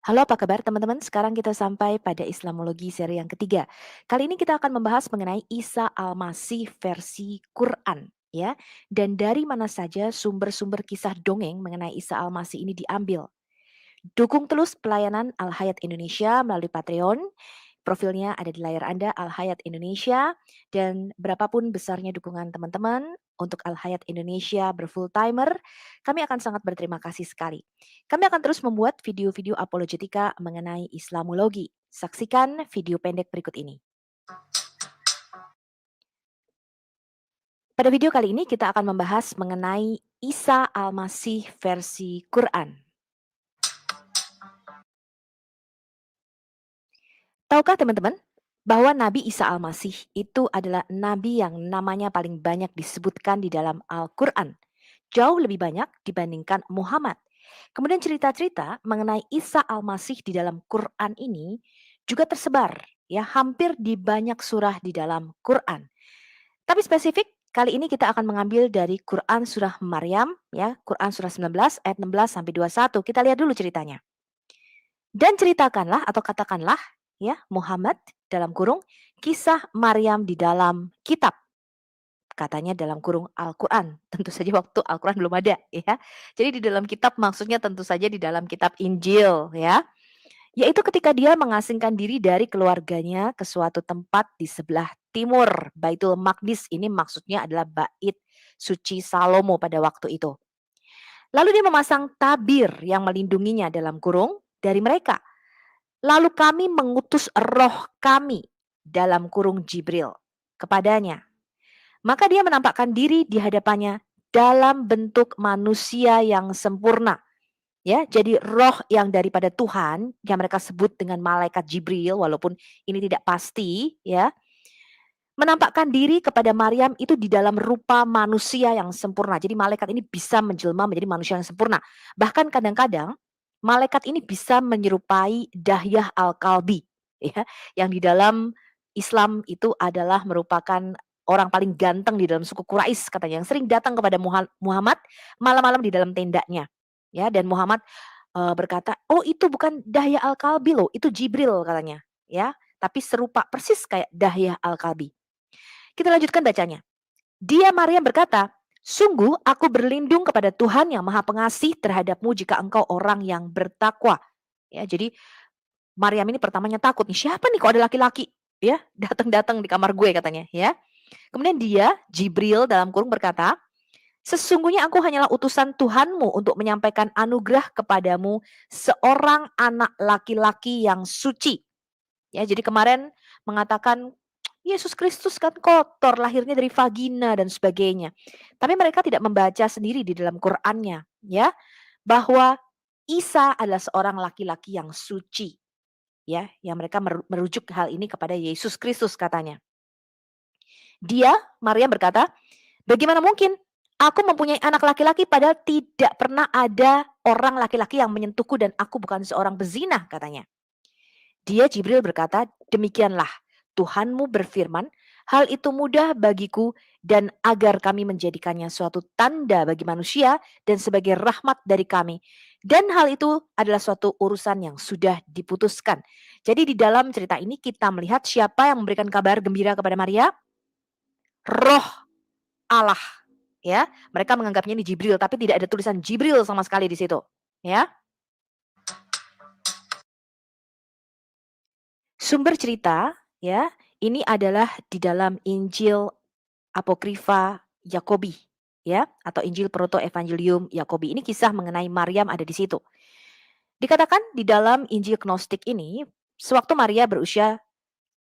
Halo, apa kabar teman-teman? Sekarang kita sampai pada Islamologi seri yang ketiga. Kali ini kita akan membahas mengenai Isa Al-Masih versi Quran, ya. Dan dari mana saja sumber-sumber kisah dongeng mengenai Isa Al-Masih ini diambil. Dukung terus pelayanan Al-Hayat Indonesia melalui Patreon. Profilnya ada di layar Anda, Al-Hayat Indonesia. Dan berapapun besarnya dukungan teman-teman untuk Al-Hayat Indonesia berfull timer, kami akan sangat berterima kasih sekali. Kami akan terus membuat video-video apologetika mengenai Islamologi. Saksikan video pendek berikut ini. Pada video kali ini kita akan membahas mengenai Isa Al-Masih versi Quran. Tahukah teman-teman bahwa Nabi Isa Al-Masih itu adalah nabi yang namanya paling banyak disebutkan di dalam Al-Quran. Jauh lebih banyak dibandingkan Muhammad. Kemudian cerita-cerita mengenai Isa Al-Masih di dalam Quran ini juga tersebar ya hampir di banyak surah di dalam Quran. Tapi spesifik kali ini kita akan mengambil dari Quran surah Maryam ya, Quran surah 19 ayat 16 sampai 21. Kita lihat dulu ceritanya. Dan ceritakanlah atau katakanlah ya Muhammad dalam kurung kisah Maryam di dalam kitab. Katanya dalam kurung Al-Quran. Tentu saja waktu Al-Quran belum ada ya. Jadi di dalam kitab maksudnya tentu saja di dalam kitab Injil ya. Yaitu ketika dia mengasingkan diri dari keluarganya ke suatu tempat di sebelah timur. Baitul Maqdis ini maksudnya adalah bait suci Salomo pada waktu itu. Lalu dia memasang tabir yang melindunginya dalam kurung dari mereka. Lalu kami mengutus roh kami dalam kurung Jibril kepadanya. Maka dia menampakkan diri di hadapannya dalam bentuk manusia yang sempurna. Ya, jadi roh yang daripada Tuhan yang mereka sebut dengan malaikat Jibril walaupun ini tidak pasti ya, menampakkan diri kepada Maryam itu di dalam rupa manusia yang sempurna. Jadi malaikat ini bisa menjelma menjadi manusia yang sempurna. Bahkan kadang-kadang malaikat ini bisa menyerupai Dahyah Al-Kalbi ya, yang di dalam Islam itu adalah merupakan orang paling ganteng di dalam suku Quraisy katanya yang sering datang kepada Muhammad malam-malam di dalam tendanya. Ya, dan Muhammad berkata, "Oh, itu bukan Dahyah Al-Kalbi loh, itu Jibril," katanya, ya. Tapi serupa persis kayak Dahyah Al-Kalbi. Kita lanjutkan bacanya. Dia Maryam berkata, "Sungguh aku berlindung kepada Tuhan yang Maha Pengasih terhadapmu jika engkau orang yang bertakwa." Ya, jadi Maryam ini pertamanya takut nih, siapa nih kok ada laki-laki ya datang-datang di kamar gue katanya ya. Kemudian dia Jibril dalam kurung berkata, "Sesungguhnya aku hanyalah utusan Tuhanmu untuk menyampaikan anugerah kepadamu seorang anak laki-laki yang suci." Ya, jadi kemarin mengatakan Yesus Kristus kan kotor, lahirnya dari vagina dan sebagainya. Tapi mereka tidak membaca sendiri di dalam Qur'annya, ya, bahwa Isa adalah seorang laki-laki yang suci, ya, yang mereka merujuk hal ini kepada Yesus Kristus katanya. Dia, Maryam berkata, "Bagaimana mungkin aku mempunyai anak laki-laki padahal tidak pernah ada orang laki-laki yang menyentuhku dan aku bukan seorang bezina," katanya. Dia Jibril berkata, "Demikianlah Tuhanmu berfirman, hal itu mudah bagiku dan agar kami menjadikannya suatu tanda bagi manusia dan sebagai rahmat dari kami. Dan hal itu adalah suatu urusan yang sudah diputuskan." Jadi di dalam cerita ini kita melihat siapa yang memberikan kabar gembira kepada Maria? Roh Allah, ya. Mereka menganggapnya ini Jibril tapi tidak ada tulisan Jibril sama sekali di situ, ya. Sumber cerita ya, ini adalah di dalam Injil Apokrifa Yakobi ya, atau Injil Proto Evangelium Yakobi. Ini kisah mengenai Maryam ada di situ. Dikatakan di dalam Injil Gnostik ini, sewaktu Maria berusia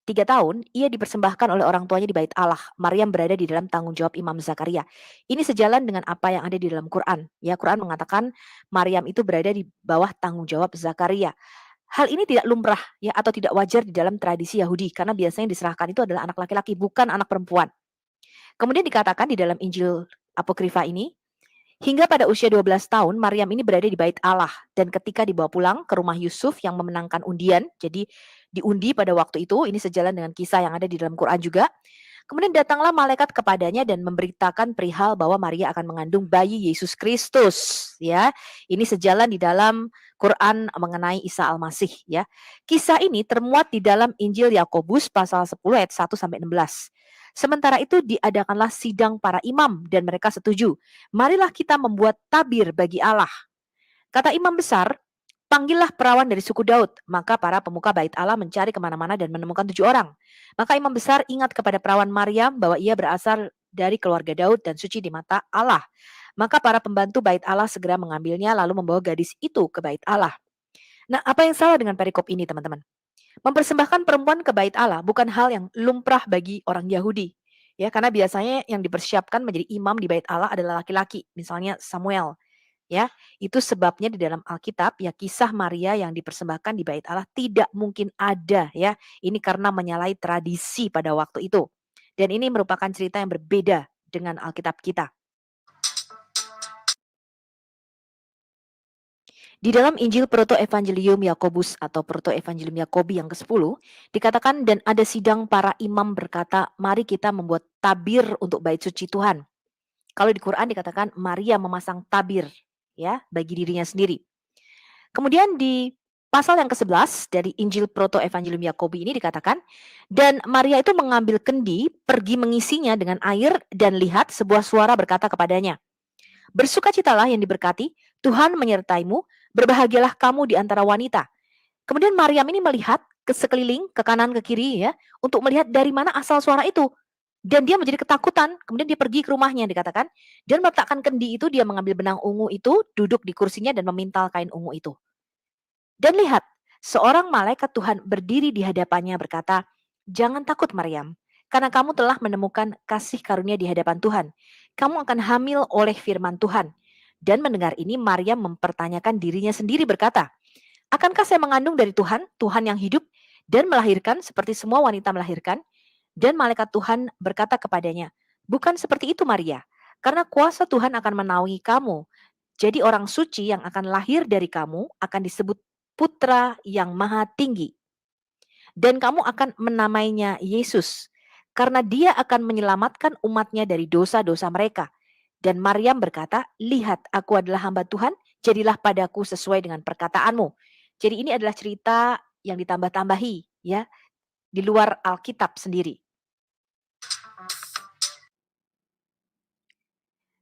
3 tahun, ia dipersembahkan oleh orang tuanya di bait Allah. Maryam berada di dalam tanggung jawab Imam Zakaria. Ini sejalan dengan apa yang ada di dalam Quran. Ya, Quran mengatakan Maryam itu berada di bawah tanggung jawab Zakaria. Hal ini tidak lumrah ya atau tidak wajar di dalam tradisi Yahudi karena biasanya diserahkan itu adalah anak laki-laki bukan anak perempuan. Kemudian dikatakan di dalam Injil Apokrifa ini, hingga pada usia 12 tahun Maryam ini berada di bait Allah dan ketika dibawa pulang ke rumah Yusuf yang memenangkan undian, jadi diundi pada waktu itu, ini sejalan dengan kisah yang ada di dalam Quran juga. Kemudian datanglah malaikat kepadanya dan memberitakan perihal bahwa Maria akan mengandung bayi Yesus Kristus, ya. Ini sejalan di dalam Quran mengenai Isa Al-Masih, ya. Kisah ini termuat di dalam Injil Yakobus pasal 10 ayat 1 sampai 16. Sementara itu diadakanlah sidang para imam dan mereka setuju. Marilah kita membuat tabir bagi Allah. Kata imam besar, panggillah perawan dari suku Daud. Maka para pemuka bait Allah mencari kemana-mana dan menemukan 7 orang. Maka imam besar ingat kepada perawan Maryam bahwa ia berasal dari keluarga Daud dan suci di mata Allah. Maka para pembantu bait Allah segera mengambilnya lalu membawa gadis itu ke bait Allah. Nah, apa yang salah dengan perikop ini, teman-teman? Mempersembahkan perempuan ke bait Allah bukan hal yang lumrah bagi orang Yahudi. Ya, karena biasanya yang dipersiapkan menjadi imam di bait Allah adalah laki-laki, misalnya Samuel. Ya, itu sebabnya di dalam Alkitab ya kisah Maria yang dipersembahkan di bait Allah tidak mungkin ada ya. Ini karena menyalahi tradisi pada waktu itu. Dan ini merupakan cerita yang berbeda dengan Alkitab kita. Di dalam Injil Proto-Evangelium Yakobus atau Proto-Evangelium Yakobi yang ke-10 dikatakan dan ada sidang para imam berkata, "Mari kita membuat tabir untuk bait suci Tuhan." Kalau di Quran dikatakan Maria memasang tabir ya bagi dirinya sendiri. Kemudian di pasal yang ke-11 dari Injil Proto-Evangelium Yakobi ini dikatakan, dan Maria itu mengambil kendi, pergi mengisinya dengan air, dan lihat sebuah suara berkata kepadanya, "Bersukacitalah yang diberkati, Tuhan menyertaimu, berbahagialah kamu di antara wanita." Kemudian Maryam ini melihat ke sekeliling, ke kanan, ke kiri ya, untuk melihat dari mana asal suara itu. Dan dia menjadi ketakutan, kemudian dia pergi ke rumahnya dikatakan, dan meletakkan kendi itu, dia mengambil benang ungu itu, duduk di kursinya dan memintal kain ungu itu. Dan lihat, seorang malaikat Tuhan berdiri di hadapannya berkata, "Jangan takut Maryam, karena kamu telah menemukan kasih karunia di hadapan Tuhan. Kamu akan hamil oleh firman Tuhan." Dan mendengar ini Maryam mempertanyakan dirinya sendiri berkata, "Akankah saya mengandung dari Tuhan, Tuhan yang hidup, dan melahirkan seperti semua wanita melahirkan?" Dan malaikat Tuhan berkata kepadanya, "Bukan seperti itu Maria, karena kuasa Tuhan akan menaungi kamu. Jadi orang suci yang akan lahir dari kamu akan disebut Putra yang Maha Tinggi. Dan kamu akan menamainya Yesus, karena dia akan menyelamatkan umatnya dari dosa-dosa mereka." Dan Maryam berkata, "Lihat, aku adalah hamba Tuhan, jadilah padaku sesuai dengan perkataanmu." Jadi ini adalah cerita yang ditambah-tambahi ya, di luar Alkitab sendiri.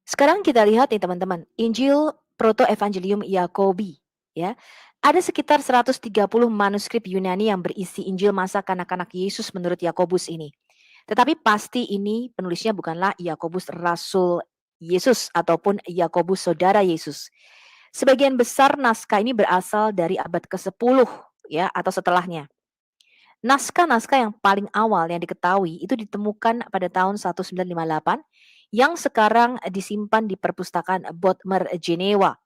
Sekarang kita lihat nih teman-teman, Injil Proto-Evangelium Yakobi ya. Ada sekitar 130 manuskrip Yunani yang berisi Injil masa kanak-kanak Yesus menurut Yakobus ini. Tetapi pasti ini penulisnya bukanlah Yakobus Rasul Yesus ataupun Yakobus saudara Yesus. Sebagian besar naskah ini berasal dari abad ke-10 ya atau setelahnya. Naskah-naskah yang paling awal yang diketahui itu ditemukan pada tahun 1958 yang sekarang disimpan di perpustakaan Bodmer Jenewa.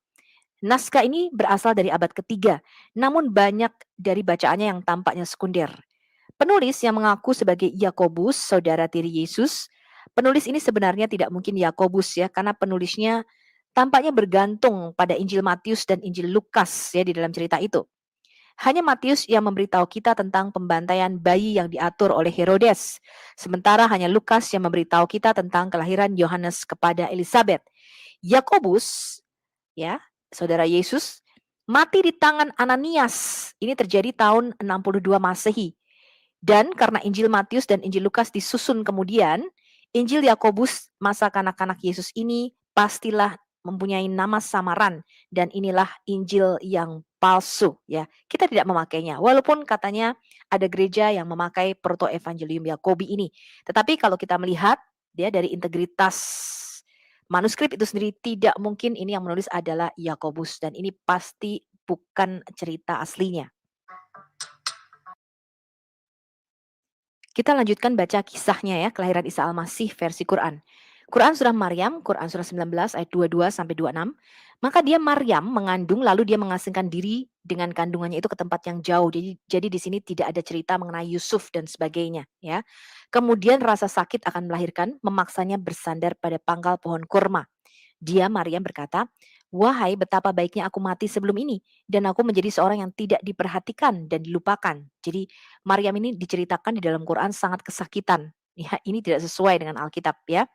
Naskah ini berasal dari abad ketiga, namun banyak dari bacaannya yang tampaknya sekunder. Penulis yang mengaku sebagai Yakobus, saudara tiri Yesus, penulis ini sebenarnya tidak mungkin Yakobus ya, karena penulisnya tampaknya bergantung pada Injil Matius dan Injil Lukas ya di dalam cerita itu. Hanya Matius yang memberitahu kita tentang pembantaian bayi yang diatur oleh Herodes. Sementara hanya Lukas yang memberitahu kita tentang kelahiran Yohanes kepada Elizabeth. Yakobus, ya, saudara Yesus, mati di tangan Ananias. Ini terjadi tahun 62 Masehi. Dan karena Injil Matius dan Injil Lukas disusun kemudian, Injil Yakobus masa kanak-kanak Yesus ini pastilah mempunyai nama samaran dan inilah Injil yang palsu ya. Kita tidak memakainya walaupun katanya ada gereja yang memakai Proto Evangelium Yakobi ini. Tetapi kalau kita melihat dia dari integritas manuskrip itu sendiri tidak mungkin ini yang menulis adalah Yakobus dan ini pasti bukan cerita aslinya. Kita lanjutkan baca kisahnya ya, kelahiran Isa Al-Masih versi Quran. Quran surah Maryam, Quran surah 19 ayat 22 sampai 26. Maka dia Maryam mengandung lalu dia mengasingkan diri dengan kandungannya itu ke tempat yang jauh. Jadi di sini tidak ada cerita mengenai Yusuf dan sebagainya ya. Kemudian rasa sakit akan melahirkan, memaksanya bersandar pada pangkal pohon kurma. Dia Maryam berkata, "Wahai betapa baiknya aku mati sebelum ini dan aku menjadi seorang yang tidak diperhatikan dan dilupakan." Jadi Maryam ini diceritakan di dalam Quran sangat kesakitan Ya, ini tidak sesuai dengan Alkitab ya.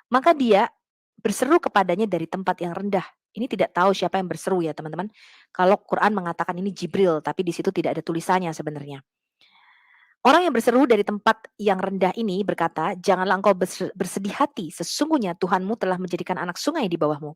Maka dia berseru kepadanya dari tempat yang rendah. Ini tidak tahu siapa yang berseru ya teman-teman. Kalau Quran mengatakan ini Jibril, tapi di situ tidak ada tulisannya sebenarnya. Orang yang berseru dari tempat yang rendah ini berkata, janganlah engkau bersedih hati, sesungguhnya Tuhanmu telah menjadikan anak sungai di bawahmu.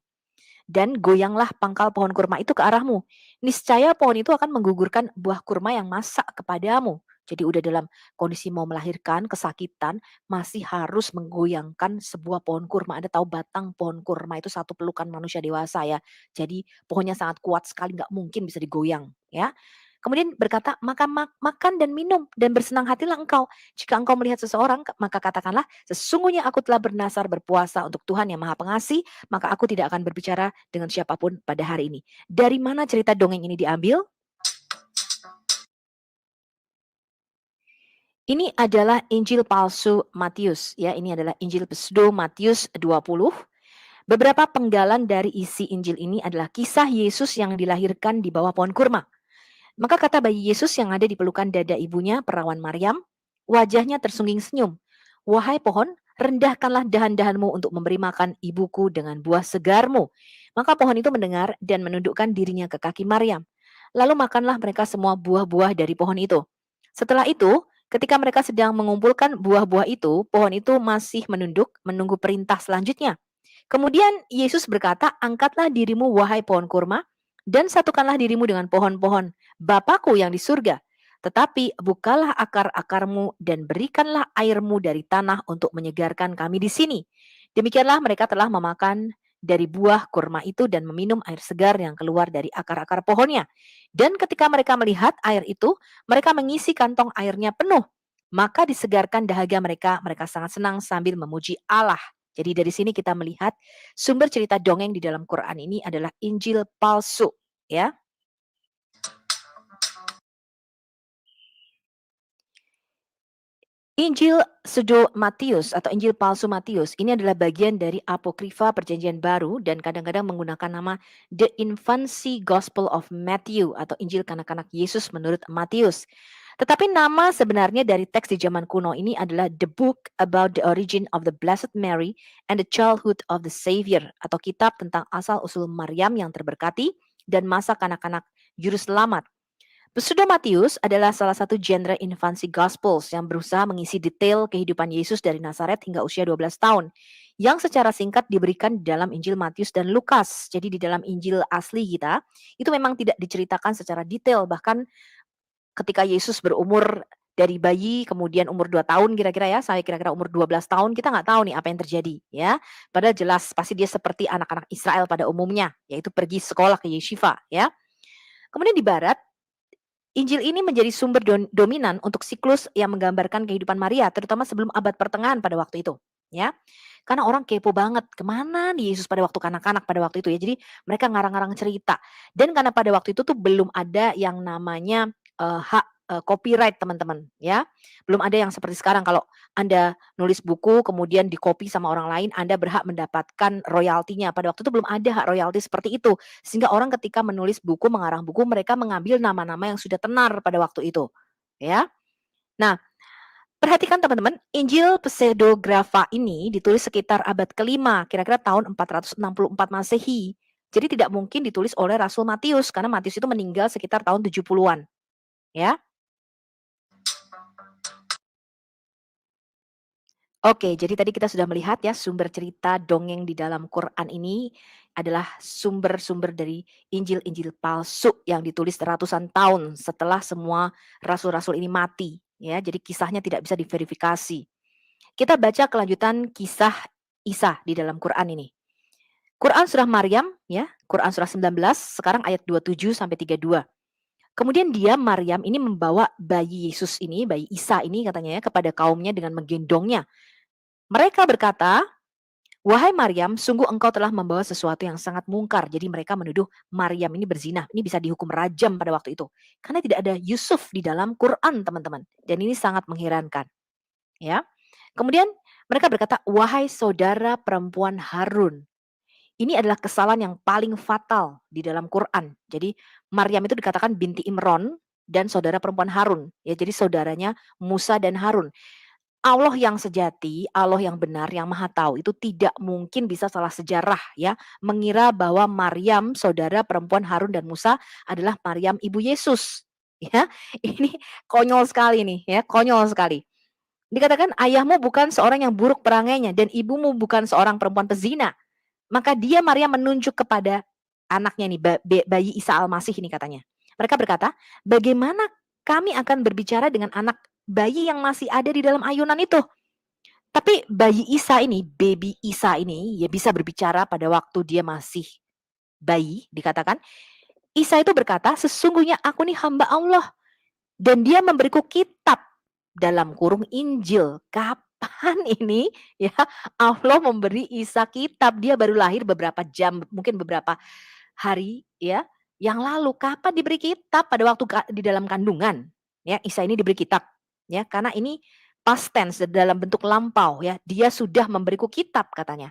Dan goyanglah pangkal pohon kurma itu ke arahmu. Niscaya pohon itu akan menggugurkan buah kurma yang masak kepadamu. Jadi udah dalam kondisi mau melahirkan, kesakitan, masih harus menggoyangkan sebuah pohon kurma. Anda tahu batang pohon kurma itu satu pelukan manusia dewasa ya. Jadi pohonnya sangat kuat sekali, nggak mungkin bisa digoyang ya. Kemudian berkata, maka makan dan minum dan bersenang hatilah engkau. Jika engkau melihat seseorang, maka katakanlah, sesungguhnya aku telah bernasar berpuasa untuk Tuhan yang Maha Pengasih, maka aku tidak akan berbicara dengan siapapun pada hari ini. Dari mana cerita dongeng ini diambil? Ini adalah Injil palsu Matius ya. Ini adalah Injil pseudo Matius 20. Beberapa penggalan dari isi Injil ini adalah kisah Yesus yang dilahirkan di bawah pohon kurma. Maka kata bayi Yesus yang ada di pelukan dada ibunya, perawan Maryam, wajahnya tersungging senyum. Wahai pohon, rendahkanlah dahan-dahanmu untuk memberi makan ibuku dengan buah segarmu. Maka pohon itu mendengar dan menundukkan dirinya ke kaki Maryam. Lalu makanlah mereka semua buah-buah dari pohon itu. Setelah itu, ketika mereka sedang mengumpulkan buah-buah itu, pohon itu masih menunduk, menunggu perintah selanjutnya. Kemudian Yesus berkata, angkatlah dirimu wahai pohon kurma, dan satukanlah dirimu dengan pohon-pohon Bapakku yang di surga. Tetapi bukalah akar-akarmu dan berikanlah airmu dari tanah untuk menyegarkan kami di sini. Demikianlah mereka telah memakan dari buah kurma itu dan meminum air segar yang keluar dari akar-akar pohonnya. Dan ketika mereka melihat air itu, mereka mengisi kantong airnya penuh. Maka disegarkan dahaga mereka, mereka sangat senang sambil memuji Allah. Jadi dari sini kita melihat sumber cerita dongeng di dalam Quran ini adalah Injil palsu, ya. Injil pseudo Matius atau Injil palsu Matius ini adalah bagian dari apokrifa Perjanjian Baru dan kadang-kadang menggunakan nama The Infancy Gospel of Matthew atau Injil kanak-kanak Yesus menurut Matius. Tetapi nama sebenarnya dari teks di zaman kuno ini adalah The Book About the Origin of the Blessed Mary and the Childhood of the Savior atau kitab tentang asal-usul Maryam yang terberkati dan masa kanak-kanak juru selamat. Pseudo Matius adalah salah satu genre infancy gospels yang berusaha mengisi detail kehidupan Yesus dari Nazaret hingga usia 12 tahun, yang secara singkat diberikan di dalam Injil Matius dan Lukas. Jadi di dalam Injil asli kita, itu memang tidak diceritakan secara detail, bahkan ketika Yesus berumur dari bayi, kemudian umur 2 tahun kira-kira ya, sampai kira-kira umur 12 tahun, kita nggak tahu nih apa yang terjadi ya. Padahal jelas pasti dia seperti anak-anak Israel pada umumnya, yaitu pergi sekolah ke yeshiva ya. Kemudian di barat, Injil ini menjadi sumber dominan untuk siklus yang menggambarkan kehidupan Maria, terutama sebelum abad pertengahan pada waktu itu, ya. Karena orang kepo banget, kemana nih Yesus pada waktu kanak-kanak pada waktu itu ya. Jadi mereka ngarang-ngarang cerita. Dan karena pada waktu itu tuh belum ada yang namanya hak copyright teman-teman, ya. Belum ada yang seperti sekarang kalau Anda nulis buku kemudian di-copy sama orang lain, Anda berhak mendapatkan royaltinya. Pada waktu itu belum ada hak royalti seperti itu. Sehingga orang ketika menulis buku, mengarang buku, mereka mengambil nama-nama yang sudah tenar pada waktu itu, ya. Nah, perhatikan teman-teman, Injil Pseudegrapha ini ditulis sekitar abad kelima, kira-kira tahun 464 Masehi. Jadi tidak mungkin ditulis oleh Rasul Matius, karena Matius itu meninggal sekitar tahun 70-an, ya. Oke, jadi tadi kita sudah melihat ya sumber cerita dongeng di dalam Quran ini adalah sumber-sumber dari Injil-Injil palsu yang ditulis ratusan tahun setelah semua rasul-rasul ini mati. Ya, jadi kisahnya tidak bisa diverifikasi. Kita baca kelanjutan kisah Isa di dalam Quran ini. Quran surah Maryam ya, Quran surah 19 sekarang ayat 27 sampai 32. Kemudian dia Maryam ini membawa bayi Yesus ini, bayi Isa ini katanya ya kepada kaumnya dengan menggendongnya. Mereka berkata, "Wahai Maryam, sungguh engkau telah membawa sesuatu yang sangat mungkar." Jadi mereka menuduh Maryam ini berzina. Ini bisa dihukum rajam pada waktu itu. Karena tidak ada Yusuf di dalam Quran, teman-teman. Dan ini sangat mengherankan, ya. Kemudian mereka berkata, "Wahai saudara perempuan Harun." Ini adalah kesalahan yang paling fatal di dalam Quran. Jadi Maryam itu dikatakan binti Imron dan saudara perempuan Harun. Ya, jadi saudaranya Musa dan Harun. Allah yang sejati, Allah yang benar, yang Maha Tahu itu tidak mungkin bisa salah sejarah ya, mengira bahwa Maryam saudara perempuan Harun dan Musa adalah Maryam ibu Yesus. Ya, ini konyol sekali nih ya, konyol sekali. Dikatakan ayahmu bukan seorang yang buruk perangainya dan ibumu bukan seorang perempuan pezina. Maka dia Maryam menunjuk kepada anaknya nih, bayi Isa Al-Masih ini katanya. Mereka berkata, bagaimana kami akan berbicara dengan anak bayi yang masih ada di dalam ayunan itu? Tapi bayi Isa ini, baby Isa ini ya bisa berbicara pada waktu dia masih bayi, dikatakan. Isa itu berkata, sesungguhnya aku nih hamba Allah dan dia memberiku kitab dalam kurung Injil. Kapan ini ya Allah memberi Isa kitab? Dia baru lahir beberapa jam, mungkin beberapa hari ya yang lalu. Kapan diberi kitab? Pada waktu di dalam kandungan. Ya, Isa ini diberi kitab ya karena ini past tense dalam bentuk lampau ya. Dia sudah memberiku kitab katanya.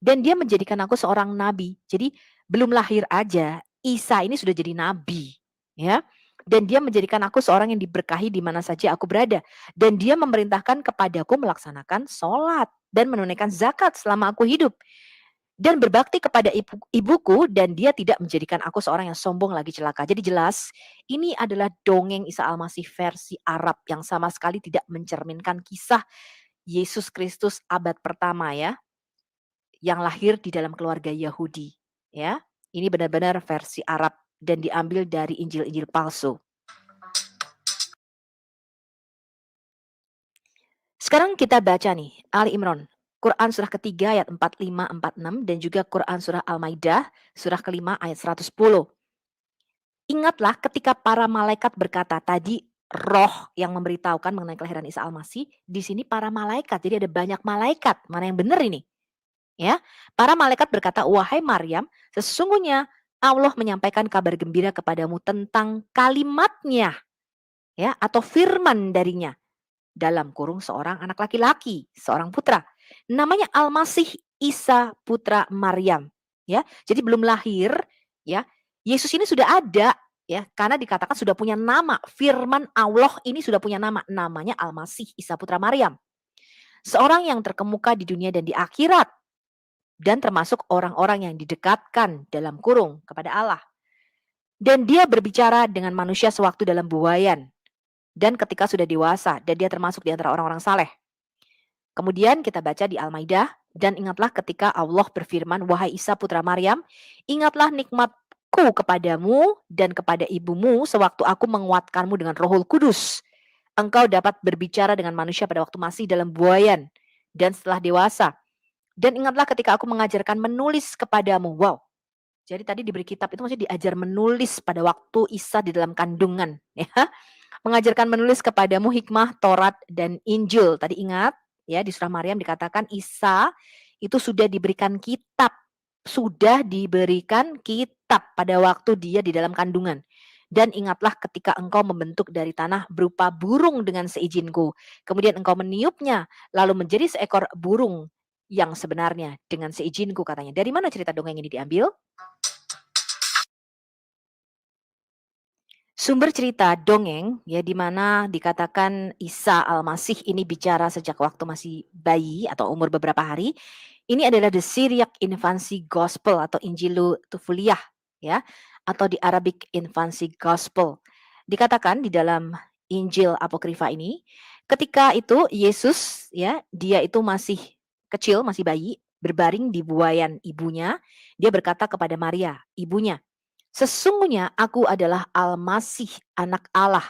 Dan dia menjadikan aku seorang nabi. Jadi belum lahir aja Isa ini sudah jadi nabi ya. Dan dia menjadikan aku seorang yang diberkahi di mana saja aku berada. Dan dia memerintahkan kepadaku melaksanakan sholat dan menunaikan zakat selama aku hidup. Dan berbakti kepada ibuku dan dia tidak menjadikan aku seorang yang sombong lagi celaka. Jadi jelas ini adalah dongeng Isa Al-Masih versi Arab yang sama sekali tidak mencerminkan kisah Yesus Kristus abad pertama ya. Yang lahir di dalam keluarga Yahudi ya. Ini benar-benar versi Arab dan diambil dari Injil-Injil palsu. Sekarang kita baca nih Ali Imran, Quran surah ketiga ayat 45, 46 dan juga Quran surah Al-Maidah surah kelima ayat 110. Ingatlah ketika para malaikat berkata tadi roh yang memberitahukan mengenai kelahiran Isa Al-Masih, di sini para malaikat. Jadi ada banyak malaikat. Mana yang benar ini? Ya, para malaikat berkata, "Wahai Maryam, sesungguhnya Allah menyampaikan kabar gembira kepadamu tentang kalimatnya, ya, atau firman darinya dalam kurung seorang anak laki-laki, seorang putra. Namanya Al-Masih Isa putra Maryam." Ya, jadi belum lahir, ya. Yesus ini sudah ada, ya, karena dikatakan sudah punya nama. Firman Allah ini sudah punya nama, namanya Al-Masih Isa putra Maryam. Seorang yang terkemuka di dunia dan di akhirat dan termasuk orang-orang yang didekatkan dalam kurung kepada Allah. Dan dia berbicara dengan manusia sewaktu dalam buayan dan ketika sudah dewasa dan dia termasuk di antara orang-orang saleh. Kemudian kita baca di Al-Maidah, dan ingatlah ketika Allah berfirman, wahai Isa putra Maryam, ingatlah nikmatku kepadamu dan kepada ibumu sewaktu aku menguatkanmu dengan Rohul Kudus. Engkau dapat berbicara dengan manusia pada waktu masih dalam buayan dan setelah dewasa. Dan ingatlah ketika aku mengajarkan menulis kepadamu. Wow. Jadi tadi diberi kitab itu maksudnya diajar menulis pada waktu Isa di dalam kandungan. Ya. Mengajarkan menulis kepadamu hikmah, Taurat, dan Injil. Tadi ingat ya di surah Maryam dikatakan Isa itu sudah diberikan kitab. Sudah diberikan kitab pada waktu dia di dalam kandungan. Dan ingatlah ketika engkau membentuk dari tanah berupa burung dengan seizinku. Kemudian engkau meniupnya lalu menjadi seekor burung yang sebenarnya dengan seizinku katanya. Dari mana cerita dongeng ini diambil? Sumber cerita dongeng ya di mana dikatakan Isa Al-Masih ini bicara sejak waktu masih bayi atau umur beberapa hari. Ini adalah the Syriac Infancy Gospel atau Injilu Tufuliyah ya atau di Arabic Infancy Gospel. Dikatakan di dalam Injil Apokrifa ini ketika itu Yesus ya dia itu masih kecil, masih bayi, berbaring di buayan ibunya. Dia berkata kepada Maria, ibunya, sesungguhnya aku adalah Al-Masih, anak Allah,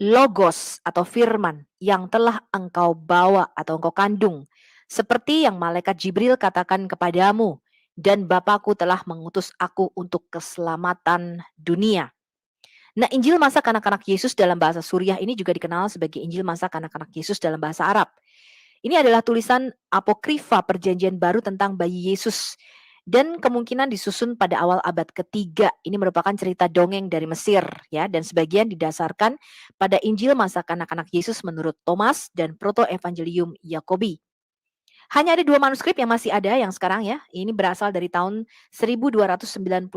Logos atau firman yang telah engkau bawa atau engkau kandung. Seperti yang malaikat Jibril katakan kepadamu, dan Bapakku telah mengutus aku untuk keselamatan dunia. Nah, Injil masa kanak-kanak Yesus dalam bahasa Suriah ini juga dikenal sebagai Injil masa kanak-kanak Yesus dalam bahasa Arab. Ini adalah tulisan apokrifa perjanjian baru tentang bayi Yesus dan kemungkinan disusun pada awal abad ketiga. Ini merupakan cerita dongeng dari Mesir ya dan sebagian didasarkan pada Injil masa kanak-kanak Yesus menurut Thomas dan Proto Evangelium Yakobi. Hanya ada 2 manuskrip yang masih ada yang sekarang ya, ini berasal dari tahun 1299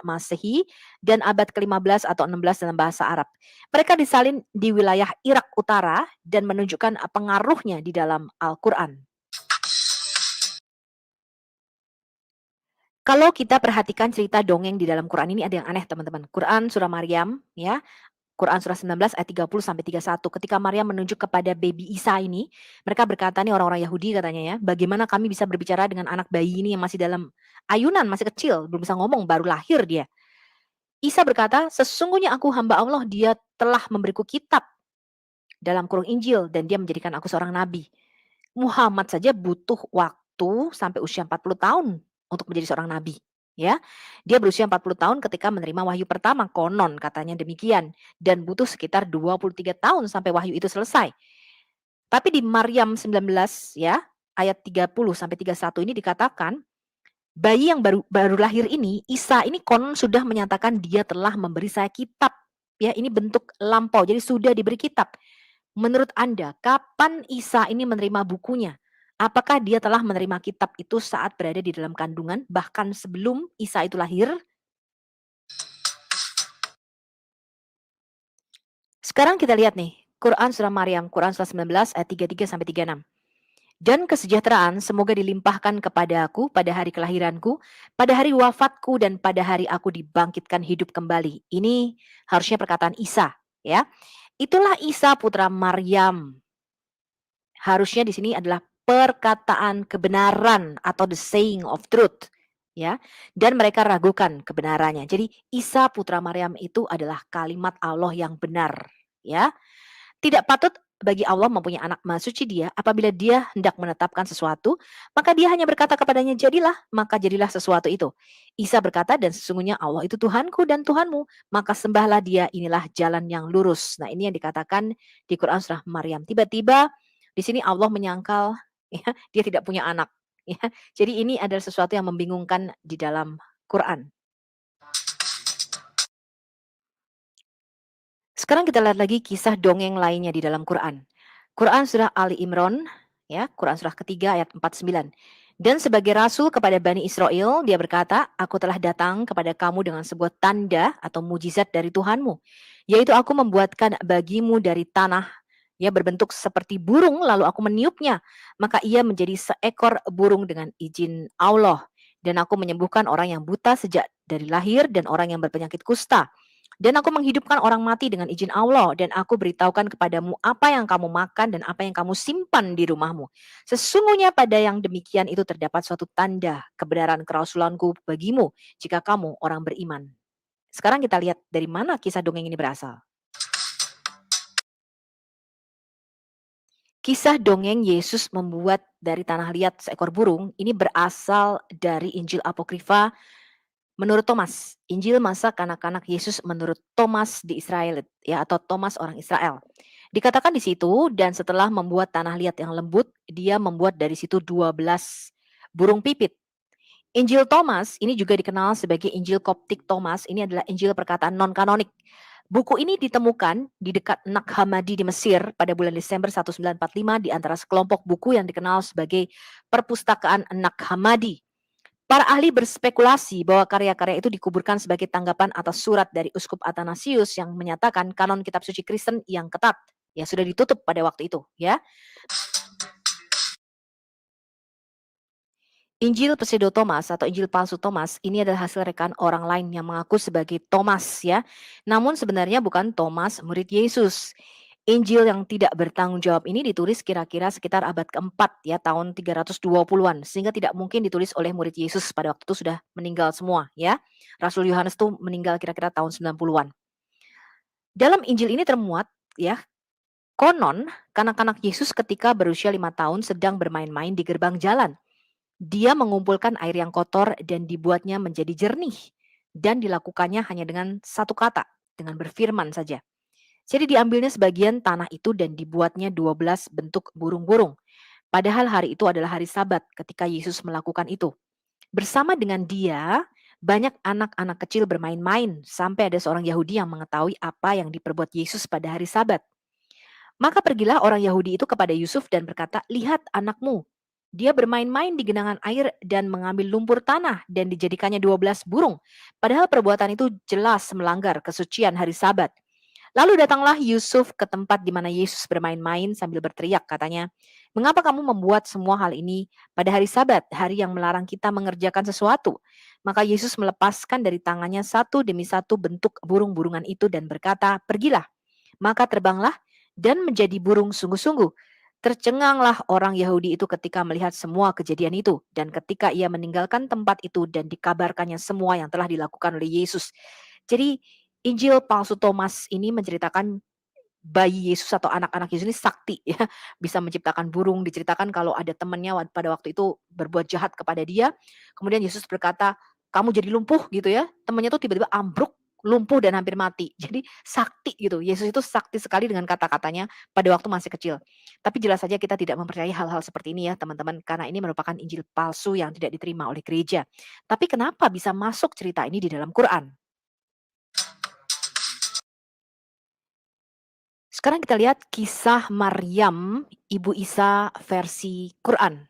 Masehi dan abad ke-15 atau 16 dalam bahasa Arab. Mereka disalin di wilayah Irak Utara dan menunjukkan pengaruhnya di dalam Al-Quran. Kalau kita perhatikan cerita dongeng di dalam Quran ini ada yang aneh teman-teman. Quran surah Maryam ya, Quran surah 19 ayat 30 sampai 31. Ketika Maryam menunjuk kepada baby Isa ini, mereka berkata nih orang-orang Yahudi katanya ya, bagaimana kami bisa berbicara dengan anak bayi ini yang masih dalam ayunan, masih kecil, belum bisa ngomong, baru lahir dia. Isa berkata, sesungguhnya aku hamba Allah, dia telah memberiku kitab dalam kurung Injil dan dia menjadikan aku seorang nabi. Muhammad saja butuh waktu sampai usia 40 tahun untuk menjadi seorang nabi. Ya, dia berusia 40 tahun ketika menerima wahyu pertama, konon katanya demikian, dan butuh sekitar 23 tahun sampai wahyu itu selesai. Tapi di Maryam 19 ya, ayat 30 sampai 31 ini dikatakan, bayi yang baru baru lahir ini, Isa ini konon sudah menyatakan dia telah memberi saya kitab. Ya, ini bentuk lampau, jadi sudah diberi kitab. Menurut Anda, kapan Isa ini menerima bukunya? Apakah dia telah menerima kitab itu saat berada di dalam kandungan, bahkan sebelum Isa itu lahir? Sekarang kita lihat nih, Quran Surah Maryam, Quran Surah 19 ayat 33 sampai 36. Dan kesejahteraan semoga dilimpahkan kepada aku pada hari kelahiranku, pada hari wafatku, dan pada hari aku dibangkitkan hidup kembali. Ini harusnya perkataan Isa, ya. Itulah Isa putra Maryam. Harusnya di sini adalah perkataan kebenaran atau the saying of truth, ya. Dan mereka ragukan kebenarannya. Jadi Isa putra Maryam itu adalah kalimat Allah yang benar, ya. Tidak patut bagi Allah mempunyai anak, maha suci dia apabila dia hendak menetapkan sesuatu, maka dia hanya berkata kepadanya jadilah, maka jadilah sesuatu itu. Isa berkata, dan sesungguhnya Allah itu Tuhanku dan Tuhanmu, maka sembahlah dia, inilah jalan yang lurus. Nah, ini yang dikatakan di Quran surah Maryam. Tiba-tiba di sini Allah menyangkal ya, dia tidak punya anak ya. Jadi ini adalah sesuatu yang membingungkan di dalam Quran. Sekarang kita lihat lagi kisah dongeng lainnya di dalam Quran. Quran surah Ali Imran, ya, Quran surah ketiga ayat 49. Dan sebagai rasul kepada Bani Israel, dia berkata, aku telah datang kepada kamu dengan sebuah tanda atau mujizat dari Tuhanmu, yaitu aku membuatkan bagimu dari tanah, ya berbentuk seperti burung, lalu aku meniupnya, maka ia menjadi seekor burung dengan izin Allah. Dan aku menyembuhkan orang yang buta sejak dari lahir dan orang yang berpenyakit kusta. Dan aku menghidupkan orang mati dengan izin Allah, dan aku beritahukan kepadamu apa yang kamu makan dan apa yang kamu simpan di rumahmu. Sesungguhnya pada yang demikian itu terdapat suatu tanda kebenaran kerasulanku bagimu jika kamu orang beriman. Sekarang kita lihat dari mana kisah dongeng ini berasal. Kisah dongeng Yesus membuat dari tanah liat seekor burung ini berasal dari Injil Apokrifa menurut Thomas. Injil masa kanak-kanak Yesus menurut Thomas di Israel ya, atau Thomas orang Israel. Dikatakan di situ, dan setelah membuat tanah liat yang lembut, dia membuat dari situ 12 burung pipit. Injil Thomas ini juga dikenal sebagai Injil Koptik Thomas. Ini adalah Injil perkataan non-kanonik. Buku ini ditemukan di dekat Nag Hammadi di Mesir pada bulan Desember 1945 di antara sekelompok buku yang dikenal sebagai Perpustakaan Nag Hammadi. Para ahli berspekulasi bahwa karya-karya itu dikuburkan sebagai tanggapan atas surat dari Uskup Athanasius yang menyatakan kanon kitab suci Kristen yang ketat. Ya sudah ditutup pada waktu itu, ya. Injil Pseudo Thomas atau Injil palsu Thomas ini adalah hasil rekan orang lain yang mengaku sebagai Thomas ya. Namun sebenarnya bukan Thomas murid Yesus. Injil yang tidak bertanggung jawab ini ditulis kira-kira sekitar abad keempat ya, tahun 320-an, sehingga tidak mungkin ditulis oleh murid Yesus pada waktu itu sudah meninggal semua ya. Rasul Yohanes tuh meninggal kira-kira tahun 90-an. Dalam Injil ini termuat ya, konon kanak-kanak Yesus ketika berusia 5 tahun sedang bermain-main di gerbang jalan. Dia mengumpulkan air yang kotor dan dibuatnya menjadi jernih. Dan dilakukannya hanya dengan satu kata, dengan berfirman saja. Jadi diambilnya sebagian tanah itu dan dibuatnya 12 bentuk burung-burung. Padahal hari itu adalah hari Sabat ketika Yesus melakukan itu. Bersama dengan dia, banyak anak-anak kecil bermain-main sampai ada seorang Yahudi yang mengetahui apa yang diperbuat Yesus pada hari Sabat. Maka pergilah orang Yahudi itu kepada Yusuf dan berkata, lihat anakmu. Dia bermain-main di genangan air dan mengambil lumpur tanah dan dijadikannya 12 burung. Padahal perbuatan itu jelas melanggar kesucian hari Sabat. Lalu datanglah Yusuf ke tempat di mana Yesus bermain-main sambil berteriak, katanya, "Mengapa kamu membuat semua hal ini pada hari Sabat, hari yang melarang kita mengerjakan sesuatu?" Maka Yesus melepaskan dari tangannya satu demi satu bentuk burung-burungan itu dan berkata, "Pergilah." Maka terbanglah dan menjadi burung sungguh-sungguh. Tercenganglah orang Yahudi itu ketika melihat semua kejadian itu, dan ketika ia meninggalkan tempat itu dan dikabarkannya semua yang telah dilakukan oleh Yesus. Jadi Injil palsu Thomas ini menceritakan bayi Yesus atau anak-anak Yesus ini sakti ya, bisa menciptakan burung. Diceritakan kalau ada temannya pada waktu itu berbuat jahat kepada dia, kemudian Yesus berkata, "Kamu jadi lumpuh," gitu ya. Temannya tuh tiba-tiba ambruk, lumpuh dan hampir mati. Jadi sakti gitu. Yesus itu sakti sekali dengan kata-katanya pada waktu masih kecil. Tapi jelas saja kita tidak mempercayai hal-hal seperti ini ya teman-teman, karena ini merupakan Injil palsu yang tidak diterima oleh gereja. Tapi kenapa bisa masuk cerita ini di dalam Quran? Sekarang kita lihat kisah Maryam, Ibu Isa versi Quran.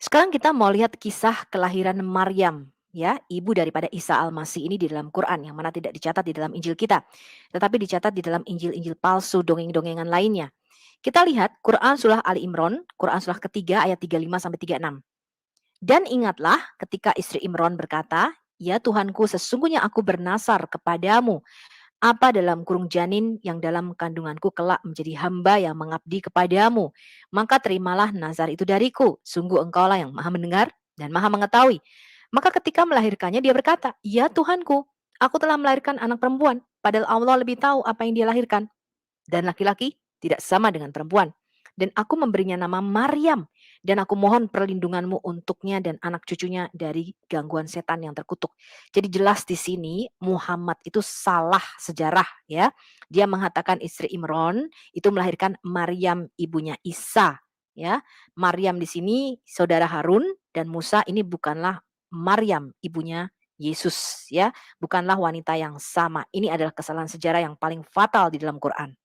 Sekarang kita mau lihat kisah kelahiran Maryam, ya, ibu daripada Isa Al-Masih ini di dalam Quran, yang mana tidak dicatat di dalam Injil kita, tetapi dicatat di dalam Injil-Injil palsu, dongeng-dongengan lainnya. Kita lihat Quran surah Ali Imran, Quran surah ketiga ayat 35 sampai 36. Dan ingatlah ketika istri Imran berkata, "Ya Tuhanku, sesungguhnya aku bernasar kepadamu, apa dalam kurung janin yang dalam kandunganku kelak menjadi hamba yang mengabdi kepadamu. Maka terimalah nazar itu dariku. Sungguh engkaulah yang maha mendengar dan maha mengetahui." Maka ketika melahirkannya dia berkata, "Ya Tuhanku, aku telah melahirkan anak perempuan. Padahal Allah lebih tahu apa yang dia lahirkan. Dan laki-laki tidak sama dengan perempuan. Dan aku memberinya nama Maryam. Dan aku mohon perlindunganmu untuknya dan anak cucunya dari gangguan setan yang terkutuk." Jadi jelas di sini Muhammad itu salah sejarah ya. Dia mengatakan istri Imron itu melahirkan Maryam ibunya Isa ya. Maryam di sini saudara Harun dan Musa ini bukanlah Maryam ibunya Yesus ya. Bukanlah wanita yang sama. Ini adalah kesalahan sejarah yang paling fatal di dalam Quran.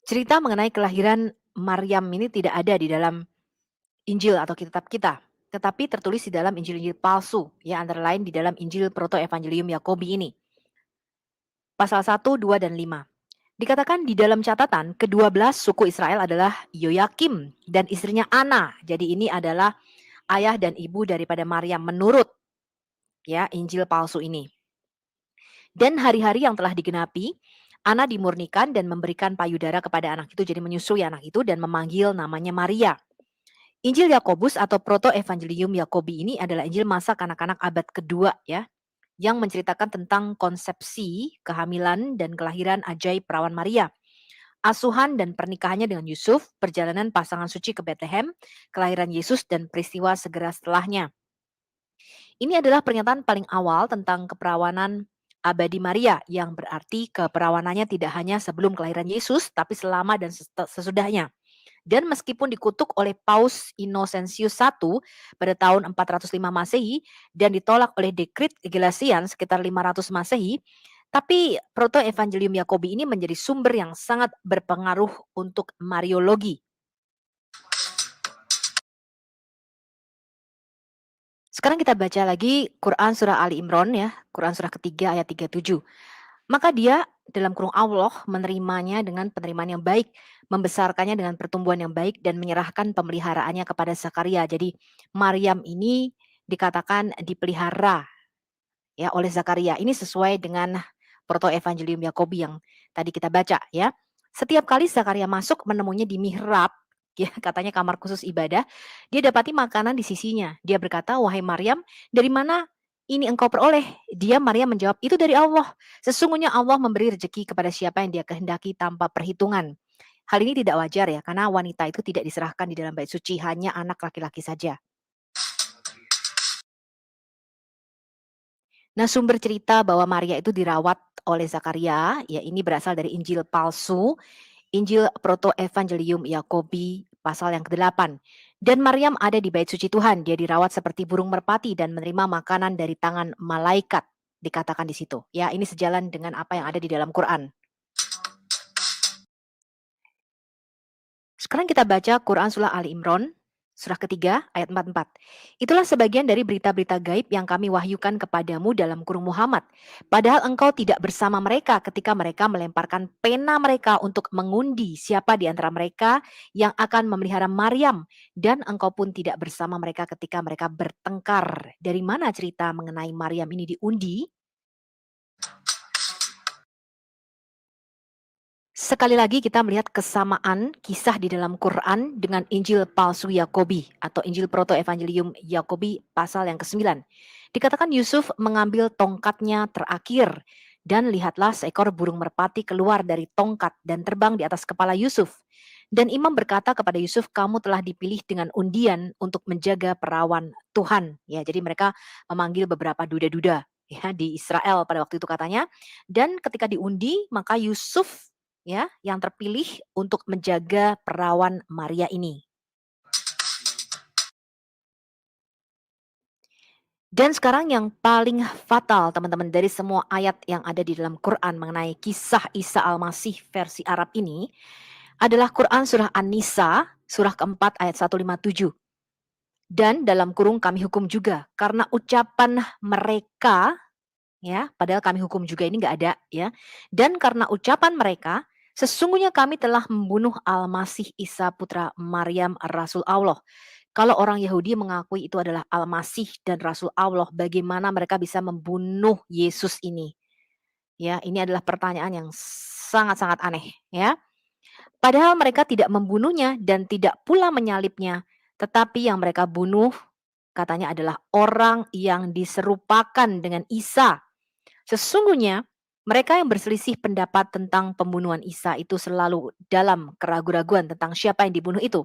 Cerita mengenai kelahiran Maryam ini tidak ada di dalam Injil atau kitab kita, tetapi tertulis di dalam Injil-Injil palsu, ya antara lain di dalam Injil Proto Evangelium Yakobi ini, pasal 1, 2, dan 5. Dikatakan di dalam catatan, ke-12 suku Israel adalah Yoyakim dan istrinya Ana. Jadi ini adalah ayah dan ibu daripada Maryam menurut ya Injil palsu ini. Dan hari-hari yang telah digenapi, Ana dimurnikan dan memberikan payudara kepada anak itu, jadi menyusui anak itu dan memanggil namanya Maria. Injil Yakobus atau Proto Evangelium Yakobi ini adalah Injil masa kanak-kanak abad kedua ya, yang menceritakan tentang konsepsi, kehamilan, dan kelahiran ajaib perawan Maria. Asuhan dan pernikahannya dengan Yusuf, perjalanan pasangan suci ke Bethlehem, kelahiran Yesus, dan peristiwa segera setelahnya. Ini adalah pernyataan paling awal tentang keperawanan abadi Maria, yang berarti keperawanannya tidak hanya sebelum kelahiran Yesus, tapi selama dan sesudahnya. Dan meskipun dikutuk oleh Paus Innocentius I pada tahun 405 Masehi dan ditolak oleh Dekrit Gelasian sekitar 500 Masehi, tapi Proto Evangelium Yakobi ini menjadi sumber yang sangat berpengaruh untuk Mariologi. Sekarang kita baca lagi Quran surah Ali Imran ya, Quran surah ketiga ayat 37. Maka dia dalam kurung Allah menerimanya dengan penerimaan yang baik, membesarkannya dengan pertumbuhan yang baik dan menyerahkan pemeliharaannya kepada Zakaria. Jadi Maryam ini dikatakan dipelihara ya oleh Zakaria. Ini sesuai dengan Proto Evangelium Yakobi yang tadi kita baca ya. Setiap kali Zakaria masuk menemunya di mihrab, ya katanya kamar khusus ibadah, dia dapati makanan di sisinya. Dia berkata, "Wahai Maryam, dari mana ini engkau peroleh?" Dia Maryam menjawab, "Itu dari Allah. Sesungguhnya Allah memberi rezeki kepada siapa yang dia kehendaki tanpa perhitungan." Hal ini tidak wajar ya, karena wanita itu tidak diserahkan di dalam bait suci, hanya anak laki-laki saja. Nah, sumber cerita bahwa Maria itu dirawat oleh Zakaria, ya ini berasal dari Injil palsu, Injil Proto Evangelium Yakobi pasal yang ke-8. Dan Maryam ada di bait suci Tuhan, dia dirawat seperti burung merpati dan menerima makanan dari tangan malaikat. dikatakan di situ. Ya, ini sejalan dengan apa yang ada di dalam Quran. Sekarang kita baca Quran Surah Ali Imran, surah ketiga ayat 44. Itulah sebagian dari berita-berita gaib yang kami wahyukan kepadamu dalam kurung Muhammad. Padahal engkau tidak bersama mereka ketika mereka melemparkan pena mereka untuk mengundi siapa di antara mereka yang akan memelihara Maryam. Dan engkau pun tidak bersama mereka ketika mereka bertengkar. Dari mana cerita mengenai Maryam ini diundi? Sekali lagi kita melihat kesamaan kisah di dalam Quran dengan Injil palsu Yakobi atau Injil Proto Evangelium Yakobi pasal yang ke-9. Dikatakan Yusuf mengambil tongkatnya terakhir dan lihatlah seekor burung merpati keluar dari tongkat dan terbang di atas kepala Yusuf. Dan imam berkata kepada Yusuf, kamu telah dipilih dengan undian untuk menjaga perawan Tuhan. Ya, jadi mereka memanggil beberapa duda-duda ya di Israel pada waktu itu katanya. Dan ketika diundi, maka Yusuf ya, yang terpilih untuk menjaga perawan Maria ini. Dan sekarang yang paling fatal teman-teman dari semua ayat yang ada di dalam Quran mengenai kisah Isa Al-Masih versi Arab ini adalah Quran surah An-Nisa surah keempat ayat 157. Dan dalam kurung kami hukum juga karena ucapan mereka ya, padahal kami hukum juga ini nggak ada ya. Dan karena ucapan mereka, sesungguhnya kami telah membunuh Al-Masih Isa putra Maryam Rasul Allah. Kalau orang Yahudi mengakui itu adalah Al-Masih dan Rasul Allah, bagaimana mereka bisa membunuh Yesus ini? Ya, ini adalah pertanyaan yang sangat-sangat aneh ya. Padahal mereka tidak membunuhnya dan tidak pula menyalibnya, tetapi yang mereka bunuh katanya adalah orang yang diserupakan dengan Isa. Sesungguhnya mereka yang berselisih pendapat tentang pembunuhan Isa itu selalu dalam keraguan-raguan tentang siapa yang dibunuh itu.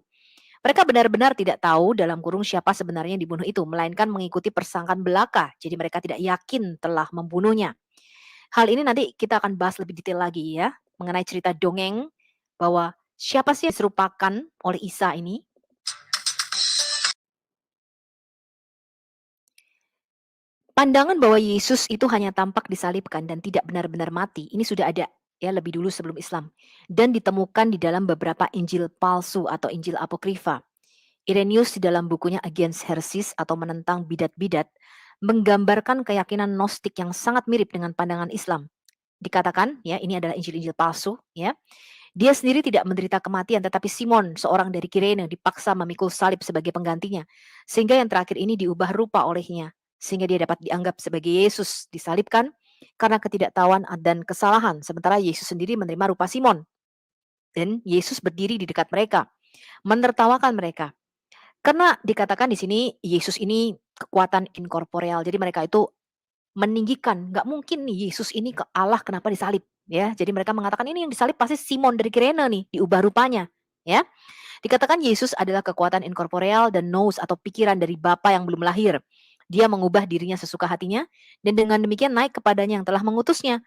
Mereka benar-benar tidak tahu dalam kurung siapa sebenarnya yang dibunuh itu, melainkan mengikuti persangkaan belaka. Jadi mereka tidak yakin telah membunuhnya. Hal ini nanti kita akan bahas lebih detail lagi ya, mengenai cerita dongeng bahwa siapa sih yang diserupakan oleh Isa ini. Pandangan bahwa Yesus itu hanya tampak disalibkan dan tidak benar-benar mati, ini sudah ada ya lebih dulu sebelum Islam dan ditemukan di dalam beberapa Injil palsu atau Injil apokrifa. Irenaeus di dalam bukunya Against Heresies atau menentang bidat-bidat menggambarkan keyakinan Gnostik yang sangat mirip dengan pandangan Islam. Dikatakan ya ini adalah Injil-Injil palsu ya. Dia sendiri tidak menderita kematian tetapi Simon seorang dari Kirene dipaksa memikul salib sebagai penggantinya sehingga yang terakhir ini diubah rupa olehnya sehingga dia dapat dianggap sebagai Yesus disalibkan karena ketidaktahuan dan kesalahan sementara Yesus sendiri menerima rupa Simon dan Yesus berdiri di dekat mereka menertawakan mereka karena dikatakan di sini Yesus ini kekuatan inkorporeal jadi mereka itu meninggikan, nggak mungkin nih Yesus ini ke Allah kenapa disalib, ya. Jadi mereka mengatakan ini yang disalib pasti Simon dari Kirene nih, diubah rupanya, ya. Dikatakan Yesus adalah kekuatan inkorporeal dan nous atau pikiran dari Bapa yang belum lahir. Dia mengubah dirinya sesuka hatinya dan dengan demikian naik kepadanya yang telah mengutusnya,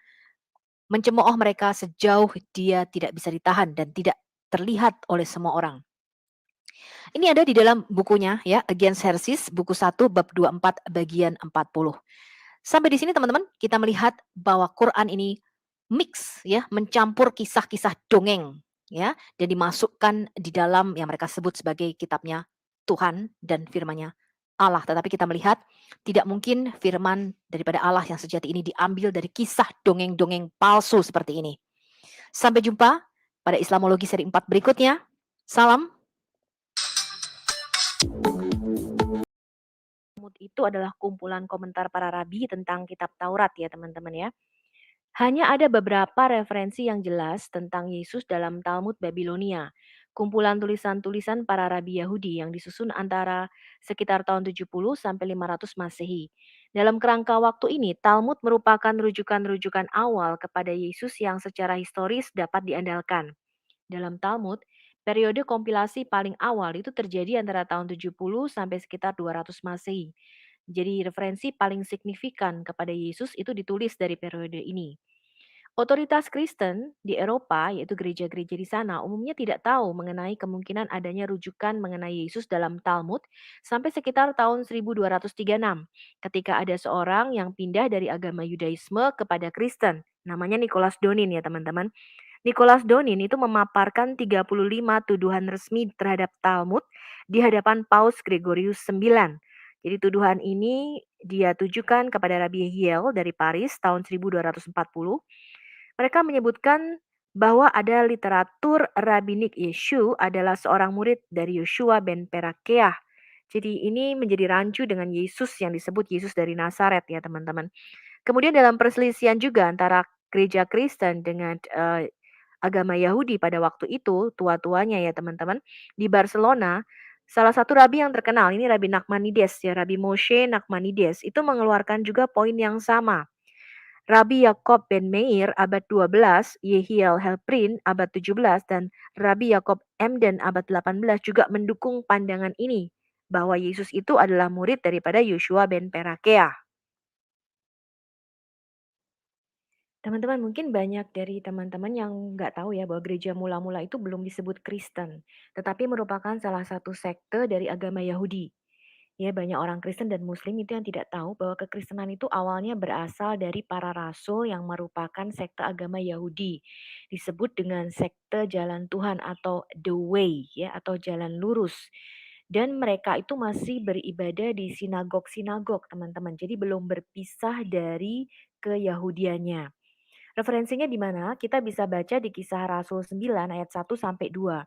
mencemooh mereka sejauh dia tidak bisa ditahan dan tidak terlihat oleh semua orang. Ini ada di dalam bukunya ya, Against Heresies, buku 1 bab 24 bagian 40. Sampai di sini teman-teman, kita melihat bahwa Quran ini mix ya, mencampur kisah-kisah dongeng ya dan dimasukkan di dalam yang mereka sebut sebagai kitabnya Tuhan dan firman-Nya Allah. Tetapi kita melihat tidak mungkin firman daripada Allah yang sejati ini diambil dari kisah dongeng-dongeng palsu seperti ini. Sampai jumpa pada Islamologi seri 4 berikutnya. Salam. Itu adalah kumpulan komentar para rabi tentang kitab Taurat ya teman-teman ya. Hanya ada beberapa referensi yang jelas tentang Yesus dalam Talmud Babilonia, kumpulan tulisan-tulisan para rabi Yahudi yang disusun antara sekitar tahun 70 sampai 500 Masehi. Dalam kerangka waktu ini, Talmud merupakan rujukan-rujukan awal kepada Yesus yang secara historis dapat diandalkan. Dalam Talmud, periode kompilasi paling awal itu terjadi antara tahun 70 sampai sekitar 200 Masehi. Jadi referensi paling signifikan kepada Yesus itu ditulis dari periode ini. Otoritas Kristen di Eropa, yaitu gereja-gereja di sana, umumnya tidak tahu mengenai kemungkinan adanya rujukan mengenai Yesus dalam Talmud sampai sekitar tahun 1236, ketika ada seorang yang pindah dari agama Yudaisme kepada Kristen. Namanya Nicholas Donin ya teman-teman. Nicholas Donin itu memaparkan 35 tuduhan resmi terhadap Talmud di hadapan Paus Gregorius IX. Jadi tuduhan ini dia tujukan kepada Rabbi Yehiel dari Paris tahun 1240. Mereka menyebutkan bahwa ada literatur rabbinik Yeshu adalah seorang murid dari Yoshua ben Perakeah. Jadi ini menjadi rancu dengan Yesus yang disebut Yesus dari Nazaret ya teman-teman. Kemudian dalam perselisihan juga antara gereja Kristen dengan agama Yahudi pada waktu itu, tua-tuanya ya teman-teman, di Barcelona, salah satu rabi yang terkenal, ini Rabi Nachmanides ya, Rabi Moshe Nachmanides, itu mengeluarkan juga poin yang sama. Rabi Yakob ben Meir abad 12, Yehiel Helprin abad 17, dan Rabi Yakob Emden abad 18 juga mendukung pandangan ini, bahwa Yesus itu adalah murid daripada Yoshua ben Perakea. Teman-teman, mungkin banyak dari teman-teman yang nggak tahu ya bahwa gereja mula-mula itu belum disebut Kristen, tetapi merupakan salah satu sekte dari agama Yahudi. Ya, banyak orang Kristen dan Muslim itu yang tidak tahu bahwa kekristenan itu awalnya berasal dari para rasul yang merupakan sekte agama Yahudi. Disebut dengan sekte jalan Tuhan atau the way ya atau jalan lurus. Dan mereka itu masih beribadah di sinagog-sinagog, teman-teman. Jadi belum berpisah dari keyahudiannya. Referensinya di mana? Kita bisa baca di Kisah Rasul 9 ayat 1 sampai 2.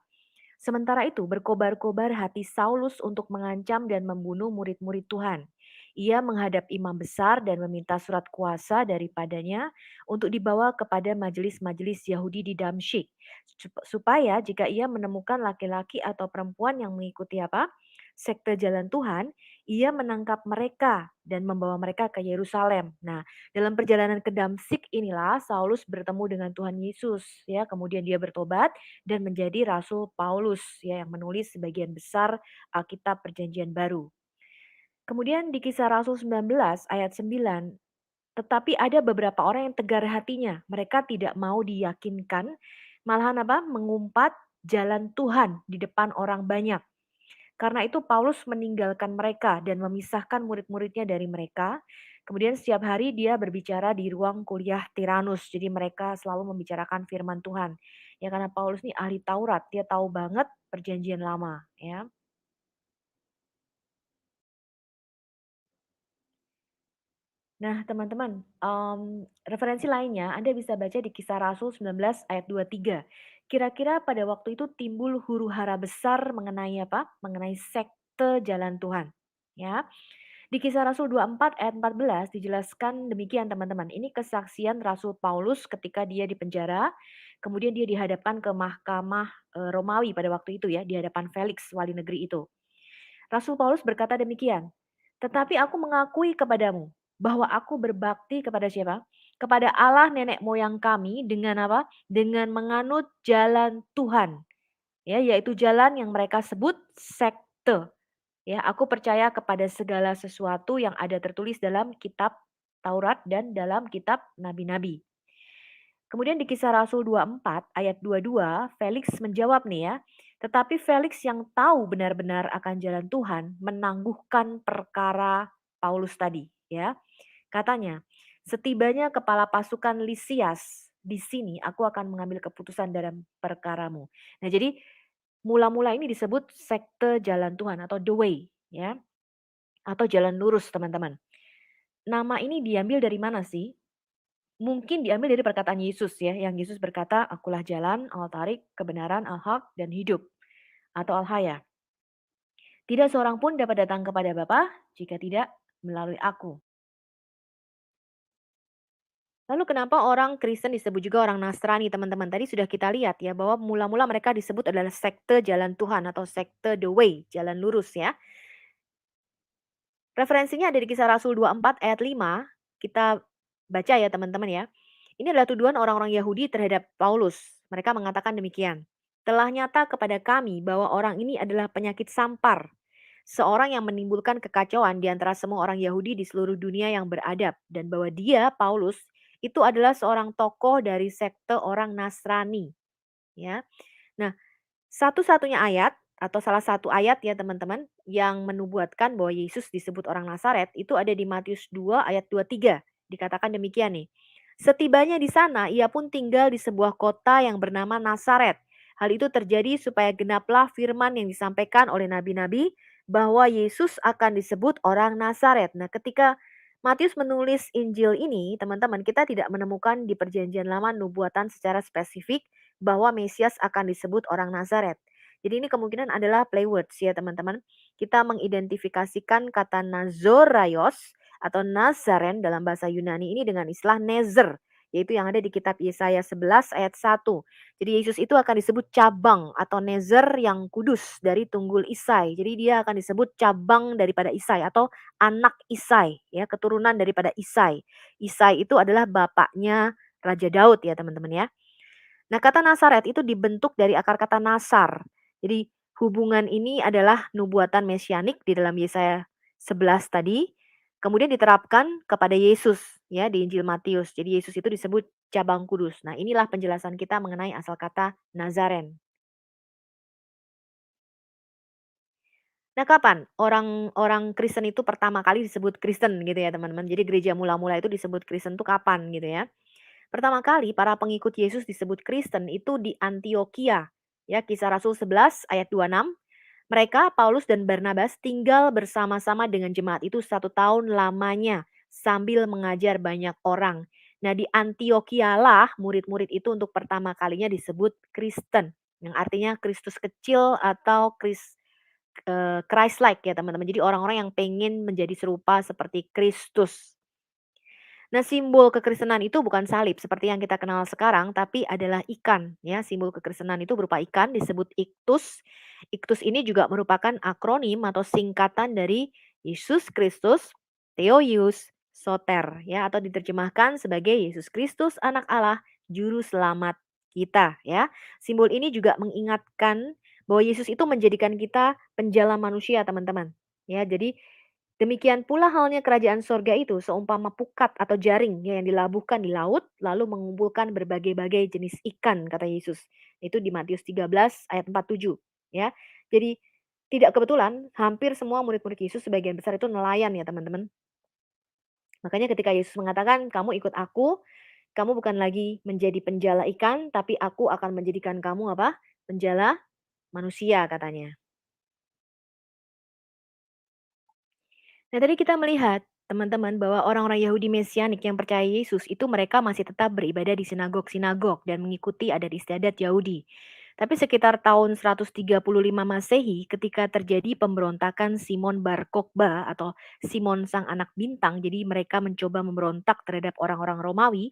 Sementara itu berkobar-kobar hati Saulus untuk mengancam dan membunuh murid-murid Tuhan. Ia menghadap imam besar dan meminta surat kuasa daripadanya untuk dibawa kepada majelis-majelis Yahudi di Damsyik. Supaya jika ia menemukan laki-laki atau perempuan yang mengikuti apa? Sekte jalan Tuhan, ia menangkap mereka dan membawa mereka ke Yerusalem. Nah, dalam perjalanan ke Damsyik inilah Saulus bertemu dengan Tuhan Yesus ya, kemudian dia bertobat dan menjadi Rasul Paulus ya yang menulis sebagian besar Alkitab Perjanjian Baru. Kemudian di Kisah Rasul 19 ayat 9, tetapi ada beberapa orang yang tegar hatinya. Mereka tidak mau diyakinkan, malahan apa? Mengumpat jalan Tuhan di depan orang banyak. Karena itu Paulus meninggalkan mereka dan memisahkan murid-muridnya dari mereka. Kemudian setiap hari dia berbicara di ruang kuliah Tiranus. Jadi mereka selalu membicarakan firman Tuhan. Ya karena Paulus ini ahli Taurat, dia tahu banget perjanjian lama ya. Nah, teman-teman, referensi lainnya Anda bisa baca di Kisah Rasul 19 ayat 23. Kira-kira pada waktu itu timbul huru-hara besar mengenai apa? Mengenai sekte jalan Tuhan. Ya. Di Kisah Rasul 24 ayat 14 dijelaskan demikian teman-teman. Ini kesaksian Rasul Paulus ketika dia di penjara, kemudian dia dihadapkan ke mahkamah Romawi pada waktu itu ya, di hadapan Felix wali negeri itu. Rasul Paulus berkata demikian, "Tetapi aku mengakui kepadamu bahwa aku berbakti kepada siapa? Kepada Allah nenek moyang kami dengan apa? Dengan menganut jalan Tuhan." Ya, yaitu jalan yang mereka sebut sekte. Ya, aku percaya kepada segala sesuatu yang ada tertulis dalam kitab Taurat dan dalam kitab nabi-nabi. Kemudian di Kisah Rasul 24 ayat 22, Felix menjawab nih ya, tetapi Felix yang tahu benar-benar akan jalan Tuhan menangguhkan perkara Paulus tadi ya. Katanya, setibanya kepala pasukan Lisias di sini aku akan mengambil keputusan dalam perkaramu. Nah, jadi mula-mula ini disebut sekte jalan Tuhan atau the way ya, atau jalan lurus teman-teman. Nama ini diambil dari mana sih? Mungkin diambil dari perkataan Yesus ya, yang Yesus berkata, "Akulah jalan, al-tarik, kebenaran, al-haq, dan hidup." Atau al-haya. Tidak seorang pun dapat datang kepada Bapa jika tidak melalui aku. Lalu kenapa orang Kristen disebut juga orang Nasrani teman-teman? Tadi sudah kita lihat ya bahwa mula-mula mereka disebut adalah sekte jalan Tuhan atau sekte the way, jalan lurus ya. Referensinya ada di Kisah Rasul 24 ayat 5. Kita baca ya teman-teman ya. Ini adalah tuduhan orang-orang Yahudi terhadap Paulus. Mereka mengatakan demikian. Telah nyata kepada kami bahwa orang ini adalah penyakit sampar. Seorang yang menimbulkan kekacauan di antara semua orang Yahudi di seluruh dunia yang beradab. Dan bahwa dia, Paulus, itu adalah seorang tokoh dari sekte orang Nasrani, ya. Nah, satu-satunya ayat atau salah satu ayat ya teman-teman yang menubuatkan bahwa Yesus disebut orang Nazaret itu ada di Matius 2 ayat 23. Dikatakan demikian nih. Setibanya di sana ia pun tinggal di sebuah kota yang bernama Nazaret. Hal itu terjadi supaya genaplah firman yang disampaikan oleh nabi-nabi bahwa Yesus akan disebut orang Nazaret. Nah, ketika Matius menulis Injil ini, teman-teman, kita tidak menemukan di Perjanjian Lama nubuatan secara spesifik bahwa Mesias akan disebut orang Nazaret. Jadi ini kemungkinan adalah play words ya teman-teman. Kita mengidentifikasikan kata Nazoraios atau Nazaren dalam bahasa Yunani ini dengan istilah Nezer, yaitu yang ada di kitab Yesaya 11 ayat 1. Jadi Yesus itu akan disebut cabang atau Nezer yang kudus dari tunggul Isai. Jadi dia akan disebut cabang daripada Isai atau anak Isai, ya, keturunan daripada Isai. Isai itu adalah bapaknya Raja Daud ya teman-teman ya. Nah, kata Nasaret itu dibentuk dari akar kata nasar. Jadi hubungan ini adalah nubuatan mesianik di dalam Yesaya 11 tadi, kemudian diterapkan kepada Yesus ya di Injil Matius. Jadi Yesus itu disebut cabang kudus. Nah, inilah penjelasan kita mengenai asal kata Nazaren. Nah, kapan orang-orang Kristen itu pertama kali disebut Kristen gitu ya, teman-teman. Jadi gereja mula-mula itu disebut Kristen itu kapan gitu ya. Pertama kali para pengikut Yesus disebut Kristen itu di Antioquia. Ya, Kisah Rasul 11 ayat 26. Mereka, Paulus dan Barnabas, tinggal bersama-sama dengan jemaat itu 1 tahun lamanya sambil mengajar banyak orang. Nah, di Antioquia lah murid-murid itu untuk pertama kalinya disebut Kristen. Yang artinya Kristus kecil atau Christ-like ya teman-teman. Jadi orang-orang yang pengen menjadi serupa seperti Kristus. Nah, simbol kekristenan itu bukan salib seperti yang kita kenal sekarang, tapi adalah ikan. Ya, simbol kekristenan itu berupa ikan disebut iktus. Iktus ini juga merupakan akronim atau singkatan dari Yesus Kristus, Theoius, Soter, ya, atau diterjemahkan sebagai Yesus Kristus, Anak Allah, Juru Selamat kita. Ya, simbol ini juga mengingatkan bahwa Yesus itu menjadikan kita penjala manusia, teman-teman. Ya, jadi demikian pula halnya kerajaan sorga itu seumpama pukat atau jaring ya yang dilabuhkan di laut lalu mengumpulkan berbagai-bagai jenis ikan kata Yesus. Itu di Matius 13 ayat 47 ya. Jadi tidak kebetulan hampir semua murid-murid Yesus sebagian besar itu nelayan ya teman-teman. Makanya ketika Yesus mengatakan kamu ikut aku, kamu bukan lagi menjadi penjala ikan tapi aku akan menjadikan kamu apa? Penjala manusia katanya. Nah, tadi kita melihat teman-teman bahwa orang-orang Yahudi Mesianik yang percaya Yesus itu mereka masih tetap beribadah di sinagog-sinagog dan mengikuti adat istiadat Yahudi. Tapi sekitar tahun 135 Masehi ketika terjadi pemberontakan Simon Bar Kokhba atau Simon sang anak bintang, jadi mereka mencoba memberontak terhadap orang-orang Romawi.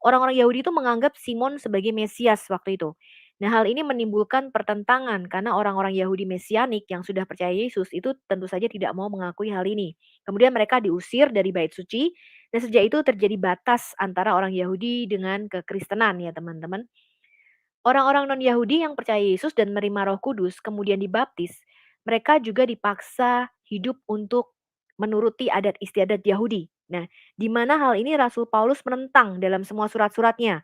Orang-orang Yahudi itu menganggap Simon sebagai Mesias waktu itu. Nah, hal ini menimbulkan pertentangan karena orang-orang Yahudi Mesianik yang sudah percaya Yesus itu tentu saja tidak mau mengakui hal ini. Kemudian mereka diusir dari bait suci dan sejak itu terjadi batas antara orang Yahudi dengan kekristenan ya teman-teman. Orang-orang non-Yahudi yang percaya Yesus dan menerima Roh Kudus kemudian dibaptis, mereka juga dipaksa hidup untuk menuruti adat istiadat Yahudi. Nah, di mana hal ini Rasul Paulus menentang dalam semua surat-suratnya.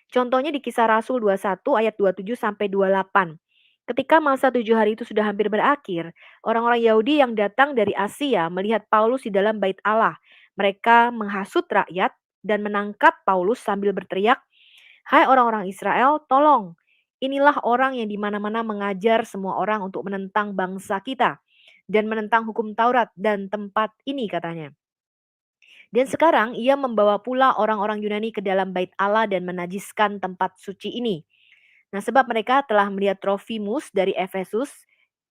Contohnya di Kisah Rasul 21 ayat 27 sampai 28. Ketika masa 7 hari itu sudah hampir berakhir, orang-orang Yahudi yang datang dari Asia melihat Paulus di dalam bait Allah. Mereka menghasut rakyat dan menangkap Paulus sambil berteriak, "Hai orang-orang Israel, tolong! Inilah orang yang di mana-mana mengajar semua orang untuk menentang bangsa kita dan menentang hukum Taurat dan tempat ini," katanya. Dan sekarang ia membawa pula orang-orang Yunani ke dalam bait Allah dan menajiskan tempat suci ini. Nah, sebab mereka telah melihat Trofimus dari Efesus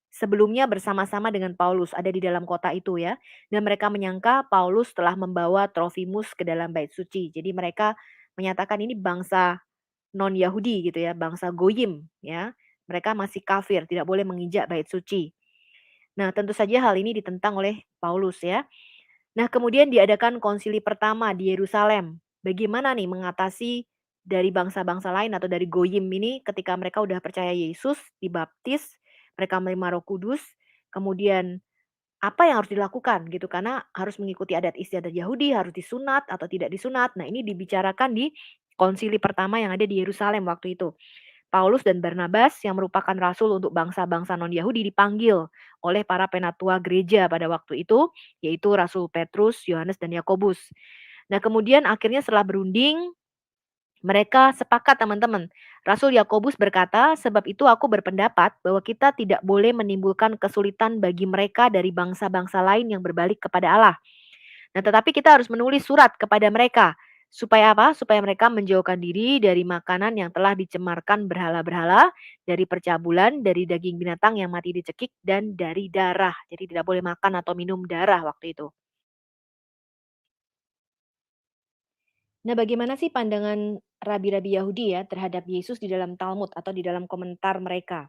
sebelumnya bersama-sama dengan Paulus ada di dalam kota itu ya. Dan mereka menyangka Paulus telah membawa Trofimus ke dalam bait suci. Jadi mereka menyatakan ini bangsa non-Yahudi gitu ya, bangsa Goyim ya. Mereka masih kafir, tidak boleh menginjak bait suci. Nah, tentu saja hal ini ditentang oleh Paulus ya. Nah, kemudian diadakan konsili pertama di Yerusalem. Bagaimana nih mengatasi dari bangsa-bangsa lain atau dari Goyim ini ketika mereka udah percaya Yesus, dibaptis, mereka menerima Roh Kudus, kemudian apa yang harus dilakukan gitu, karena harus mengikuti adat istiadat Yahudi, harus disunat atau tidak disunat. Nah, ini dibicarakan di konsili pertama yang ada di Yerusalem waktu itu. Paulus dan Barnabas yang merupakan rasul untuk bangsa-bangsa non-Yahudi dipanggil oleh para penatua gereja pada waktu itu, yaitu Rasul Petrus, Yohanes, dan Yakobus. Nah, kemudian akhirnya setelah berunding, mereka sepakat teman-teman. Rasul Yakobus berkata, sebab itu aku berpendapat bahwa kita tidak boleh menimbulkan kesulitan bagi mereka dari bangsa-bangsa lain yang berbalik kepada Allah. Nah, tetapi kita harus menulis surat kepada mereka. Supaya apa? Supaya mereka menjauhkan diri dari makanan yang telah dicemarkan berhala-berhala, dari percabulan, dari daging binatang yang mati dicekik, dan dari darah. Jadi tidak boleh makan atau minum darah waktu itu. Nah, bagaimana sih pandangan rabi-rabi Yahudi ya terhadap Yesus di dalam Talmud atau di dalam komentar mereka?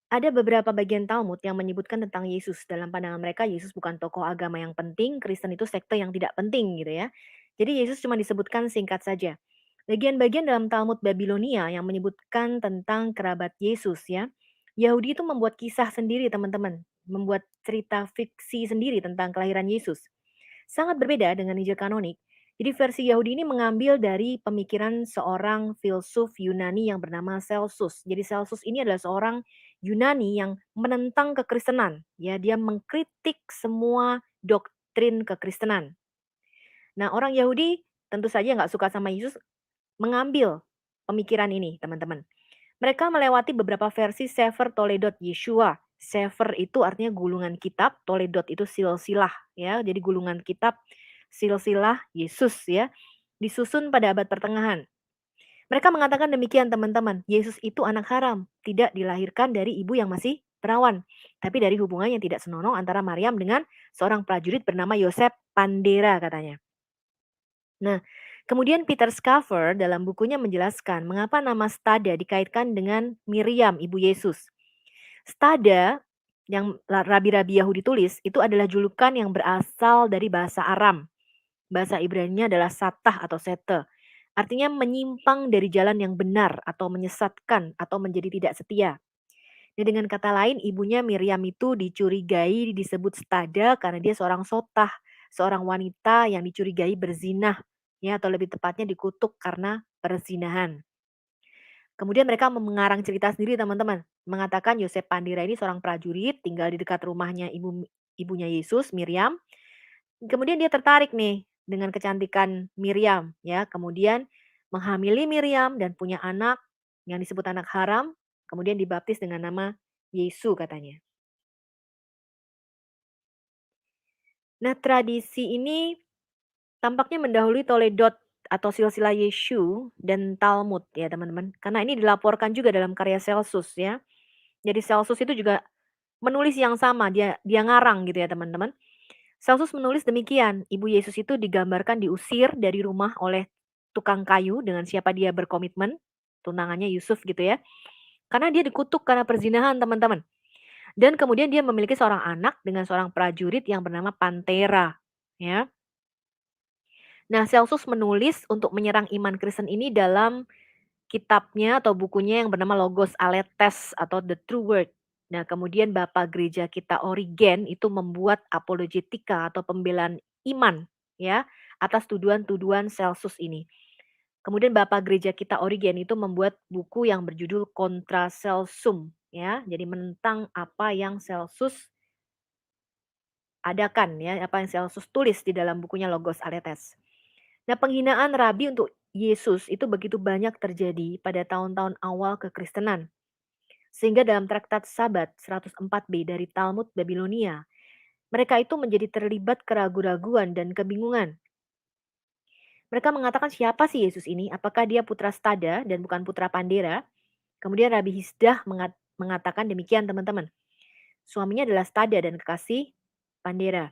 Ada beberapa bagian Talmud yang menyebutkan tentang Yesus. Dalam pandangan mereka, Yesus bukan tokoh agama yang penting, Kristen itu sekte yang tidak penting gitu ya. Jadi Yesus cuma disebutkan singkat saja. Bagian-bagian dalam Talmud Babilonia yang menyebutkan tentang kerabat Yesus ya. Yahudi itu membuat kisah sendiri teman-teman. Membuat cerita fiksi sendiri tentang kelahiran Yesus. Sangat berbeda dengan Injil kanonik. Jadi versi Yahudi ini mengambil dari pemikiran seorang filsuf Yunani yang bernama Celsus. Jadi Celsus ini adalah seorang Yunani yang menentang kekristenan. Ya, dia mengkritik semua doktrin kekristenan. Nah, orang Yahudi tentu saja nggak suka sama Yesus mengambil pemikiran ini, teman-teman. Mereka melewati beberapa versi Sefer Toledot Yeshua. Sefer itu artinya gulungan kitab, Toledot itu silsilah ya. Jadi gulungan kitab silsilah Yesus ya. Disusun pada abad pertengahan. Mereka mengatakan demikian teman-teman. Yesus itu anak haram, tidak dilahirkan dari ibu yang masih perawan, tapi dari hubungan yang tidak senonoh antara Maryam dengan seorang prajurit bernama Yosef Pandera katanya. Nah, kemudian Peter Schaeffer dalam bukunya menjelaskan mengapa nama Stada dikaitkan dengan Miriam, ibu Yesus. Stada yang rabi-rabi Yahudi tulis itu adalah julukan yang berasal dari bahasa Aram. Bahasa Ibrani-nya adalah satah atau sete. Artinya menyimpang dari jalan yang benar atau menyesatkan atau menjadi tidak setia. Nah, dengan kata lain, ibunya Miriam itu dicurigai disebut Stada karena dia seorang sotah, seorang wanita yang dicurigai berzinah, ya atau lebih tepatnya dikutuk karena perzinahan. Kemudian mereka mengarang cerita sendiri teman-teman, mengatakan Yosef Pandira ini seorang prajurit tinggal di dekat rumahnya ibunya Yesus, Miriam. Kemudian dia tertarik nih dengan kecantikan Miriam, ya. Kemudian menghamili Miriam dan punya anak yang disebut anak haram, kemudian dibaptis dengan nama Yesus katanya. Nah, tradisi ini tampaknya mendahului Toledot atau silsilah Yeshu dan Talmud ya teman-teman. Karena ini dilaporkan juga dalam karya Celsus ya. Jadi Celsus itu juga menulis yang sama, dia dia ngarang gitu ya teman-teman. Celsus menulis demikian, Ibu Yesus itu digambarkan diusir dari rumah oleh tukang kayu dengan siapa dia berkomitmen, tunangannya Yusuf gitu ya. Karena dia dikutuk karena perzinahan teman-teman. Dan kemudian dia memiliki seorang anak dengan seorang prajurit yang bernama Pantera. Ya. Nah, Celsus menulis untuk menyerang iman Kristen ini dalam kitabnya atau bukunya yang bernama Logos Aletes atau The True Word. Nah, kemudian Bapak Gereja kita Origen itu membuat apologetika atau pembelaan iman ya atas tuduhan-tuduhan Celsus ini. Kemudian Bapak Gereja kita Origen itu membuat buku yang berjudul Contra Celsum ya. Jadi menentang apa yang Celsus adakan ya, apa yang Celsus tulis di dalam bukunya Logos Aletes. Nah, penghinaan rabi untuk Yesus itu begitu banyak terjadi pada tahun-tahun awal kekristenan. Sehingga dalam traktat Sabat 104b dari Talmud Babilonia, mereka itu menjadi terlibat keraguan-raguan dan kebingungan. Mereka mengatakan siapa sih Yesus ini? Apakah dia putra Stada dan bukan putra Pandera? Kemudian Rabi Hisdah mengatakan demikian teman-teman. Suaminya adalah Stada dan kekasih Pandera.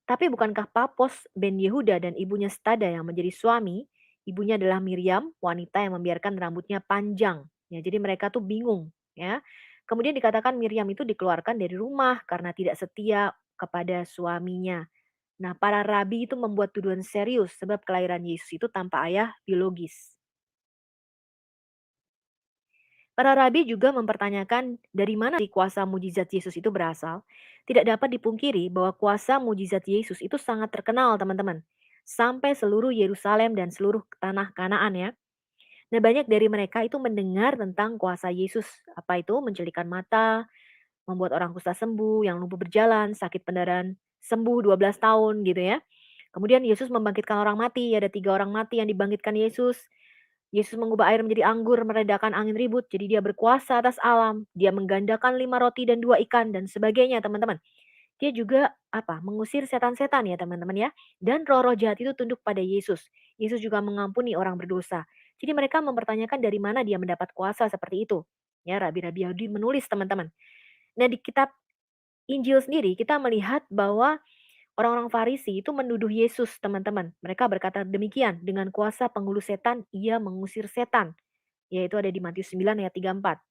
Tapi bukankah Papos ben Yehuda dan ibunya Stada yang menjadi suami, ibunya adalah Miriam, wanita yang membiarkan rambutnya panjang. Ya, jadi mereka tuh bingung, ya. Kemudian dikatakan Miriam itu dikeluarkan dari rumah karena tidak setia kepada suaminya. Nah, para rabi itu membuat tuduhan serius sebab kelahiran Yesus itu tanpa ayah biologis. Para rabi juga mempertanyakan dari mana kuasa mujizat Yesus itu berasal. Tidak dapat dipungkiri bahwa kuasa mujizat Yesus itu sangat terkenal, teman-teman. Sampai seluruh Yerusalem dan seluruh tanah Kanaan ya. Nah, banyak dari mereka itu mendengar tentang kuasa Yesus. Apa itu? Mencelikan mata, membuat orang kusta sembuh, yang lumpuh berjalan, sakit pendarahan sembuh 12 tahun gitu ya. Kemudian Yesus membangkitkan orang mati, ada 3 orang mati yang dibangkitkan Yesus. Yesus mengubah air menjadi anggur, meredakan angin ribut, jadi dia berkuasa atas alam. Dia menggandakan 5 roti dan 2 ikan dan sebagainya teman-teman. Dia juga apa? Mengusir setan-setan ya teman-teman ya. Dan roh-roh jahat itu tunduk pada Yesus. Yesus juga mengampuni orang berdosa. Jadi mereka mempertanyakan dari mana dia mendapat kuasa seperti itu. Ya, Rabi-Rabi Yahudi menulis teman-teman. Nah, di kitab Injil sendiri kita melihat bahwa orang-orang Farisi itu menuduh Yesus, teman-teman. Mereka berkata demikian, dengan kuasa penghulu setan ia mengusir setan. Yaitu ada di Matius 9 ayat 34.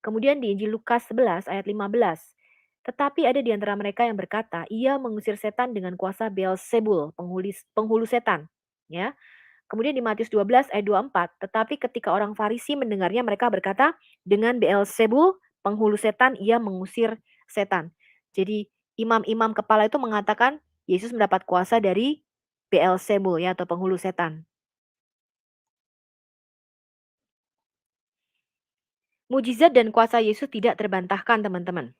Kemudian di Injil Lukas 11 ayat 15. Tetapi ada di antara mereka yang berkata, ia mengusir setan dengan kuasa Beelzebul, penghulu setan. Ya. Kemudian di Matius 12 ayat 24, tetapi ketika orang Farisi mendengarnya mereka berkata, dengan Beelzebul, penghulu setan, ia mengusir setan. Jadi imam-imam kepala itu mengatakan Yesus mendapat kuasa dari Beelzebul ya atau penghulu setan. Mujizat dan kuasa Yesus tidak terbantahkan, teman-teman.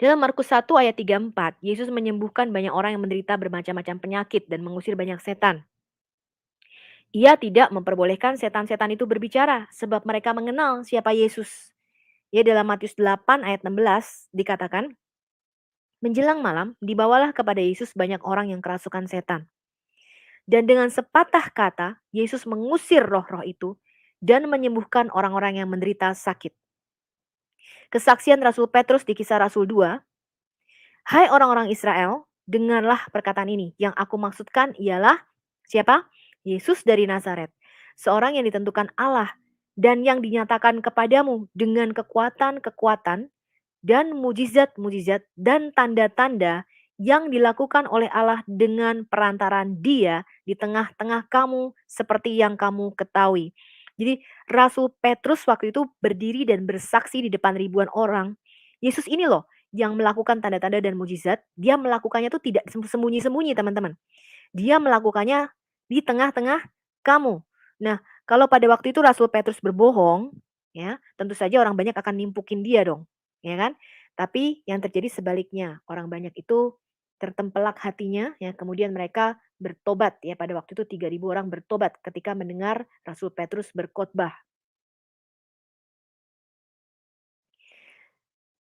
Dalam Markus 1 ayat 34, Yesus menyembuhkan banyak orang yang menderita bermacam-macam penyakit dan mengusir banyak setan. Ia tidak memperbolehkan setan-setan itu berbicara sebab mereka mengenal siapa Yesus. Ya, dalam Matius 8 ayat 16 dikatakan, menjelang malam dibawalah kepada Yesus banyak orang yang kerasukan setan. Dan dengan sepatah kata, Yesus mengusir roh-roh itu dan menyembuhkan orang-orang yang menderita sakit. Kesaksian Rasul Petrus di Kisah Rasul 2, hai orang-orang Israel, dengarlah perkataan ini. Yang aku maksudkan ialah siapa? Yesus dari Nazaret. Seorang yang ditentukan Allah dan yang dinyatakan kepadamu dengan kekuatan-kekuatan dan mujizat-mujizat dan tanda-tanda yang dilakukan oleh Allah dengan perantaran Dia di tengah-tengah kamu seperti yang kamu ketahui. Jadi Rasul Petrus waktu itu berdiri dan bersaksi di depan ribuan orang. Yesus ini loh yang melakukan tanda-tanda dan mujizat, dia melakukannya tuh tidak sembunyi-sembunyi teman-teman. Dia melakukannya di tengah-tengah kamu. Nah, kalau pada waktu itu Rasul Petrus berbohong, ya, tentu saja orang banyak akan nimpukin dia dong, ya kan? Tapi yang terjadi sebaliknya, orang banyak itu tertempelak hatinya, ya, kemudian mereka bertobat, ya, pada waktu itu 3.000 orang bertobat ketika mendengar Rasul Petrus berkhotbah.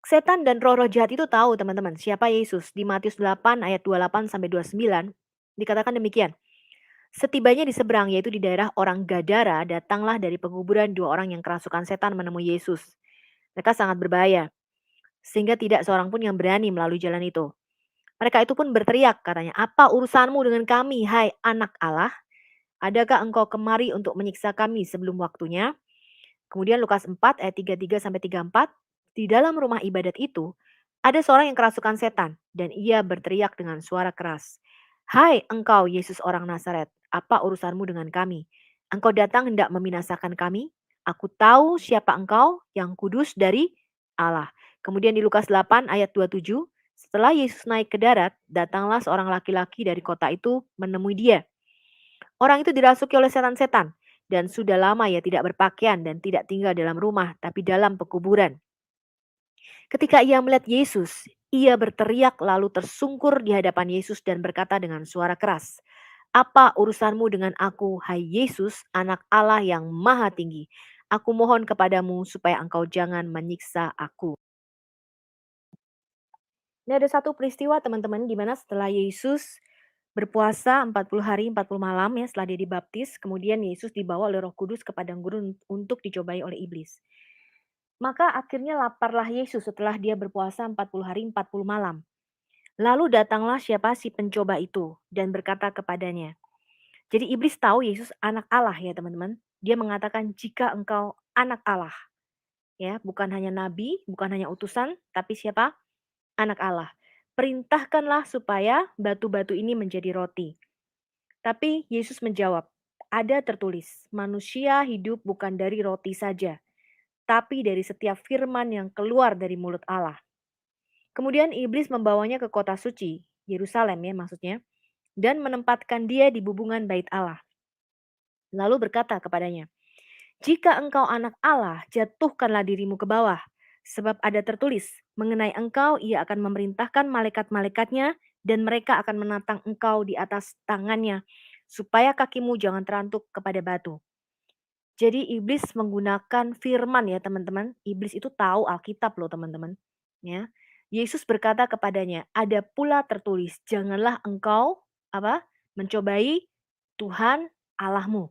Setan dan roh-roh jahat itu tahu teman-teman siapa Yesus. Di Matius 8 ayat 28 sampai 29 dikatakan demikian. Setibanya di seberang, yaitu di daerah orang Gadara, datanglah dari penguburan 2 orang yang kerasukan setan menemui Yesus. Mereka sangat berbahaya, sehingga tidak seorang pun yang berani melalui jalan itu. Mereka itu pun berteriak, katanya, apa urusanmu dengan kami, hai anak Allah? Adakah engkau kemari untuk menyiksa kami sebelum waktunya? Kemudian Lukas 4 ayat 33 sampai 34, di dalam rumah ibadat itu ada seorang yang kerasukan setan dan ia berteriak dengan suara keras. Hai engkau Yesus orang Nazaret, apa urusanmu dengan kami? Engkau datang hendak membinasakan kami? Aku tahu siapa engkau yang kudus dari Allah. Kemudian di Lukas 8 ayat 27, setelah Yesus naik ke darat, datanglah seorang laki-laki dari kota itu menemui dia. Orang itu dirasuki oleh setan-setan dan sudah lama ia tidak berpakaian dan tidak tinggal dalam rumah tapi dalam pekuburan. Ketika ia melihat Yesus, ia berteriak lalu tersungkur di hadapan Yesus dan berkata dengan suara keras, "Apa urusanmu dengan aku, hai Yesus, anak Allah yang maha tinggi? Aku mohon kepadamu supaya engkau jangan menyiksa aku." Ini ada satu peristiwa teman-teman di mana setelah Yesus berpuasa 40 hari 40 malam ya setelah dia dibaptis, kemudian Yesus dibawa oleh Roh Kudus ke padang gurun untuk dicobai oleh iblis. Maka akhirnya laparlah Yesus setelah dia berpuasa 40 hari 40 malam. Lalu datanglah siapa si pencoba itu dan berkata kepadanya. Jadi iblis tahu Yesus anak Allah ya teman-teman. Dia mengatakan jika engkau anak Allah ya, bukan hanya nabi, bukan hanya utusan, tapi siapa? Anak Allah. Perintahkanlah supaya batu-batu ini menjadi roti. Tapi Yesus menjawab, ada tertulis, manusia hidup bukan dari roti saja, tetapi dari setiap firman yang keluar dari mulut Allah. Kemudian iblis membawanya ke kota suci, Yerusalem ya maksudnya, dan menempatkan dia di bubungan bait Allah. Lalu berkata kepadanya, "Jika engkau anak Allah, jatuhkanlah dirimu ke bawah. Sebab ada tertulis, mengenai engkau ia akan memerintahkan malaikat-malaikatnya, dan mereka akan menatang engkau di atas tangannya, supaya kakimu jangan terantuk kepada batu." Jadi iblis menggunakan firman ya teman-teman. Iblis itu tahu Alkitab loh teman-teman. Ya. Yesus berkata kepadanya, ada pula tertulis, janganlah engkau apa mencobai Tuhan Allahmu.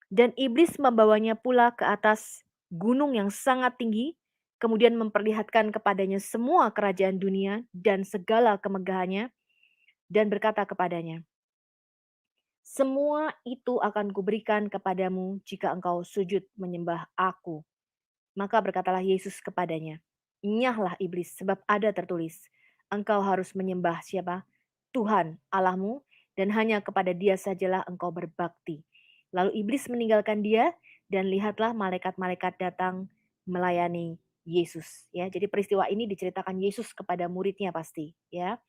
Dan iblis membawanya pula ke atas gunung yang sangat tinggi, kemudian memperlihatkan kepadanya semua kerajaan dunia dan segala kemegahannya, dan berkata kepadanya, semua itu akan kuberikan kepadamu jika engkau sujud menyembah aku. Maka berkatalah Yesus kepadanya, "Nyahlah iblis, sebab ada tertulis, engkau harus menyembah siapa? Tuhan Allahmu, dan hanya kepada dia sajalah engkau berbakti." Lalu iblis meninggalkan dia, dan lihatlah malaikat-malaikat datang melayani Yesus. Ya, jadi peristiwa ini diceritakan Yesus kepada muridnya pasti. Ya,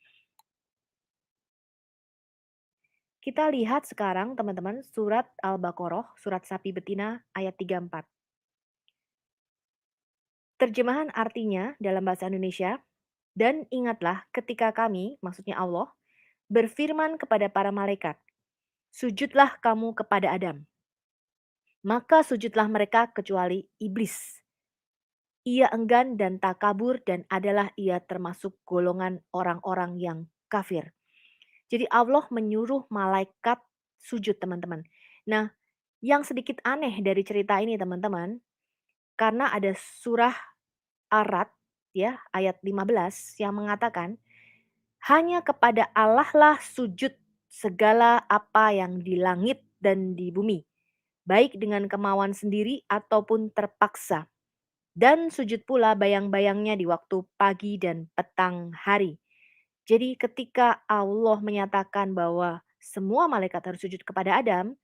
kita lihat sekarang teman-teman surat Al-Baqarah, surat sapi betina ayat 34. Terjemahan artinya dalam bahasa Indonesia, dan ingatlah ketika kami, maksudnya Allah, berfirman kepada para malaikat, sujudlah kamu kepada Adam. Maka sujudlah mereka kecuali iblis. Ia enggan dan tak kabur dan adalah ia termasuk golongan orang-orang yang kafir. Jadi Allah menyuruh malaikat sujud teman-teman. Nah, yang sedikit aneh dari cerita ini teman-teman, karena ada surah Ar-Ra'd ya ayat 15 yang mengatakan hanya kepada Allah lah sujud segala apa yang di langit dan di bumi, baik dengan kemauan sendiri ataupun terpaksa. Dan sujud pula bayang-bayangnya di waktu pagi dan petang hari. Jadi ketika Allah menyatakan bahwa semua malaikat harus sujud kepada Adam,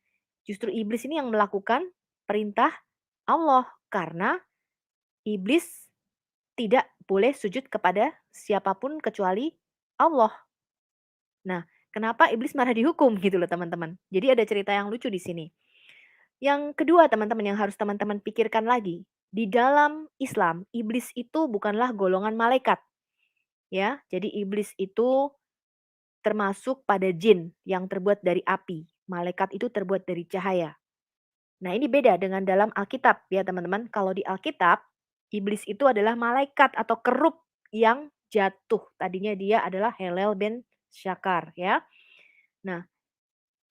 justru iblis ini yang melakukan perintah Allah karena iblis tidak boleh sujud kepada siapapun kecuali Allah. Nah, kenapa iblis marah dihukum gitu loh teman-teman. Jadi ada cerita yang lucu di sini. Yang kedua teman-teman yang harus teman-teman pikirkan lagi. Di dalam Islam, iblis itu bukanlah golongan malaikat. Ya, jadi iblis itu termasuk pada jin yang terbuat dari api. Malaikat itu terbuat dari cahaya. Nah, ini beda dengan dalam Alkitab ya teman-teman. Kalau di Alkitab, iblis itu adalah malaikat atau kerub yang jatuh. Tadinya dia adalah Helel ben Syakar ya. Nah,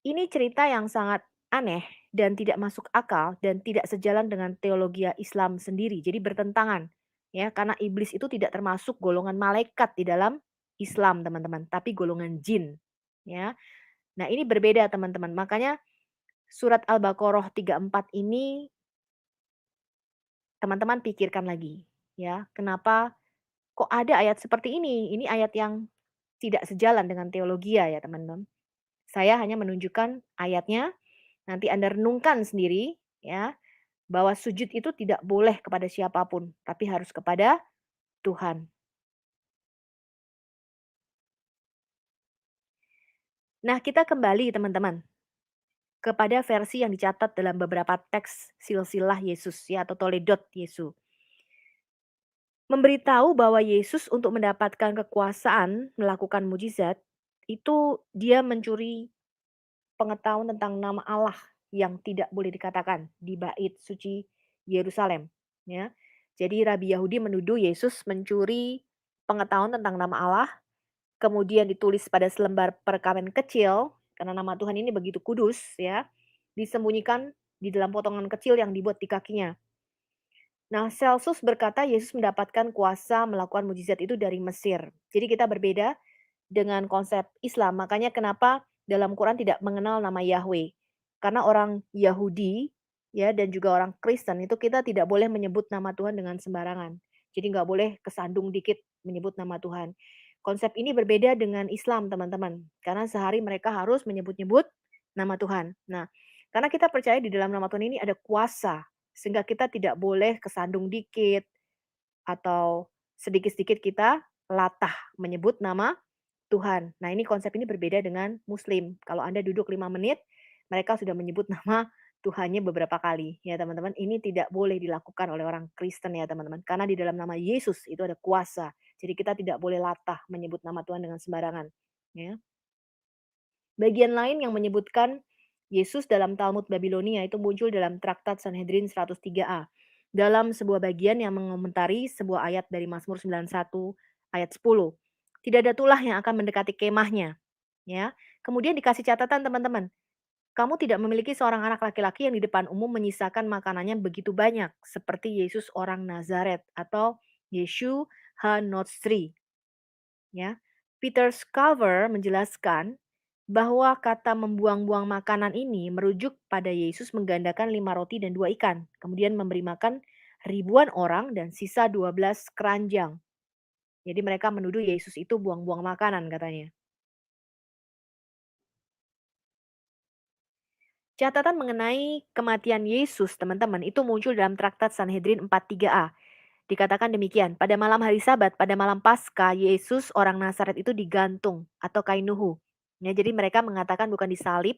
ini cerita yang sangat aneh dan tidak masuk akal dan tidak sejalan dengan teologi Islam sendiri. Jadi bertentangan ya karena iblis itu tidak termasuk golongan malaikat di dalam Islam, teman-teman, tapi golongan jin ya. Nah, ini berbeda teman-teman. Makanya surat Al-Baqarah 34 ini teman-teman pikirkan lagi ya. Kenapa kok ada ayat seperti ini? Ini ayat yang tidak sejalan dengan teologi ya teman-teman. Saya hanya menunjukkan ayatnya, nanti Anda renungkan sendiri ya, bahwa sujud itu tidak boleh kepada siapapun, tapi harus kepada Tuhan. Nah, kita kembali teman-teman kepada versi yang dicatat dalam beberapa teks silsilah Yesus ya atau Toledot Yesus. Memberitahu bahwa Yesus untuk mendapatkan kekuasaan melakukan mujizat itu dia mencuri pengetahuan tentang nama Allah yang tidak boleh dikatakan di bait suci Yerusalem ya. Jadi Rabi Yahudi menuduh Yesus mencuri pengetahuan tentang nama Allah, kemudian ditulis pada selembar perkamen kecil karena nama Tuhan ini begitu kudus ya, disembunyikan di dalam potongan kecil yang dibuat di kakinya. Nah, Celsus berkata Yesus mendapatkan kuasa melakukan mujizat itu dari Mesir. Jadi kita berbeda dengan konsep Islam. Makanya kenapa dalam Quran tidak mengenal nama Yahweh. Karena orang Yahudi ya dan juga orang Kristen itu kita tidak boleh menyebut nama Tuhan dengan sembarangan. Jadi nggak boleh kesandung dikit menyebut nama Tuhan. Konsep ini berbeda dengan Islam teman-teman. Karena sehari mereka harus menyebut-nyebut nama Tuhan. Nah, karena kita percaya di dalam nama Tuhan ini ada kuasa Sehingga kita tidak boleh kesandung dikit atau sedikit-sedikit kita latah menyebut nama Tuhan. Nah, ini konsep ini berbeda dengan Muslim. Kalau Anda duduk 5 menit, mereka sudah menyebut nama Tuhannya beberapa kali. Ya, teman-teman, ini tidak boleh dilakukan oleh orang Kristen ya, teman-teman. Karena di dalam nama Yesus itu ada kuasa. Jadi kita tidak boleh latah menyebut nama Tuhan dengan sembarangan. Ya. Bagian lain yang menyebutkan Yesus dalam Talmud Babilonia itu muncul dalam Traktat Sanhedrin 103a. Dalam sebuah bagian yang mengomentari sebuah ayat dari Mazmur 91 ayat 10. Tidak ada tulah yang akan mendekati kemahnya. Ya. Kemudian dikasih catatan teman-teman. Kamu tidak memiliki seorang anak laki-laki yang di depan umum menyisakan makanannya begitu banyak. Seperti Yesus orang Nazaret atau Yeshu HaNotzri. Ya. Peter Scaver menjelaskan bahwa kata membuang-buang makanan ini merujuk pada Yesus menggandakan 5 roti dan 2 ikan, kemudian memberi makan ribuan orang dan sisa 12 keranjang. Jadi mereka menuduh Yesus itu buang-buang makanan katanya. Catatan mengenai kematian Yesus, teman-teman, itu muncul dalam Traktat Sanhedrin 43a. Dikatakan demikian, pada malam hari Sabat, pada malam Paskah, Yesus orang Nazaret itu digantung atau kainuhu. Ya, jadi mereka mengatakan bukan disalib,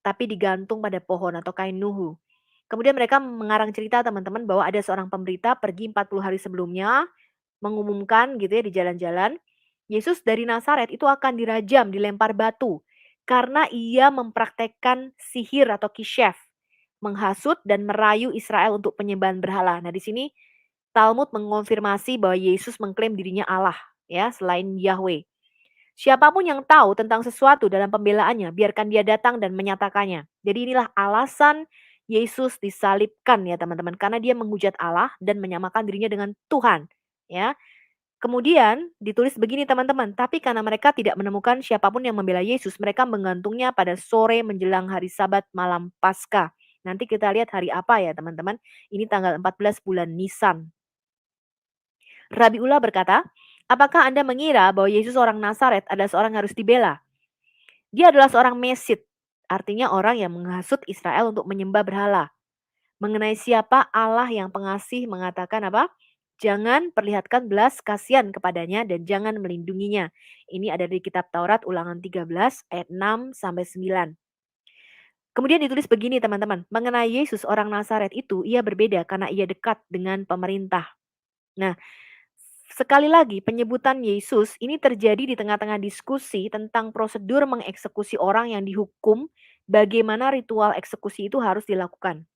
tapi digantung pada pohon atau kain nuhu. Kemudian mereka mengarang cerita teman-teman bahwa ada seorang pemberita pergi 40 hari sebelumnya mengumumkan gitu ya di jalan-jalan, Yesus dari Nazaret itu akan dirajam, dilempar batu karena ia mempraktekkan sihir atau kisyaf, menghasut dan merayu Israel untuk penyembahan berhala. Nah, di sini Talmud mengonfirmasi bahwa Yesus mengklaim dirinya Allah ya, selain Yahweh. Siapapun yang tahu tentang sesuatu dalam pembelaannya, biarkan dia datang dan menyatakannya. Jadi inilah alasan Yesus disalibkan ya teman-teman, karena dia menghujat Allah dan menyamakan dirinya dengan Tuhan. Ya, kemudian ditulis begini teman-teman, tapi karena mereka tidak menemukan siapapun yang membela Yesus, mereka menggantungnya pada sore menjelang hari Sabat malam Paskah. Nanti kita lihat hari apa ya teman-teman. Ini tanggal 14 bulan Nisan. Rabi Ula berkata, apakah Anda mengira bahwa Yesus orang Nazaret adalah seorang yang harus dibela? Dia adalah seorang Mesid, artinya orang yang menghasut Israel untuk menyembah berhala. Mengenai siapa Allah yang pengasih mengatakan apa? Jangan perlihatkan belas kasihan kepadanya dan jangan melindunginya. Ini ada di kitab Taurat Ulangan 13 ayat 6 sampai 9. Kemudian ditulis begini teman-teman, mengenai Yesus orang Nazaret itu ia berbeda karena ia dekat dengan pemerintah. Nah, sekali lagi penyebutan Yesus ini terjadi di tengah-tengah diskusi tentang prosedur mengeksekusi orang yang dihukum, bagaimana ritual eksekusi itu harus dilakukan.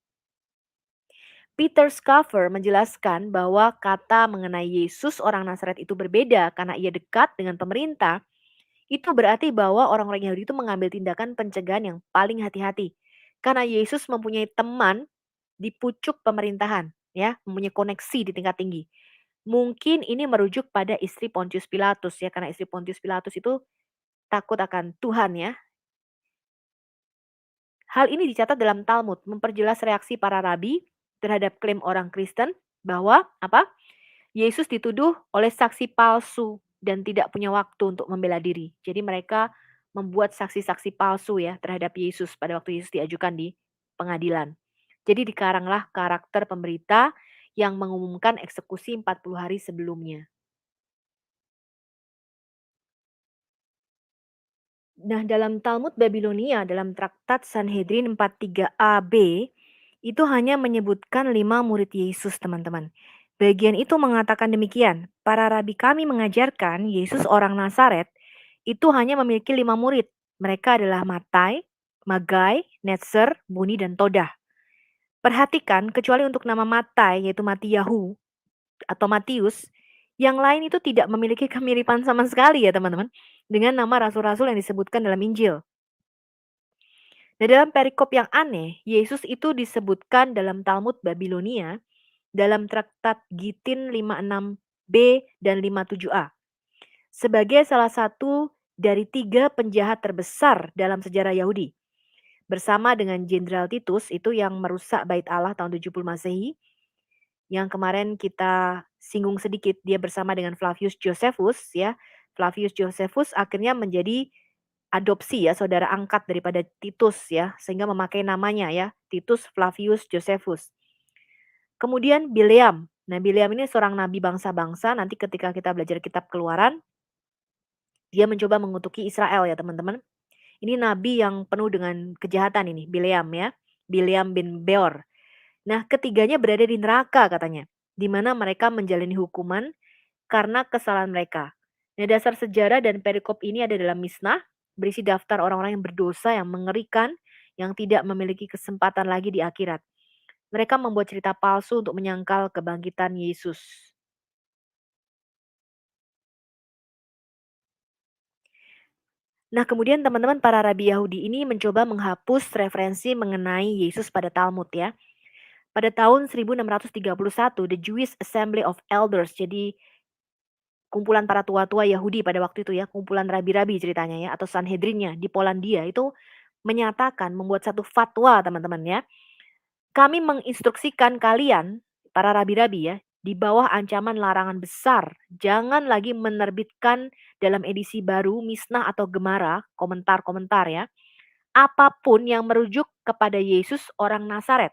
Peter Schaeffer menjelaskan bahwa kata mengenai Yesus orang Nazaret itu berbeda karena ia dekat dengan pemerintah. Itu berarti bahwa orang-orang Yahudi itu mengambil tindakan pencegahan yang paling hati-hati. Karena Yesus mempunyai teman di pucuk pemerintahan, ya, mempunyai koneksi di tingkat tinggi. Mungkin ini merujuk pada istri Pontius Pilatus ya, karena istri Pontius Pilatus itu takut akan Tuhan ya. Hal ini dicatat dalam Talmud, memperjelas reaksi para rabi terhadap klaim orang Kristen bahwa apa? Yesus dituduh oleh saksi palsu dan tidak punya waktu untuk membela diri. Jadi mereka membuat saksi-saksi palsu ya terhadap Yesus pada waktu Yesus diajukan di pengadilan. Jadi dikaranglah karakter pemberita yang mengumumkan eksekusi 40 hari sebelumnya. Nah, dalam Talmud Babilonia, dalam Traktat Sanhedrin 43ab, itu hanya menyebutkan 5 murid Yesus, teman-teman. Bagian itu mengatakan demikian, para rabi kami mengajarkan Yesus orang Nazaret itu hanya memiliki 5 murid. Mereka adalah Matai, Magai, Netzer, Buni, dan Todah. Perhatikan, kecuali untuk nama Matai, yaitu Matiyahu atau Matius, yang lain itu tidak memiliki kemiripan sama sekali ya teman-teman dengan nama rasul-rasul yang disebutkan dalam Injil. Nah, dalam perikop yang aneh, Yesus itu disebutkan dalam Talmud Babilonia dalam Traktat Gitin 56b dan 57a sebagai salah satu dari 3 penjahat terbesar dalam sejarah Yahudi. Bersama dengan Jenderal Titus itu yang merusak Bait Allah tahun 70 Masehi, yang kemarin kita singgung sedikit, dia bersama dengan Flavius Josephus ya. Flavius Josephus akhirnya menjadi adopsi ya, saudara angkat daripada Titus ya, sehingga memakai namanya ya, Titus Flavius Josephus. Kemudian Bileam. Nah, Bileam ini seorang nabi bangsa-bangsa, nanti ketika kita belajar kitab Keluaran, dia mencoba mengutuki Israel ya teman-teman. Ini nabi yang penuh dengan kejahatan ini, Bileam ya. Bileam bin Beor. Nah, ketiganya berada di neraka katanya, di mana mereka menjalani hukuman karena kesalahan mereka. Nah, dasar sejarah dan perikop ini ada dalam Misnah, berisi daftar orang-orang yang berdosa yang mengerikan, yang tidak memiliki kesempatan lagi di akhirat. Mereka membuat cerita palsu untuk menyangkal kebangkitan Yesus. Nah, kemudian teman-teman para rabi Yahudi ini mencoba menghapus referensi mengenai Yesus pada Talmud ya. Pada tahun 1631, The Jewish Assembly of Elders, jadi kumpulan para tua-tua Yahudi pada waktu itu ya, kumpulan rabi-rabi ceritanya ya, atau Sanhedrinnya di Polandia itu menyatakan membuat satu fatwa teman-teman ya. Kami menginstruksikan kalian, para rabi-rabi ya, di bawah ancaman larangan besar, jangan lagi menerbitkan dalam edisi baru Misnah atau Gemara, komentar-komentar ya, apapun yang merujuk kepada Yesus orang Nazaret.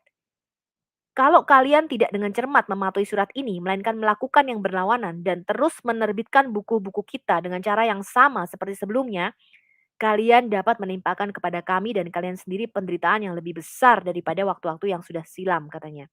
Kalau kalian tidak dengan cermat mematuhi surat ini, melainkan melakukan yang berlawanan dan terus menerbitkan buku-buku kita dengan cara yang sama seperti sebelumnya, kalian dapat menimpakan kepada kami dan kalian sendiri penderitaan yang lebih besar daripada waktu-waktu yang sudah silam katanya.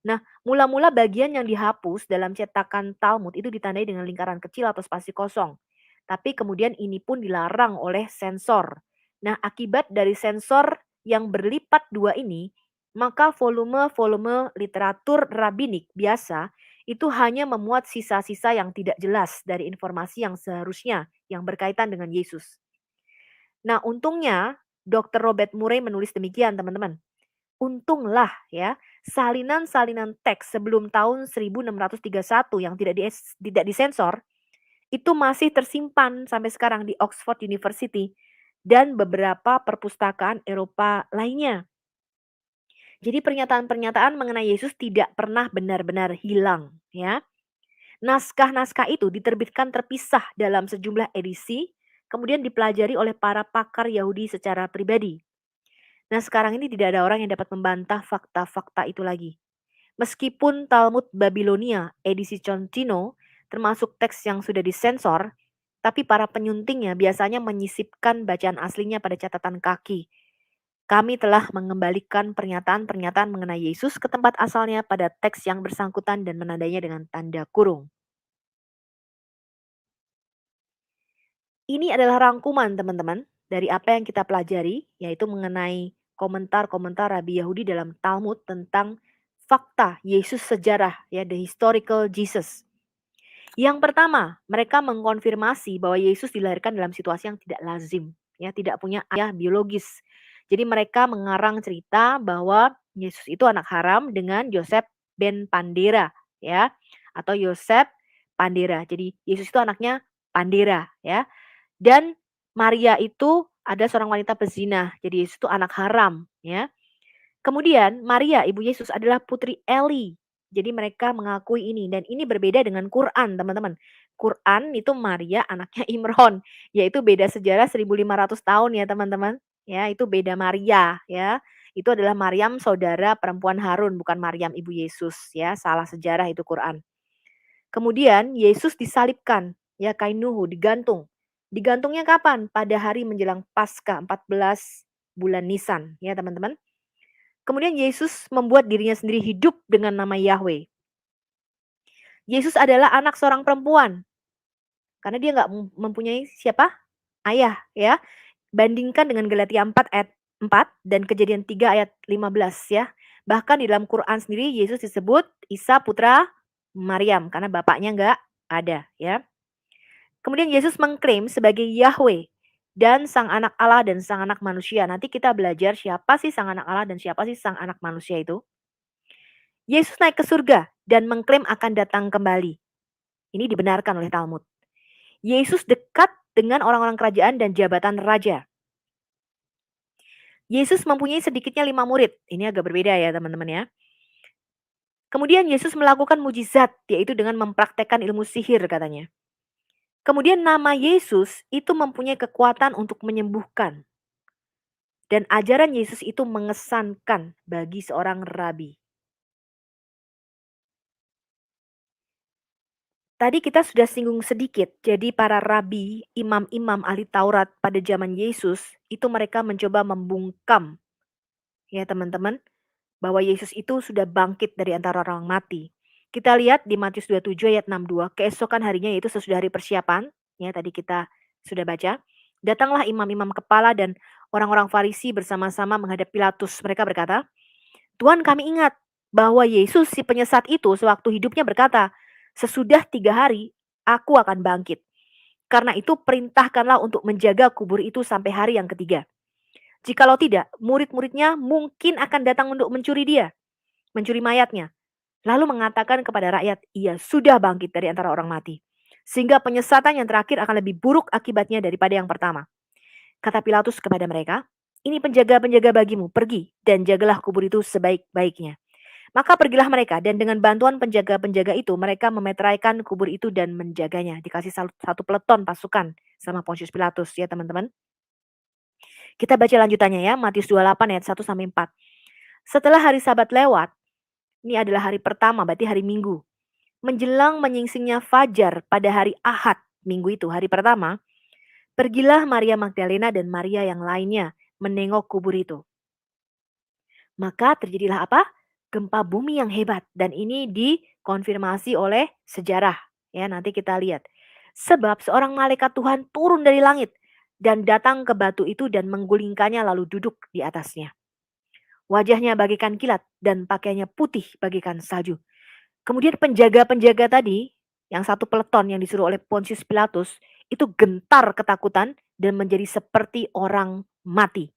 Nah, mula-mula bagian yang dihapus dalam cetakan Talmud itu ditandai dengan lingkaran kecil atau spasi kosong. Tapi kemudian ini pun dilarang oleh sensor. Nah, akibat dari sensor yang berlipat dua ini, maka volume-volume literatur rabbinik biasa itu hanya memuat sisa-sisa yang tidak jelas dari informasi yang seharusnya yang berkaitan dengan Yesus. Nah, untungnya Dr. Robert Murray menulis demikian, teman-teman. Untunglah ya, salinan-salinan teks sebelum tahun 1631 yang tidak disensor, itu masih tersimpan sampai sekarang di Oxford University dan beberapa perpustakaan Eropa lainnya. Jadi pernyataan-pernyataan mengenai Yesus tidak pernah benar-benar hilang ya. Naskah-naskah itu diterbitkan terpisah dalam sejumlah edisi, kemudian dipelajari oleh para pakar Yahudi secara pribadi. Nah, sekarang ini tidak ada orang yang dapat membantah fakta-fakta itu lagi. Meskipun Talmud Babilonia edisi Contino termasuk teks yang sudah disensor, tapi para penyuntingnya biasanya menyisipkan bacaan aslinya pada catatan kaki. Kami telah mengembalikan pernyataan-pernyataan mengenai Yesus ke tempat asalnya pada teks yang bersangkutan dan menandainya dengan tanda kurung. Ini adalah rangkuman teman-teman dari apa yang kita pelajari, yaitu mengenai komentar-komentar Rabi Yahudi dalam Talmud tentang fakta Yesus sejarah, ya, the historical Jesus. Yang pertama, mereka mengkonfirmasi bahwa Yesus dilahirkan dalam situasi yang tidak lazim, ya, tidak punya ayah biologis. Jadi mereka mengarang cerita bahwa Yesus itu anak haram dengan Yosef ben Pandera, ya, atau Yosef Pandera. Jadi Yesus itu anaknya Pandera, ya. Dan Maria itu ada seorang wanita pezina, jadi Yesus itu anak haram, ya. Kemudian Maria ibu Yesus adalah putri Eli. Jadi mereka mengakui ini dan ini berbeda dengan Quran, teman-teman. Quran itu Maria anaknya Imron, yaitu beda sejarah 1500 tahun ya, teman-teman. Ya, itu beda Maria ya. Itu adalah Maryam saudara perempuan Harun, bukan Maryam ibu Yesus ya. Salah sejarah itu Quran. Kemudian Yesus disalibkan, ya kainuhu digantung. Digantungnya kapan? Pada hari menjelang Paskah 14 bulan Nisan, ya teman-teman. Kemudian Yesus membuat dirinya sendiri hidup dengan nama Yahweh. Yesus adalah anak seorang perempuan, karena dia nggak mempunyai siapa? Ayah, ya. Bandingkan dengan Galatia 4 ayat 4 dan Kejadian 3 ayat 15 ya. Bahkan di dalam Quran sendiri Yesus disebut Isa putra Maryam karena bapaknya nggak ada ya. Kemudian Yesus mengklaim sebagai Yahweh dan sang anak Allah dan sang anak manusia. Nanti kita belajar siapa sih sang anak Allah dan siapa sih sang anak manusia itu. Yesus naik ke surga dan mengklaim akan datang kembali. Ini dibenarkan oleh Talmud. Yesus dekat dengan orang-orang kerajaan dan jabatan raja. Yesus mempunyai sedikitnya 5 murid. Ini agak berbeda ya teman-teman ya. Kemudian Yesus melakukan mujizat, yaitu dengan mempraktekkan ilmu sihir katanya. Kemudian nama Yesus itu mempunyai kekuatan untuk menyembuhkan. Dan ajaran Yesus itu mengesankan bagi seorang rabi. Tadi kita sudah singgung sedikit, jadi para rabi, imam-imam ahli Taurat pada zaman Yesus, itu mereka mencoba membungkam ya teman-teman, bahwa Yesus itu sudah bangkit dari antara orang mati. Kita lihat di Matius 27 ayat 62, keesokan harinya yaitu sesudah hari persiapan, ya tadi kita sudah baca, datanglah imam-imam kepala dan orang-orang Farisi bersama-sama menghadap Pilatus. Mereka berkata, Tuhan kami ingat bahwa Yesus si penyesat itu sewaktu hidupnya berkata, sesudah 3 hari aku akan bangkit. Karena itu perintahkanlah untuk menjaga kubur itu sampai hari yang ketiga. Jikalau tidak, murid-muridnya mungkin akan datang untuk mencuri dia, mencuri mayatnya. Lalu mengatakan kepada rakyat, ia sudah bangkit dari antara orang mati. Sehingga penyesatan yang terakhir akan lebih buruk akibatnya daripada yang pertama. Kata Pilatus kepada mereka, ini penjaga-penjaga bagimu, pergi dan jagalah kubur itu sebaik-baiknya. Maka pergilah mereka dan dengan bantuan penjaga-penjaga itu mereka memeteraikan kubur itu dan menjaganya. Dikasih satu peleton pasukan sama Pontius Pilatus ya teman-teman. Kita baca lanjutannya ya, Matius 28 ayat 1 sampai 4. Setelah hari Sabat lewat, ini adalah hari pertama, berarti hari Minggu. Menjelang menyingsingnya fajar pada hari Ahad, Minggu itu hari pertama, pergilah Maria Magdalena dan Maria yang lainnya menengok kubur itu. Maka terjadilah apa? Gempa bumi yang hebat dan ini dikonfirmasi oleh sejarah. Ya, nanti kita lihat. Sebab seorang malaikat Tuhan turun dari langit dan datang ke batu itu dan menggulingkannya lalu duduk di atasnya. Wajahnya bagaikan kilat dan pakaiannya putih bagaikan salju. Kemudian penjaga-penjaga tadi, yang satu peleton yang disuruh oleh Pontius Pilatus, itu gentar ketakutan dan menjadi seperti orang mati.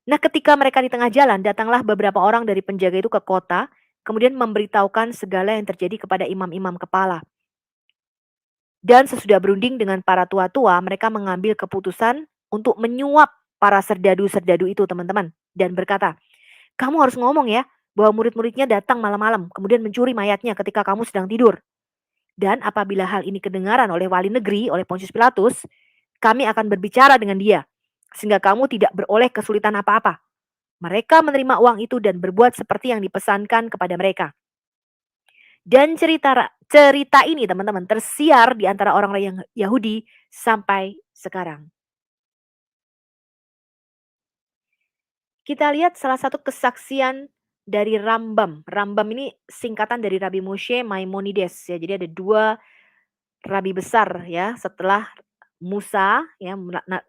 Nah, ketika mereka di tengah jalan, datanglah beberapa orang dari penjaga itu ke kota, kemudian memberitahukan segala yang terjadi kepada imam-imam kepala. Dan sesudah berunding dengan para tua-tua, mereka mengambil keputusan untuk menyuap para serdadu-serdadu itu, teman-teman. Dan berkata, kamu harus ngomong ya, bahwa murid-muridnya datang malam-malam, kemudian mencuri mayatnya ketika kamu sedang tidur. Dan apabila hal ini kedengaran oleh wali negeri, oleh Pontius Pilatus, kami akan berbicara dengan dia, sehingga kamu tidak beroleh kesulitan apa-apa. Mereka menerima uang itu dan berbuat seperti yang dipesankan kepada mereka. Dan cerita ini teman-teman tersiar di antara orang-orang yang Yahudi sampai sekarang. Kita lihat salah satu kesaksian dari Rambam. Rambam ini singkatan dari Rabi Moshe Maimonides ya. Jadi ada dua rabi besar ya setelah Musa ya,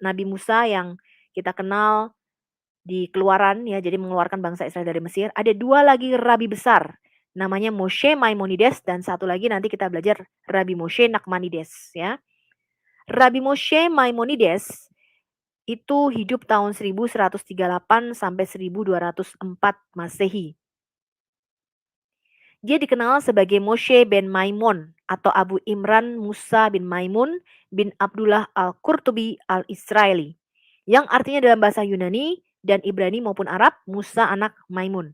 Nabi Musa yang kita kenal di Keluaran ya, jadi mengeluarkan bangsa Israel dari Mesir. Ada dua lagi rabi besar, namanya Moshe Maimonides dan satu lagi nanti kita belajar Rabi Moshe Nachmanides ya. Rabi Moshe Maimonides itu hidup tahun 1138 sampai 1204 Masehi. Dia dikenal sebagai Moshe ben Maimon atau Abu Imran Musa bin Maimun bin Abdullah al-Qurtubi al-Israeli. Yang artinya dalam bahasa Yunani dan Ibrani maupun Arab, Musa anak Maimun.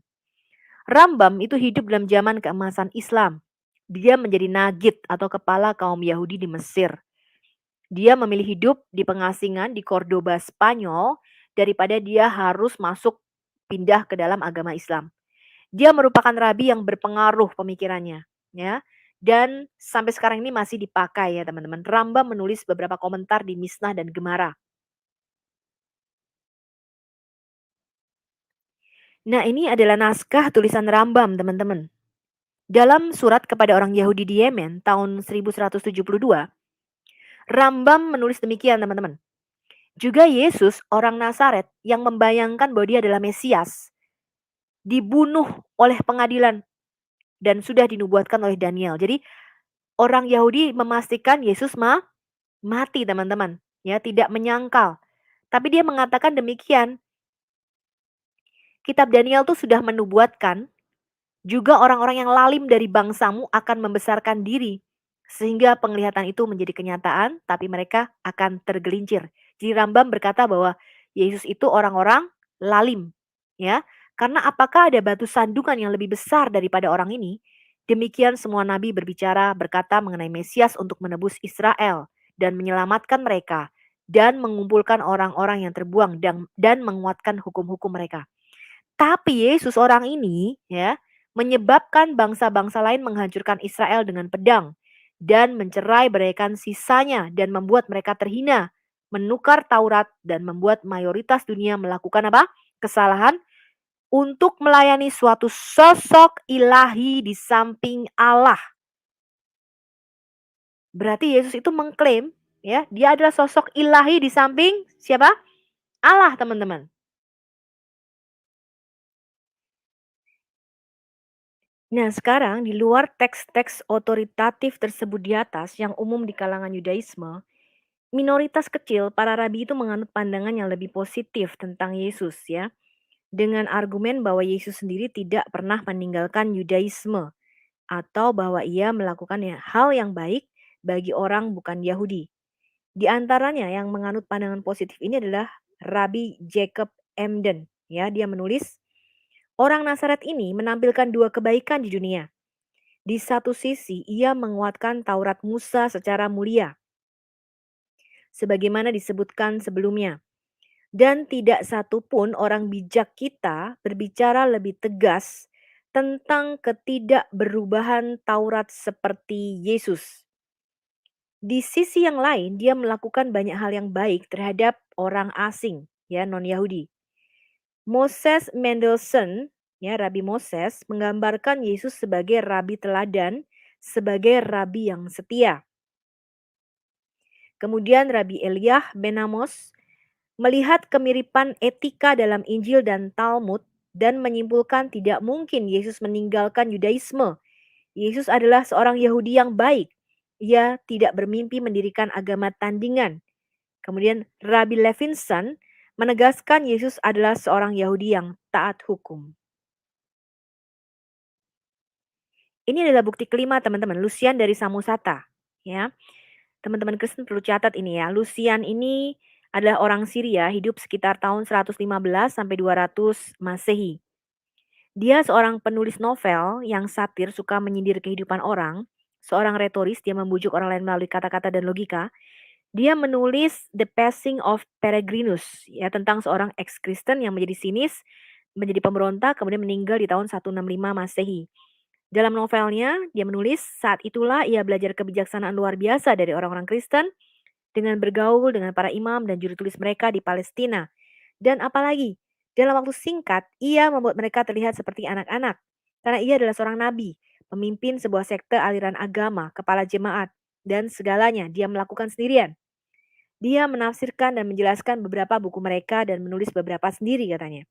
Rambam itu hidup dalam zaman keemasan Islam. Dia menjadi nagid atau kepala kaum Yahudi di Mesir. Dia memilih hidup di pengasingan di Cordoba, Spanyol daripada dia harus masuk pindah ke dalam agama Islam. Dia merupakan rabi yang berpengaruh pemikirannya, ya. Dan sampai sekarang ini masih dipakai ya teman-teman. Rambam menulis beberapa komentar di Misnah dan Gemara. Nah, ini adalah naskah tulisan Rambam, teman-teman. Dalam surat kepada orang Yahudi di Yemen tahun 1172, Rambam menulis demikian, teman-teman. Juga Yesus, orang Nazaret yang membayangkan bahwa dia adalah Mesias, dibunuh oleh pengadilan dan sudah dinubuatkan oleh Daniel. Jadi orang Yahudi memastikan Yesus mati, teman-teman. Ya, tidak menyangkal. Tapi dia mengatakan demikian. Kitab Daniel tuh sudah menubuatkan juga orang-orang yang lalim dari bangsamu akan membesarkan diri. Sehingga penglihatan itu menjadi kenyataan, tapi mereka akan tergelincir. Jadi Rambam berkata bahwa Yesus itu orang-orang lalim. Ya, karena apakah ada batu sandungan yang lebih besar daripada orang ini? Demikian semua nabi berbicara berkata mengenai Mesias untuk menebus Israel dan menyelamatkan mereka dan mengumpulkan orang-orang yang terbuang dan menguatkan hukum-hukum mereka. Tapi Yesus orang ini ya menyebabkan bangsa-bangsa lain menghancurkan Israel dengan pedang dan mencerai beraikan sisanya dan membuat mereka terhina, menukar Taurat dan membuat mayoritas dunia melakukan apa? Kesalahan untuk melayani suatu sosok ilahi di samping Allah. Berarti Yesus itu mengklaim ya, dia adalah sosok ilahi di samping siapa? Allah, teman-teman. Nah, sekarang di luar teks-teks otoritatif tersebut di atas yang umum di kalangan Yudaisme, minoritas kecil para rabi itu menganut pandangan yang lebih positif tentang Yesus ya, dengan argumen bahwa Yesus sendiri tidak pernah meninggalkan Yudaisme atau bahwa ia melakukan hal yang baik bagi orang bukan Yahudi. Di antaranya yang menganut pandangan positif ini adalah Rabi Jacob Emden. Ya, dia menulis, orang Nazaret ini menampilkan dua kebaikan di dunia. Di satu sisi, ia menguatkan Taurat Musa secara mulia, sebagaimana disebutkan sebelumnya. Dan tidak satu pun orang bijak kita berbicara lebih tegas tentang ketidakberubahan Taurat seperti Yesus. Di sisi yang lain, dia melakukan banyak hal yang baik terhadap orang asing, ya, non-Yahudi. Moses Mendelssohn, ya, Rabi Moses, menggambarkan Yesus sebagai rabi teladan, sebagai rabi yang setia. Kemudian Rabi Eliah Ben Amos melihat kemiripan etika dalam Injil dan Talmud dan menyimpulkan tidak mungkin Yesus meninggalkan Yudaisme. Yesus adalah seorang Yahudi yang baik. Ia tidak bermimpi mendirikan agama tandingan. Kemudian Rabbi Levinson menegaskan Yesus adalah seorang Yahudi yang taat hukum. Ini adalah bukti kelima teman-teman, Lucian dari Samosata. Ya, teman-teman Kristen perlu catat ini ya. Lucian ini adalah orang Syria, hidup sekitar tahun 115 sampai 200 Masehi. Dia seorang penulis novel yang satir, suka menyindir kehidupan orang. Seorang retoris, dia membujuk orang lain melalui kata-kata dan logika. Dia menulis The Passing of Peregrinus ya, tentang seorang ex-Kristen yang menjadi sinis, menjadi pemberontak, kemudian meninggal di tahun 165 Masehi. Dalam novelnya, dia menulis, saat itulah ia belajar kebijaksanaan luar biasa dari orang-orang Kristen dengan bergaul dengan para imam dan juru tulis mereka di Palestina. Dan apalagi, dalam waktu singkat, ia membuat mereka terlihat seperti anak-anak. Karena ia adalah seorang nabi, pemimpin sebuah sekte aliran agama, kepala jemaat, dan segalanya dia melakukan sendirian. Dia menafsirkan dan menjelaskan beberapa buku mereka dan menulis beberapa sendiri katanya.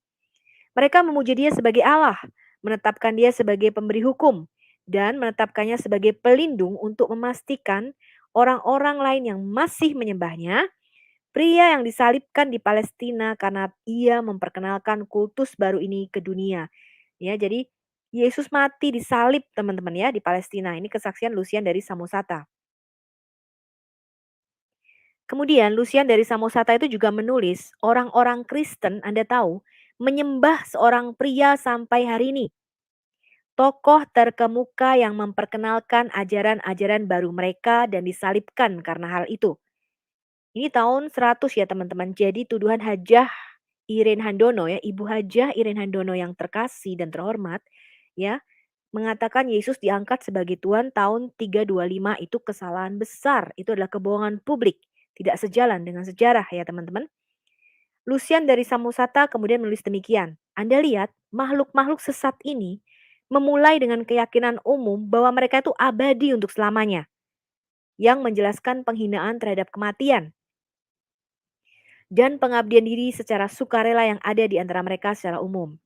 Mereka memuji dia sebagai Allah, menetapkan dia sebagai pemberi hukum, dan menetapkannya sebagai pelindung untuk memastikan orang-orang lain yang masih menyembahnya, pria yang disalibkan di Palestina karena ia memperkenalkan kultus baru ini ke dunia. Ya, jadi Yesus mati disalib teman-teman ya di Palestina. Ini kesaksian Lucian dari Samosata. Kemudian Lucian dari Samosata itu juga menulis, orang-orang Kristen Anda tahu, menyembah seorang pria sampai hari ini. Tokoh terkemuka yang memperkenalkan ajaran-ajaran baru mereka dan disalibkan karena hal itu. Ini tahun 100 ya teman-teman. Jadi tuduhan Hajah Iren Handono ya, Ibu Hajah Iren Handono yang terkasih dan terhormat ya, mengatakan Yesus diangkat sebagai Tuhan tahun 325 itu kesalahan besar. Itu adalah kebohongan publik. Tidak sejalan dengan sejarah ya teman-teman. Lucian dari Samosata kemudian menulis demikian. Anda lihat makhluk-makhluk sesat ini memulai dengan keyakinan umum bahwa mereka itu abadi untuk selamanya. Yang menjelaskan penghinaan terhadap kematian. Dan pengabdian diri secara sukarela yang ada di antara mereka secara umum.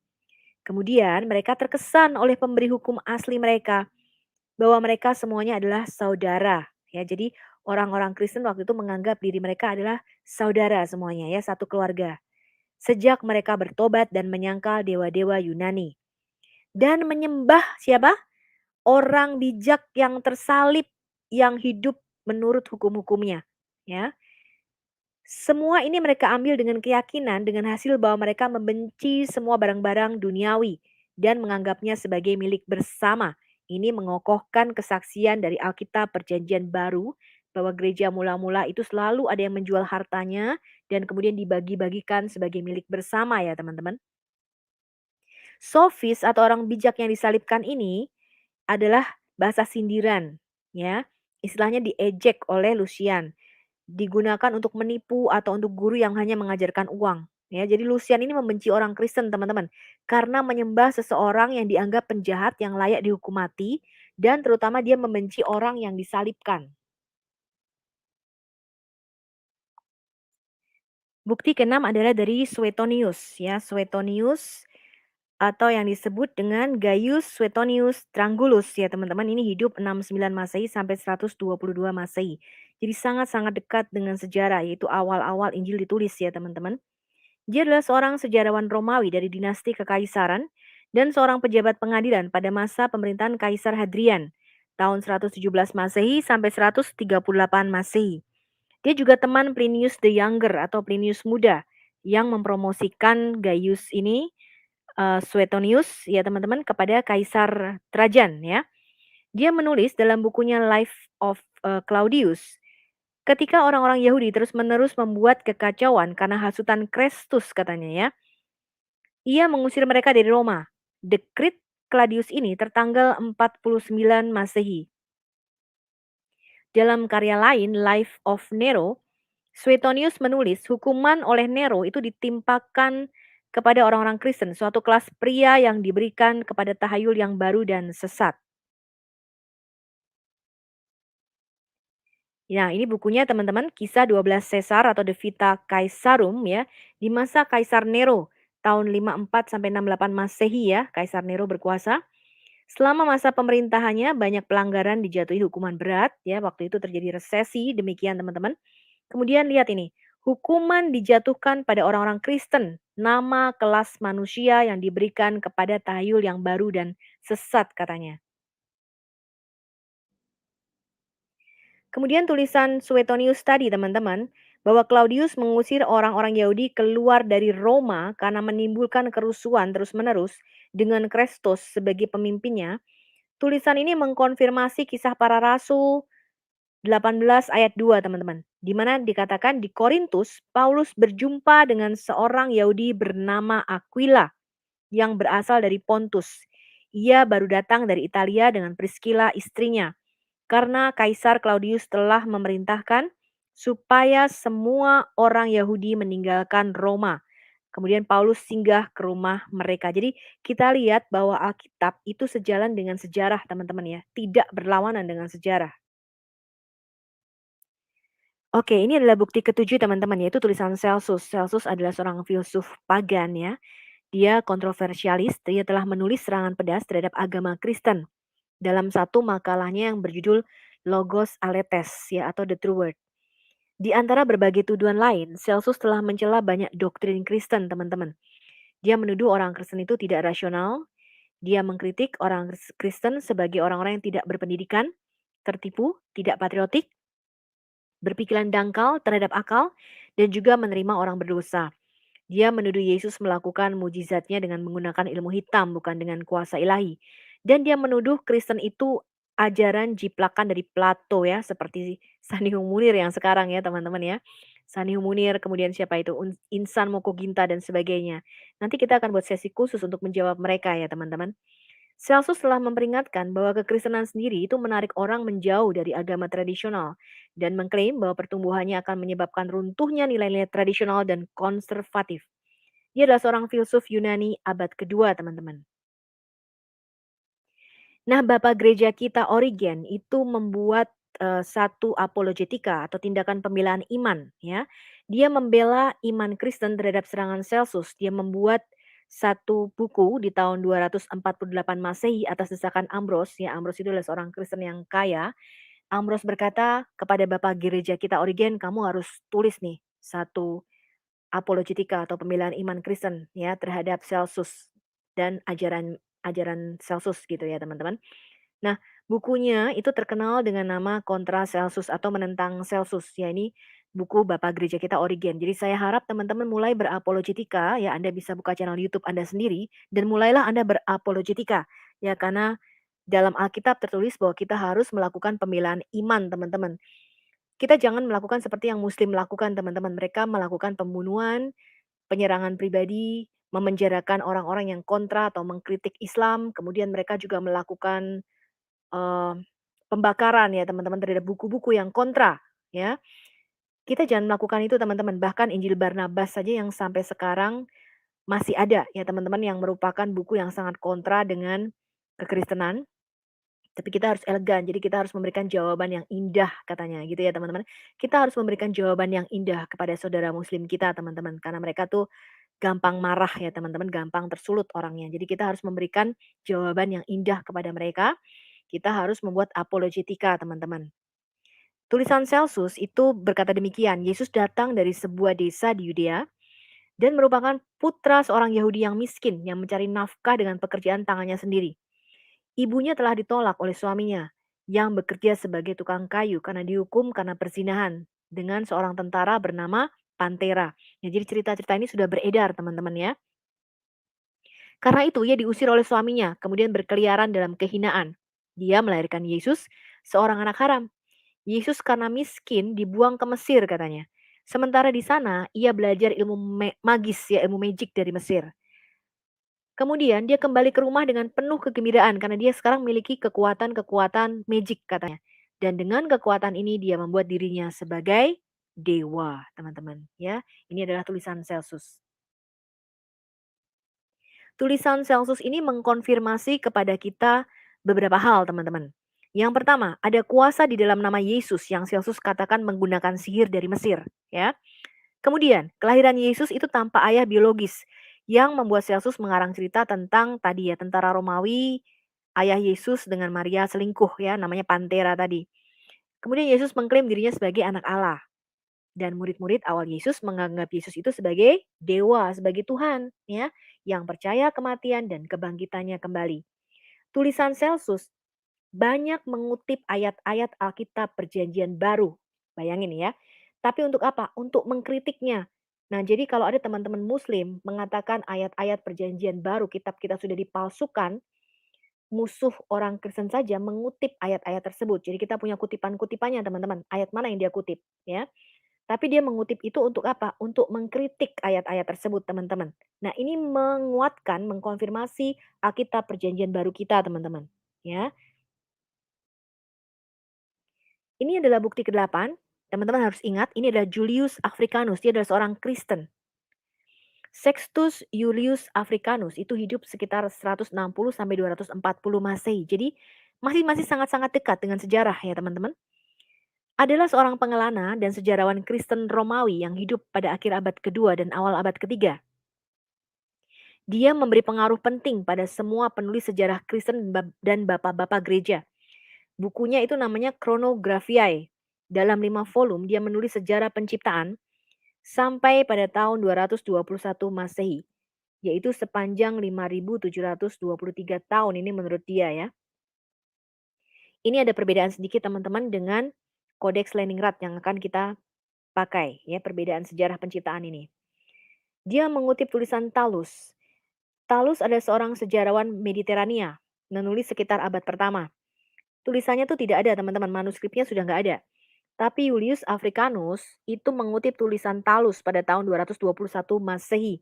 Kemudian mereka terkesan oleh pemberi hukum asli mereka bahwa mereka semuanya adalah saudara. Ya, jadi orang-orang Kristen waktu itu menganggap diri mereka adalah saudara semuanya ya, satu keluarga. Sejak mereka bertobat dan menyangkal dewa-dewa Yunani. Dan menyembah siapa? Orang bijak yang tersalib yang hidup menurut hukum-hukumnya. Ya. Semua ini mereka ambil dengan keyakinan dengan hasil bahwa mereka membenci semua barang-barang duniawi dan menganggapnya sebagai milik bersama. Ini mengokohkan kesaksian dari Alkitab Perjanjian Baru bahwa gereja mula-mula itu selalu ada yang menjual hartanya dan kemudian dibagi-bagikan sebagai milik bersama ya teman-teman. Sofis atau orang bijak yang disalibkan ini adalah bahasa sindiran ya. istilahnya diejek oleh Lucian. Digunakan untuk menipu atau untuk guru yang hanya mengajarkan uang. Ya, jadi Lucian ini membenci orang Kristen, teman-teman, karena menyembah seseorang yang dianggap penjahat yang layak dihukum mati, dan terutama dia membenci orang yang disalibkan. Bukti keenam adalah dari Suetonius, ya. Suetonius atau yang disebut dengan Gaius Suetonius Trangulus, ya teman-teman, ini hidup 69 Masehi sampai 122 Masehi. Jadi sangat-sangat dekat dengan sejarah, yaitu awal-awal Injil ditulis, ya teman-teman. Dia adalah seorang sejarawan Romawi dari dinasti Kekaisaran dan seorang pejabat pengadilan pada masa pemerintahan Kaisar Hadrian tahun 117 Masehi sampai 138 Masehi. Dia juga teman Plinius the Younger atau Plinius Muda yang mempromosikan Gaius ini, Suetonius, ya teman-teman, kepada Kaisar Trajan, ya. Dia menulis dalam bukunya Life of Claudius, ketika orang-orang Yahudi terus-menerus membuat kekacauan karena hasutan Kristus katanya, ya. Ia mengusir mereka dari Roma. Dekrit Claudius ini tertanggal 49 Masehi. Dalam karya lain, Life of Nero, Suetonius menulis hukuman oleh Nero itu ditimpakan kepada orang-orang Kristen, suatu kelas pria yang diberikan kepada tahayul yang baru dan sesat. Nah, ini bukunya teman-teman, Kisah 12 Caesar atau De Vita Caesarum, ya, di masa Kaisar Nero tahun 54 sampai 68 Masehi, ya, Kaisar Nero berkuasa. Selama masa pemerintahannya banyak pelanggaran dijatuhi hukuman berat, ya, waktu itu terjadi resesi, demikian teman-teman. Kemudian lihat ini, hukuman dijatuhkan pada orang-orang Kristen, nama kelas manusia yang diberikan kepada tahayul yang baru dan sesat katanya. Kemudian tulisan Suetonius tadi teman-teman, bahwa Claudius mengusir orang-orang Yahudi keluar dari Roma karena menimbulkan kerusuhan terus-menerus dengan Kristus sebagai pemimpinnya. Tulisan ini mengkonfirmasi Kisah Para Rasul 18 ayat 2 teman-teman. Di mana dikatakan di Korintus, Paulus berjumpa dengan seorang Yahudi bernama Aquila yang berasal dari Pontus. Ia baru datang dari Italia dengan Priscilla istrinya. Karena Kaisar Claudius telah memerintahkan supaya semua orang Yahudi meninggalkan Roma. Kemudian Paulus singgah ke rumah mereka. Jadi kita lihat bahwa Alkitab itu sejalan dengan sejarah teman-teman, ya. Tidak berlawanan dengan sejarah. Oke, ini adalah bukti ketujuh teman-teman, yaitu tulisan Celsus. Celsus adalah seorang filsuf pagan, ya. Dia kontroversialis, dia telah menulis serangan pedas terhadap agama Kristen dalam satu makalahnya yang berjudul Logos Aletes, ya, atau The True Word. Di antara berbagai tuduhan lain, Celsus telah mencela banyak doktrin Kristen, teman-teman. Dia menuduh orang Kristen itu tidak rasional, dia mengkritik orang Kristen sebagai orang-orang yang tidak berpendidikan, tertipu, tidak patriotik, berpikiran dangkal terhadap akal, dan juga menerima orang berdosa. Dia menuduh Yesus melakukan mujizatnya dengan menggunakan ilmu hitam, bukan dengan kuasa ilahi. Dan dia menuduh Kristen itu ajaran jiplakan dari Plato, ya, seperti Sanihung Munir yang sekarang, ya teman-teman, ya. Sanihung Munir, kemudian siapa itu, Insan Mokoginta dan sebagainya. Nanti kita akan buat sesi khusus untuk menjawab mereka, ya teman-teman. Celsus telah memperingatkan bahwa kekristenan sendiri itu menarik orang menjauh dari agama tradisional dan mengklaim bahwa pertumbuhannya akan menyebabkan runtuhnya nilai-nilai tradisional dan konservatif. Dia adalah seorang filsuf Yunani abad kedua, teman-teman. Nah, Bapak Gereja kita Origen itu membuat satu apologetika atau tindakan pembelaan iman, ya. Dia membela iman Kristen terhadap serangan Celsus. Dia membuat satu buku di tahun 248 Masehi atas desakan Ambros, ya. Ambros itu adalah seorang Kristen yang kaya. Ambros berkata kepada Bapak Gereja kita Origen, kamu harus tulis nih satu apologetika atau pembelaan iman Kristen, ya, terhadap Celsus dan ajaran ajaran Celsus gitu, ya teman-teman. Nah, bukunya itu terkenal dengan nama Kontra Celsus atau Menentang Celsus. Ya, ini buku Bapak Gereja kita Origen. Jadi saya harap teman-teman mulai berapologetika, ya, Anda bisa buka channel YouTube Anda sendiri dan mulailah Anda berapologetika. Ya, karena dalam Alkitab tertulis bahwa kita harus melakukan pembelaan iman, teman-teman. Kita jangan melakukan seperti yang Muslim lakukan, teman-teman. Mereka melakukan pembunuhan, penyerangan pribadi, memenjarakan orang-orang yang kontra atau mengkritik Islam, kemudian mereka juga melakukan pembakaran ya teman-teman terhadap buku-buku yang kontra ya. Kita jangan melakukan itu teman-teman, bahkan Injil Barnabas saja yang sampai sekarang masih ada ya teman-teman yang merupakan buku yang sangat kontra dengan kekristenan. Tapi kita harus elegan, jadi kita harus memberikan jawaban yang indah katanya gitu ya teman-teman. Kita harus memberikan jawaban yang indah kepada saudara muslim kita teman-teman, karena mereka tuh gampang marah ya teman-teman, gampang tersulut orangnya. Jadi kita harus memberikan jawaban yang indah kepada mereka, kita harus membuat apologetika teman-teman. Tulisan Celsus itu berkata demikian, Yesus datang dari sebuah desa di Yudea dan merupakan putra seorang Yahudi yang miskin yang mencari nafkah dengan pekerjaan tangannya sendiri. Ibunya telah ditolak oleh suaminya yang bekerja sebagai tukang kayu karena dihukum karena perzinahan dengan seorang tentara bernama Pantera. Ya, jadi cerita-cerita ini sudah beredar teman-teman ya. Karena itu ia diusir oleh suaminya, kemudian berkeliaran dalam kehinaan. Dia melahirkan Yesus, seorang anak haram. Yesus karena miskin dibuang ke Mesir katanya. Sementara di sana ia belajar ilmu magis ya, ilmu magic dari Mesir. Kemudian dia kembali ke rumah dengan penuh kegembiraan karena dia sekarang memiliki kekuatan-kekuatan magic katanya. Dan dengan kekuatan ini dia membuat dirinya sebagai dewa, teman-teman, ya. Ini adalah tulisan Celsus. Tulisan Celsus ini mengkonfirmasi kepada kita beberapa hal, teman-teman. Yang pertama, ada kuasa di dalam nama Yesus yang Celsus katakan menggunakan sihir dari Mesir, ya. Kemudian, kelahiran Yesus itu tanpa ayah biologis yang membuat Celsus mengarang cerita tentang tadi ya, tentara Romawi, ayah Yesus dengan Maria selingkuh ya, namanya Pantera tadi. Kemudian Yesus mengklaim dirinya sebagai anak Allah. Dan murid-murid awal Yesus menganggap Yesus itu sebagai dewa, sebagai Tuhan ya, yang percaya kematian dan kebangkitannya kembali. Tulisan Celsus banyak mengutip ayat-ayat Alkitab Perjanjian Baru. Bayangin ya. Tapi untuk apa? Untuk mengkritiknya. Nah, jadi kalau ada teman-teman muslim mengatakan ayat-ayat Perjanjian Baru, kitab kita sudah dipalsukan, musuh orang Kristen saja mengutip ayat-ayat tersebut. Jadi kita punya kutipan-kutipannya teman-teman. Ayat mana yang dia kutip ya. Tapi dia mengutip itu untuk apa? Untuk mengkritik ayat-ayat tersebut teman-teman. Nah, ini menguatkan, mengkonfirmasi Alkitab Perjanjian Baru kita teman-teman. Ya. Ini adalah bukti ke-8. Teman-teman harus ingat, ini adalah Julius Africanus. Dia adalah seorang Kristen. Sextus Julius Africanus itu hidup sekitar 160 sampai 240 Masehi. Jadi masih masih sangat-sangat dekat dengan sejarah ya teman-teman. Adalah seorang pengelana dan sejarawan Kristen Romawi yang hidup pada akhir abad kedua dan awal abad ketiga. Dia memberi pengaruh penting pada semua penulis sejarah Kristen dan bapak-bapak gereja. Bukunya itu namanya Chronographiae. Dalam 5 volume dia menulis sejarah penciptaan sampai pada tahun 221 Masehi, yaitu sepanjang 5.723 tahun ini menurut dia ya. Ini ada perbedaan sedikit teman-teman dengan Codex Leningrad yang akan kita pakai ya, perbedaan sejarah penciptaan ini. Dia mengutip tulisan Talus. Talus adalah seorang sejarawan Mediterania, menulis sekitar abad pertama. Tulisannya tuh tidak ada teman-teman, manuskripnya sudah nggak ada. Tapi Julius Africanus itu mengutip tulisan Talus pada tahun 221 Masehi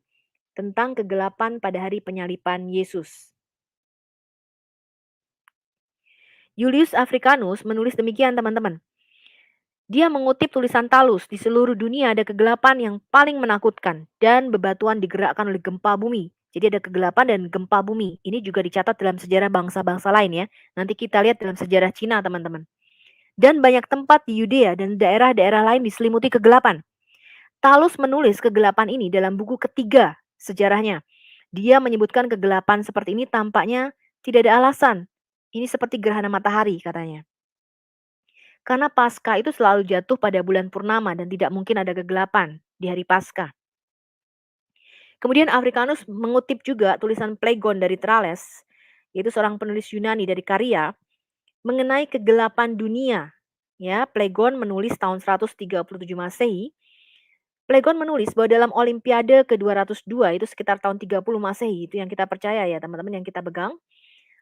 tentang kegelapan pada hari penyaliban Yesus. Julius Africanus menulis demikian teman-teman. Dia mengutip tulisan Talus, di seluruh dunia ada kegelapan yang paling menakutkan dan bebatuan digerakkan oleh gempa bumi. Jadi ada kegelapan dan gempa bumi. Ini juga dicatat dalam sejarah bangsa-bangsa lain ya. Nanti kita lihat dalam sejarah Cina teman-teman. Dan banyak tempat di Yudea dan daerah-daerah lain diselimuti kegelapan. Talus menulis kegelapan ini dalam buku ketiga sejarahnya. Dia menyebutkan kegelapan seperti ini tampaknya tidak ada alasan. Ini seperti gerhana matahari katanya. Karena Paskah itu selalu jatuh pada bulan purnama dan tidak mungkin ada kegelapan di hari Paskah. Kemudian Africanus mengutip juga tulisan Phlegon dari Thales, yaitu seorang penulis Yunani dari Karia, mengenai kegelapan dunia. Ya, Phlegon menulis tahun 137 Masehi. Phlegon menulis bahwa dalam Olimpiade ke-202 itu sekitar tahun 30 Masehi, itu yang kita percaya ya teman-teman, yang kita pegang.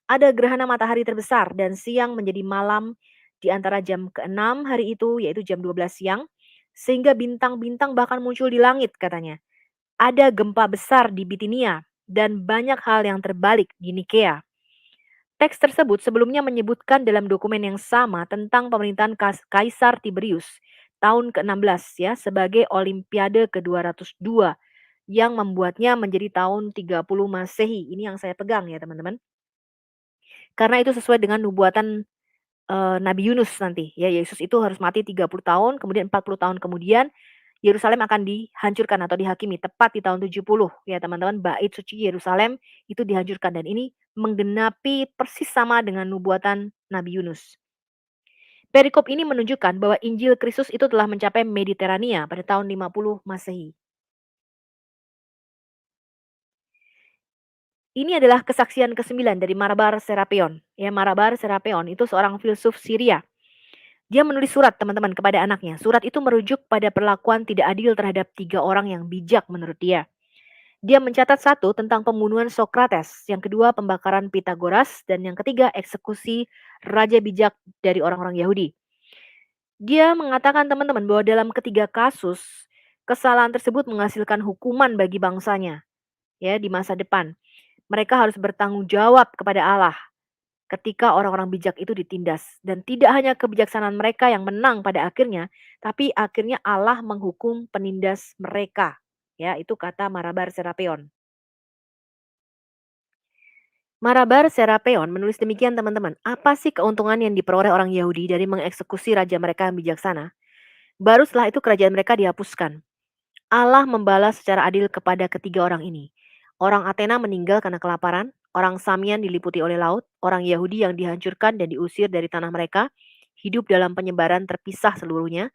Ada gerhana matahari terbesar dan siang menjadi malam di antara jam ke-6 hari itu, yaitu jam 12 siang, sehingga bintang-bintang bahkan muncul di langit katanya. Ada gempa besar di Bitinia dan banyak hal yang terbalik di Nikea. Teks tersebut sebelumnya menyebutkan dalam dokumen yang sama tentang pemerintahan Kaisar Tiberius tahun ke-16 ya sebagai Olimpiade ke-202 yang membuatnya menjadi tahun 30 Masehi. Ini yang saya pegang ya teman-teman. Karena itu sesuai dengan nubuatan Nabi Yunus nanti ya, Yesus itu harus mati 30 tahun, kemudian 40 tahun kemudian Yerusalem akan dihancurkan atau dihakimi tepat di tahun 70 ya teman-teman, bait suci Yerusalem itu dihancurkan dan ini menggenapi persis sama dengan nubuatan Nabi Yunus. Perikop ini menunjukkan bahwa Injil Kristus itu telah mencapai Mediterania pada tahun 50 Masehi. Ini adalah kesaksian ke-9 dari Marabar Serapeon. Ya, Marabar Serapeon itu seorang filsuf Syria. Dia menulis surat teman-teman kepada anaknya. Surat itu merujuk pada perlakuan tidak adil terhadap 3 orang yang bijak menurut dia. Dia mencatat satu tentang pembunuhan Sokrates, yang kedua pembakaran Pitagoras, dan yang ketiga eksekusi raja bijak dari orang-orang Yahudi. Dia mengatakan teman-teman bahwa dalam ketiga kasus, kesalahan tersebut menghasilkan hukuman bagi bangsanya ya di masa depan. Mereka harus bertanggung jawab kepada Allah ketika orang-orang bijak itu ditindas. Dan tidak hanya kebijaksanaan mereka yang menang pada akhirnya, tapi akhirnya Allah menghukum penindas mereka. Ya, itu kata Marabar Serapeon. Marabar Serapeon menulis demikian teman-teman. Apa sih keuntungan yang diperoleh orang Yahudi dari mengeksekusi raja mereka yang bijaksana? Baru setelah itu kerajaan mereka dihapuskan. Allah membalas secara adil kepada ketiga orang ini. Orang Athena meninggal karena kelaparan, orang Samian diliputi oleh laut, orang Yahudi yang dihancurkan dan diusir dari tanah mereka, hidup dalam penyebaran terpisah seluruhnya.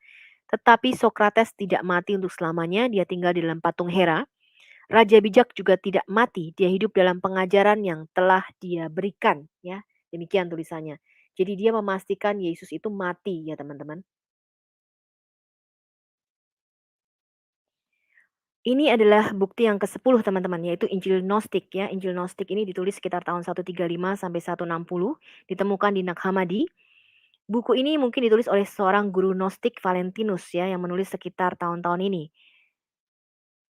Tetapi Sokrates tidak mati untuk selamanya, dia tinggal di dalam patung Hera. Raja bijak juga tidak mati, dia hidup dalam pengajaran yang telah dia berikan. Ya, demikian tulisannya. Jadi dia memastikan Yesus itu mati ya teman-teman. Ini adalah bukti yang ke-10 teman-teman, yaitu Injil Gnostik ya. Injil Gnostik ini ditulis sekitar tahun 135 sampai 160, ditemukan di Nag Hammadi. Buku ini mungkin ditulis oleh seorang guru Gnostik Valentinus ya, yang menulis sekitar tahun-tahun ini.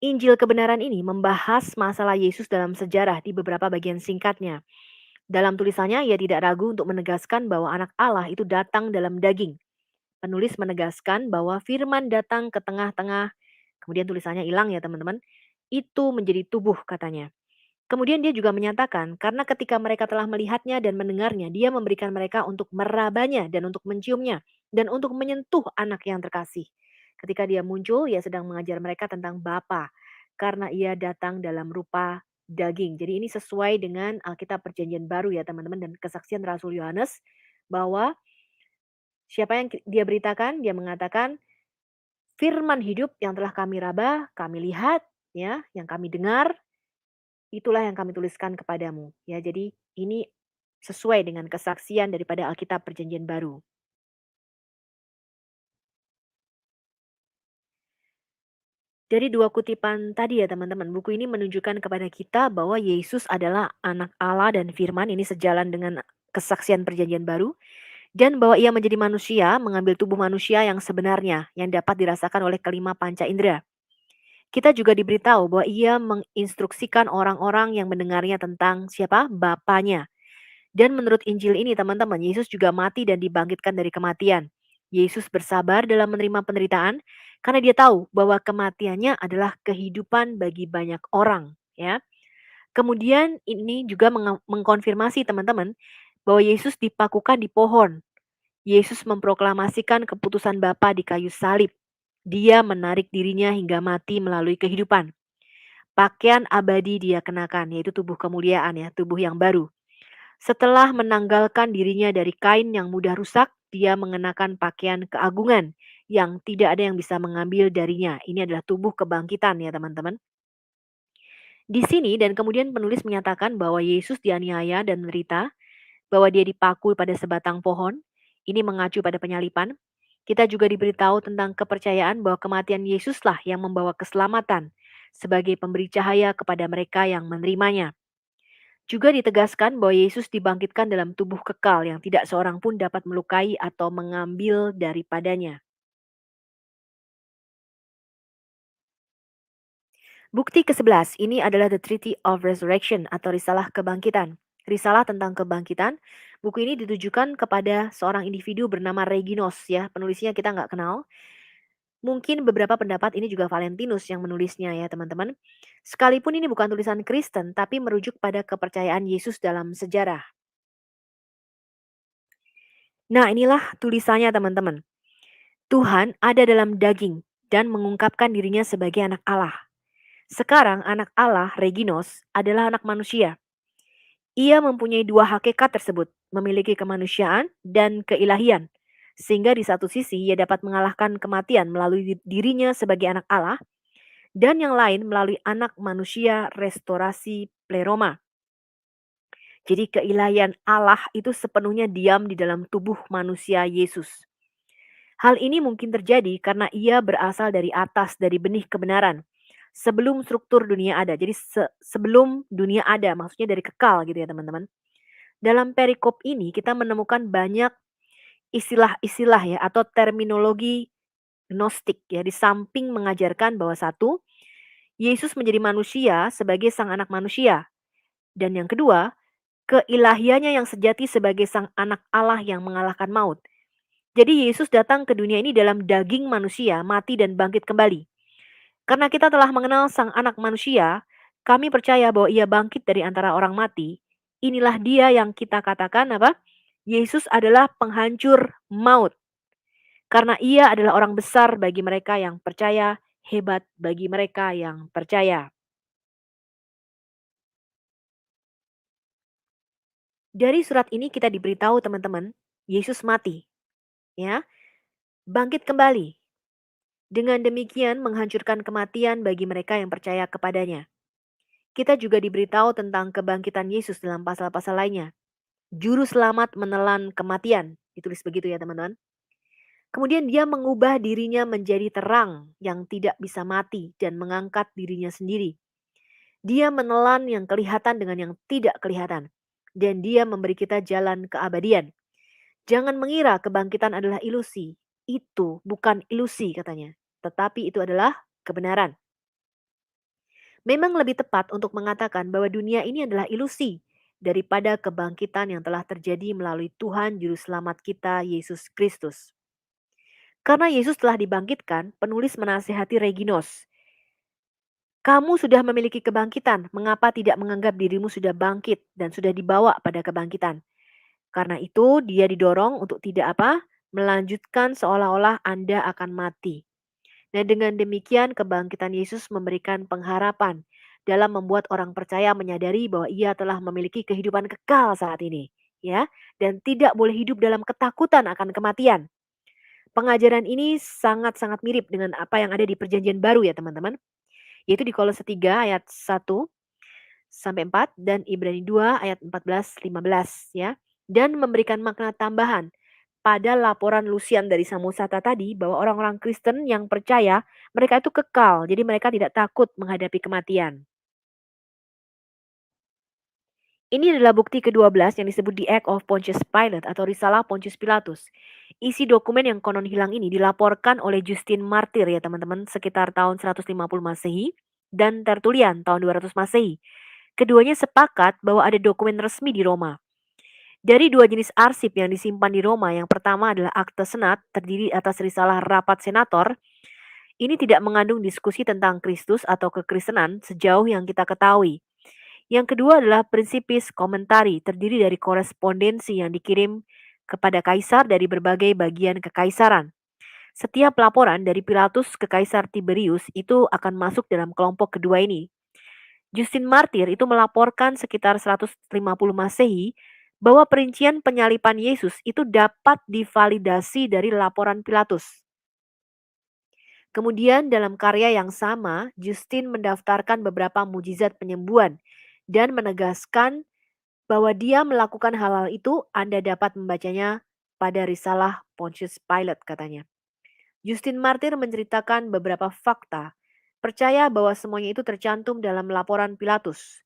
Injil kebenaran ini membahas masalah Yesus dalam sejarah di beberapa bagian singkatnya. Dalam tulisannya, ia tidak ragu untuk menegaskan bahwa anak Allah itu datang dalam daging. Penulis menegaskan bahwa firman datang ke tengah-tengah, kemudian tulisannya hilang ya teman-teman, itu menjadi tubuh katanya. Kemudian dia juga menyatakan, karena ketika mereka telah melihatnya dan mendengarnya, dia memberikan mereka untuk merabanya dan untuk menciumnya, dan untuk menyentuh anak yang terkasih. Ketika dia muncul, ia sedang mengajar mereka tentang Bapa, karena ia datang dalam rupa daging. Jadi ini sesuai dengan Alkitab Perjanjian Baru ya teman-teman, dan kesaksian Rasul Yohanes, bahwa siapa yang dia beritakan, dia mengatakan, firman hidup yang telah kami raba, kami lihat, ya, yang kami dengar, itulah yang kami tuliskan kepadamu. Ya, jadi ini sesuai dengan kesaksian daripada Alkitab Perjanjian Baru. Dari dua kutipan tadi ya teman-teman, buku ini menunjukkan kepada kita bahwa Yesus adalah anak Allah dan firman ini sejalan dengan kesaksian Perjanjian Baru dan bahwa ia menjadi manusia, mengambil tubuh manusia yang sebenarnya yang dapat dirasakan oleh kelima panca indera. Kita juga diberitahu bahwa ia menginstruksikan orang-orang yang mendengarnya tentang siapa? Bapaknya. Dan menurut Injil ini teman-teman, Yesus juga mati dan dibangkitkan dari kematian. Yesus bersabar dalam menerima penderitaan karena dia tahu bahwa kematiannya adalah kehidupan bagi banyak orang, ya. Kemudian ini juga mengkonfirmasi teman-teman bahwa Yesus dipakukan di pohon. Yesus memproklamasikan keputusan Bapa di kayu salib. Dia menarik dirinya hingga mati melalui kehidupan. Pakaian abadi dia kenakan, yaitu tubuh kemuliaan ya, tubuh yang baru. Setelah menanggalkan dirinya dari kain yang mudah rusak, dia mengenakan pakaian keagungan yang tidak ada yang bisa mengambil darinya. Ini adalah tubuh kebangkitan ya teman-teman. Di sini dan kemudian penulis menyatakan bahwa Yesus dianiaya dan menderita, bahwa dia dipaku pada sebatang pohon. Ini mengacu pada penyalipan. Kita juga diberitahu tentang kepercayaan bahwa kematian Yesuslah yang membawa keselamatan sebagai pemberi cahaya kepada mereka yang menerimanya. Juga ditegaskan bahwa Yesus dibangkitkan dalam tubuh kekal yang tidak seorang pun dapat melukai atau mengambil daripadanya. Bukti ke-11 ini adalah The Treaty of Resurrection atau risalah kebangkitan. Risalah tentang kebangkitan. Buku ini ditujukan kepada seorang individu bernama Reginos ya, penulisnya kita nggak kenal. Mungkin beberapa pendapat ini juga Valentinus yang menulisnya ya teman-teman. Sekalipun ini bukan tulisan Kristen, tapi merujuk pada kepercayaan Yesus dalam sejarah. Nah inilah tulisannya teman-teman. Tuhan ada dalam daging dan mengungkapkan dirinya sebagai anak Allah. Sekarang anak Allah, Reginos, adalah anak manusia. Ia mempunyai dua hakikat tersebut, memiliki kemanusiaan dan keilahian. Sehingga di satu sisi ia dapat mengalahkan kematian melalui dirinya sebagai anak Allah, dan yang lain melalui anak manusia restorasi pleroma. Jadi keilahian Allah itu sepenuhnya diam di dalam tubuh manusia Yesus. Hal ini mungkin terjadi karena ia berasal dari atas, dari benih kebenaran. Sebelum struktur dunia ada. Jadi sebelum dunia ada, maksudnya dari kekal gitu ya teman-teman. Dalam perikop ini kita menemukan banyak istilah-istilah ya atau terminologi gnostik ya. Di samping mengajarkan bahwa satu, Yesus menjadi manusia sebagai sang anak manusia. Dan yang kedua, keilahiannya yang sejati sebagai sang anak Allah yang mengalahkan maut. Jadi Yesus datang ke dunia ini dalam daging manusia, mati dan bangkit kembali. Karena kita telah mengenal sang anak manusia, kami percaya bahwa ia bangkit dari antara orang mati. Inilah dia yang kita katakan apa? Yesus adalah penghancur maut. Karena ia adalah orang besar bagi mereka yang percaya, hebat bagi mereka yang percaya. Dari surat ini kita diberitahu teman-teman, Yesus mati, ya, bangkit kembali. Dengan demikian menghancurkan kematian bagi mereka yang percaya kepadanya. Kita juga diberitahu tentang kebangkitan Yesus dalam pasal-pasal lainnya. Juru selamat menelan kematian, ditulis begitu ya teman-teman. Kemudian dia mengubah dirinya menjadi terang yang tidak bisa mati dan mengangkat dirinya sendiri. Dia menelan yang kelihatan dengan yang tidak kelihatan. Dan dia memberi kita jalan keabadian. Jangan mengira kebangkitan adalah ilusi. Itu bukan ilusi katanya. Tetapi itu adalah kebenaran. Memang lebih tepat untuk mengatakan bahwa dunia ini adalah ilusi daripada kebangkitan yang telah terjadi melalui Tuhan Juru Selamat kita, Yesus Kristus. Karena Yesus telah dibangkitkan, penulis menasihati Reginos. Kamu sudah memiliki kebangkitan, mengapa tidak menganggap dirimu sudah bangkit dan sudah dibawa pada kebangkitan? Karena itu dia didorong untuk tidak apa? Melanjutkan seolah-olah Anda akan mati. Nah, dengan demikian kebangkitan Yesus memberikan pengharapan dalam membuat orang percaya menyadari bahwa ia telah memiliki kehidupan kekal saat ini, ya, dan tidak boleh hidup dalam ketakutan akan kematian. Pengajaran ini sangat-sangat mirip dengan apa yang ada di Perjanjian Baru ya, teman-teman. Yaitu di Kolose 3 ayat 1 sampai 4 dan Ibrani 2 ayat 14-15 ya. Dan memberikan makna tambahan pada laporan Lucian dari Samosata tadi bahwa orang-orang Kristen yang percaya mereka itu kekal, jadi mereka tidak takut menghadapi kematian. Ini adalah bukti ke-12 yang disebut The Act of Pontius Pilate atau Risalah Pontius Pilatus. Isi dokumen yang konon hilang ini dilaporkan oleh Justin Martyr ya teman-teman sekitar tahun 150 Masehi dan Tertullian tahun 200 Masehi. Keduanya sepakat bahwa ada dokumen resmi di Roma. Dari dua jenis arsip yang disimpan di Roma, yang pertama adalah akte senat, terdiri atas risalah rapat senator. Ini tidak mengandung diskusi tentang Kristus atau kekristenan sejauh yang kita ketahui. Yang kedua adalah prinsipis komentari, terdiri dari korespondensi yang dikirim kepada kaisar dari berbagai bagian kekaisaran. Setiap laporan dari Pilatus ke Kaisar Tiberius itu akan masuk dalam kelompok kedua ini. Justin Martyr itu melaporkan sekitar 150 Masehi bahwa perincian penyalipan Yesus itu dapat divalidasi dari laporan Pilatus. Kemudian dalam karya yang sama, Justin mendaftarkan beberapa mujizat penyembuhan dan menegaskan bahwa dia melakukan hal-hal itu Anda dapat membacanya pada risalah Pontius Pilate katanya. Justin Martyr menceritakan beberapa fakta, percaya bahwa semuanya itu tercantum dalam laporan Pilatus.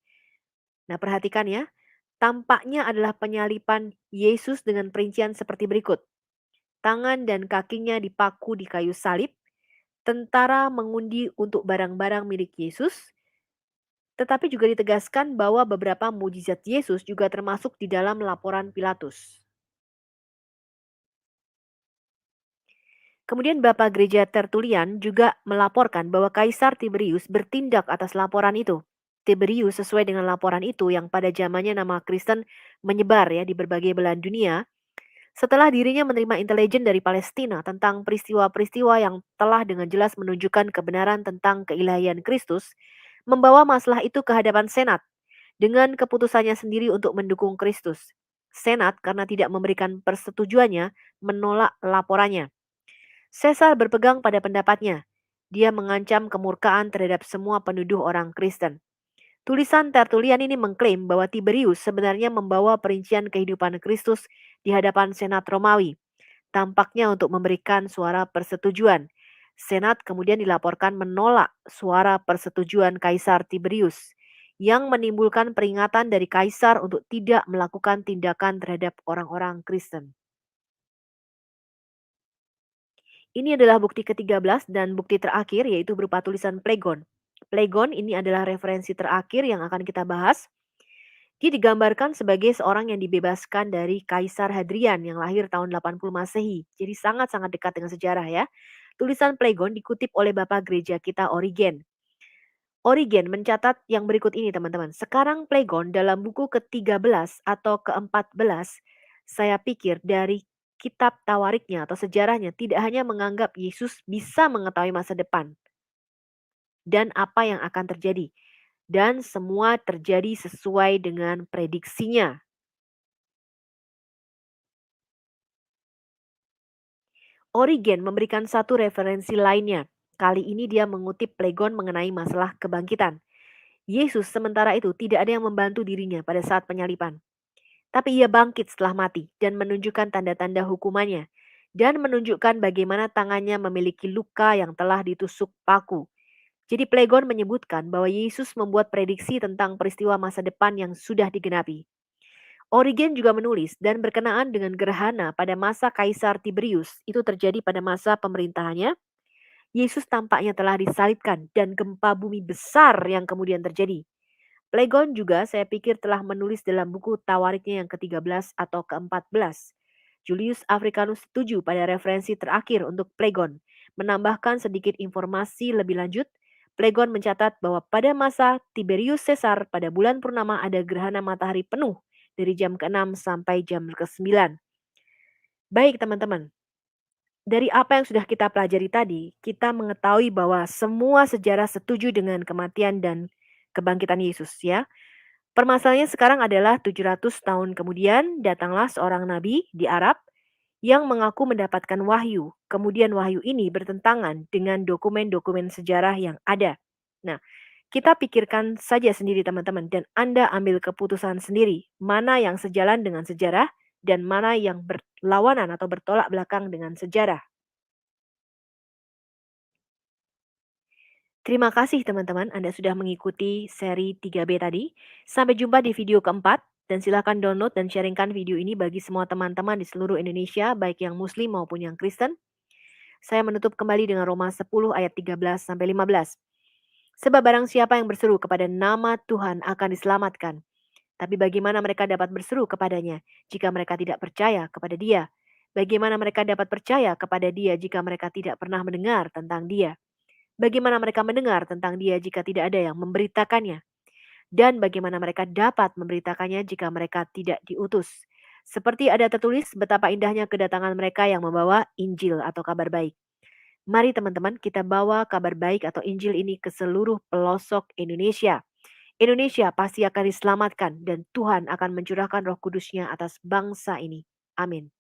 Nah, perhatikan ya. Tampaknya adalah penyalipan Yesus dengan perincian seperti berikut. Tangan dan kakinya dipaku di kayu salib. Tentara mengundi untuk barang-barang milik Yesus. Tetapi juga ditegaskan bahwa beberapa mujizat Yesus juga termasuk di dalam laporan Pilatus. Kemudian Bapak Gereja Tertulian juga melaporkan bahwa Kaisar Tiberius bertindak atas laporan itu. Tiberius sesuai dengan laporan itu yang pada zamannya nama Kristen menyebar ya di berbagai belahan dunia. Setelah dirinya menerima intelijen dari Palestina tentang peristiwa-peristiwa yang telah dengan jelas menunjukkan kebenaran tentang keilahian Kristus, membawa masalah itu ke hadapan Senat dengan keputusannya sendiri untuk mendukung Kristus. Senat karena tidak memberikan persetujuannya menolak laporannya. Caesar berpegang pada pendapatnya. Dia mengancam kemurkaan terhadap semua penuduh orang Kristen. Tulisan Tertullian ini mengklaim bahwa Tiberius sebenarnya membawa perincian kehidupan Kristus di hadapan Senat Romawi, tampaknya untuk memberikan suara persetujuan. Senat kemudian dilaporkan menolak suara persetujuan Kaisar Tiberius, yang menimbulkan peringatan dari Kaisar untuk tidak melakukan tindakan terhadap orang-orang Kristen. Ini adalah bukti ke-13 dan bukti terakhir yaitu berupa tulisan Plegon. Plegon ini adalah referensi terakhir yang akan kita bahas. Dia digambarkan sebagai seorang yang dibebaskan dari Kaisar Hadrian yang lahir tahun 80 Masehi. Jadi sangat-sangat dekat dengan sejarah ya. Tulisan Plegon dikutip oleh Bapak Gereja kita Origen. Origen mencatat yang berikut ini teman-teman. Sekarang Plegon dalam buku ke-13 atau ke-14, saya pikir dari kitab tawariknya atau sejarahnya tidak hanya menganggap Yesus bisa mengetahui masa depan dan apa yang akan terjadi. Dan semua terjadi sesuai dengan prediksinya. Origen memberikan satu referensi lainnya. Kali ini dia mengutip Plegon mengenai masalah kebangkitan. Yesus sementara itu tidak ada yang membantu dirinya pada saat penyaliban. Tapi ia bangkit setelah mati dan menunjukkan tanda-tanda hukumannya. Dan menunjukkan bagaimana tangannya memiliki luka yang telah ditusuk paku. Jadi Plegon menyebutkan bahwa Yesus membuat prediksi tentang peristiwa masa depan yang sudah digenapi. Origen juga menulis dan berkenaan dengan gerhana pada masa Kaisar Tiberius. Itu terjadi pada masa pemerintahannya. Yesus tampaknya telah disalibkan dan gempa bumi besar yang kemudian terjadi. Plegon juga saya pikir telah menulis dalam buku tawariknya yang ke-13 atau ke-14. Julius Africanus setuju pada referensi terakhir untuk Plegon. Menambahkan sedikit informasi lebih lanjut, Plegon mencatat bahwa pada masa Tiberius Caesar pada bulan purnama ada gerhana matahari penuh dari jam ke-6 sampai jam ke-9. Baik teman-teman, dari apa yang sudah kita pelajari tadi, kita mengetahui bahwa semua sejarah setuju dengan kematian dan kebangkitan Yesus ya. Permasalahannya sekarang adalah 700 tahun kemudian datanglah seorang nabi di Arab yang mengaku mendapatkan wahyu. Kemudian wahyu ini bertentangan dengan dokumen-dokumen sejarah yang ada. Nah, kita pikirkan saja sendiri teman-teman dan Anda ambil keputusan sendiri mana yang sejalan dengan sejarah dan mana yang berlawanan atau bertolak belakang dengan sejarah. Terima kasih teman-teman Anda sudah mengikuti seri 3B tadi. Sampai jumpa di video keempat dan silakan download dan sharingkan video ini bagi semua teman-teman di seluruh Indonesia baik yang muslim maupun yang Kristen. Saya menutup kembali dengan Roma 10 ayat 13 sampai 15. Sebab barang siapa yang berseru kepada nama Tuhan akan diselamatkan. Tapi bagaimana mereka dapat berseru kepadanya jika mereka tidak percaya kepada Dia? Bagaimana mereka dapat percaya kepada Dia jika mereka tidak pernah mendengar tentang Dia? Bagaimana mereka mendengar tentang Dia jika tidak ada yang memberitakannya? Dan bagaimana mereka dapat memberitakannya jika mereka tidak diutus? Seperti ada tertulis betapa indahnya kedatangan mereka yang membawa Injil atau kabar baik. Mari teman-teman kita bawa kabar baik atau Injil ini ke seluruh pelosok Indonesia. Indonesia pasti akan diselamatkan dan Tuhan akan mencurahkan roh kudusnya atas bangsa ini. Amin.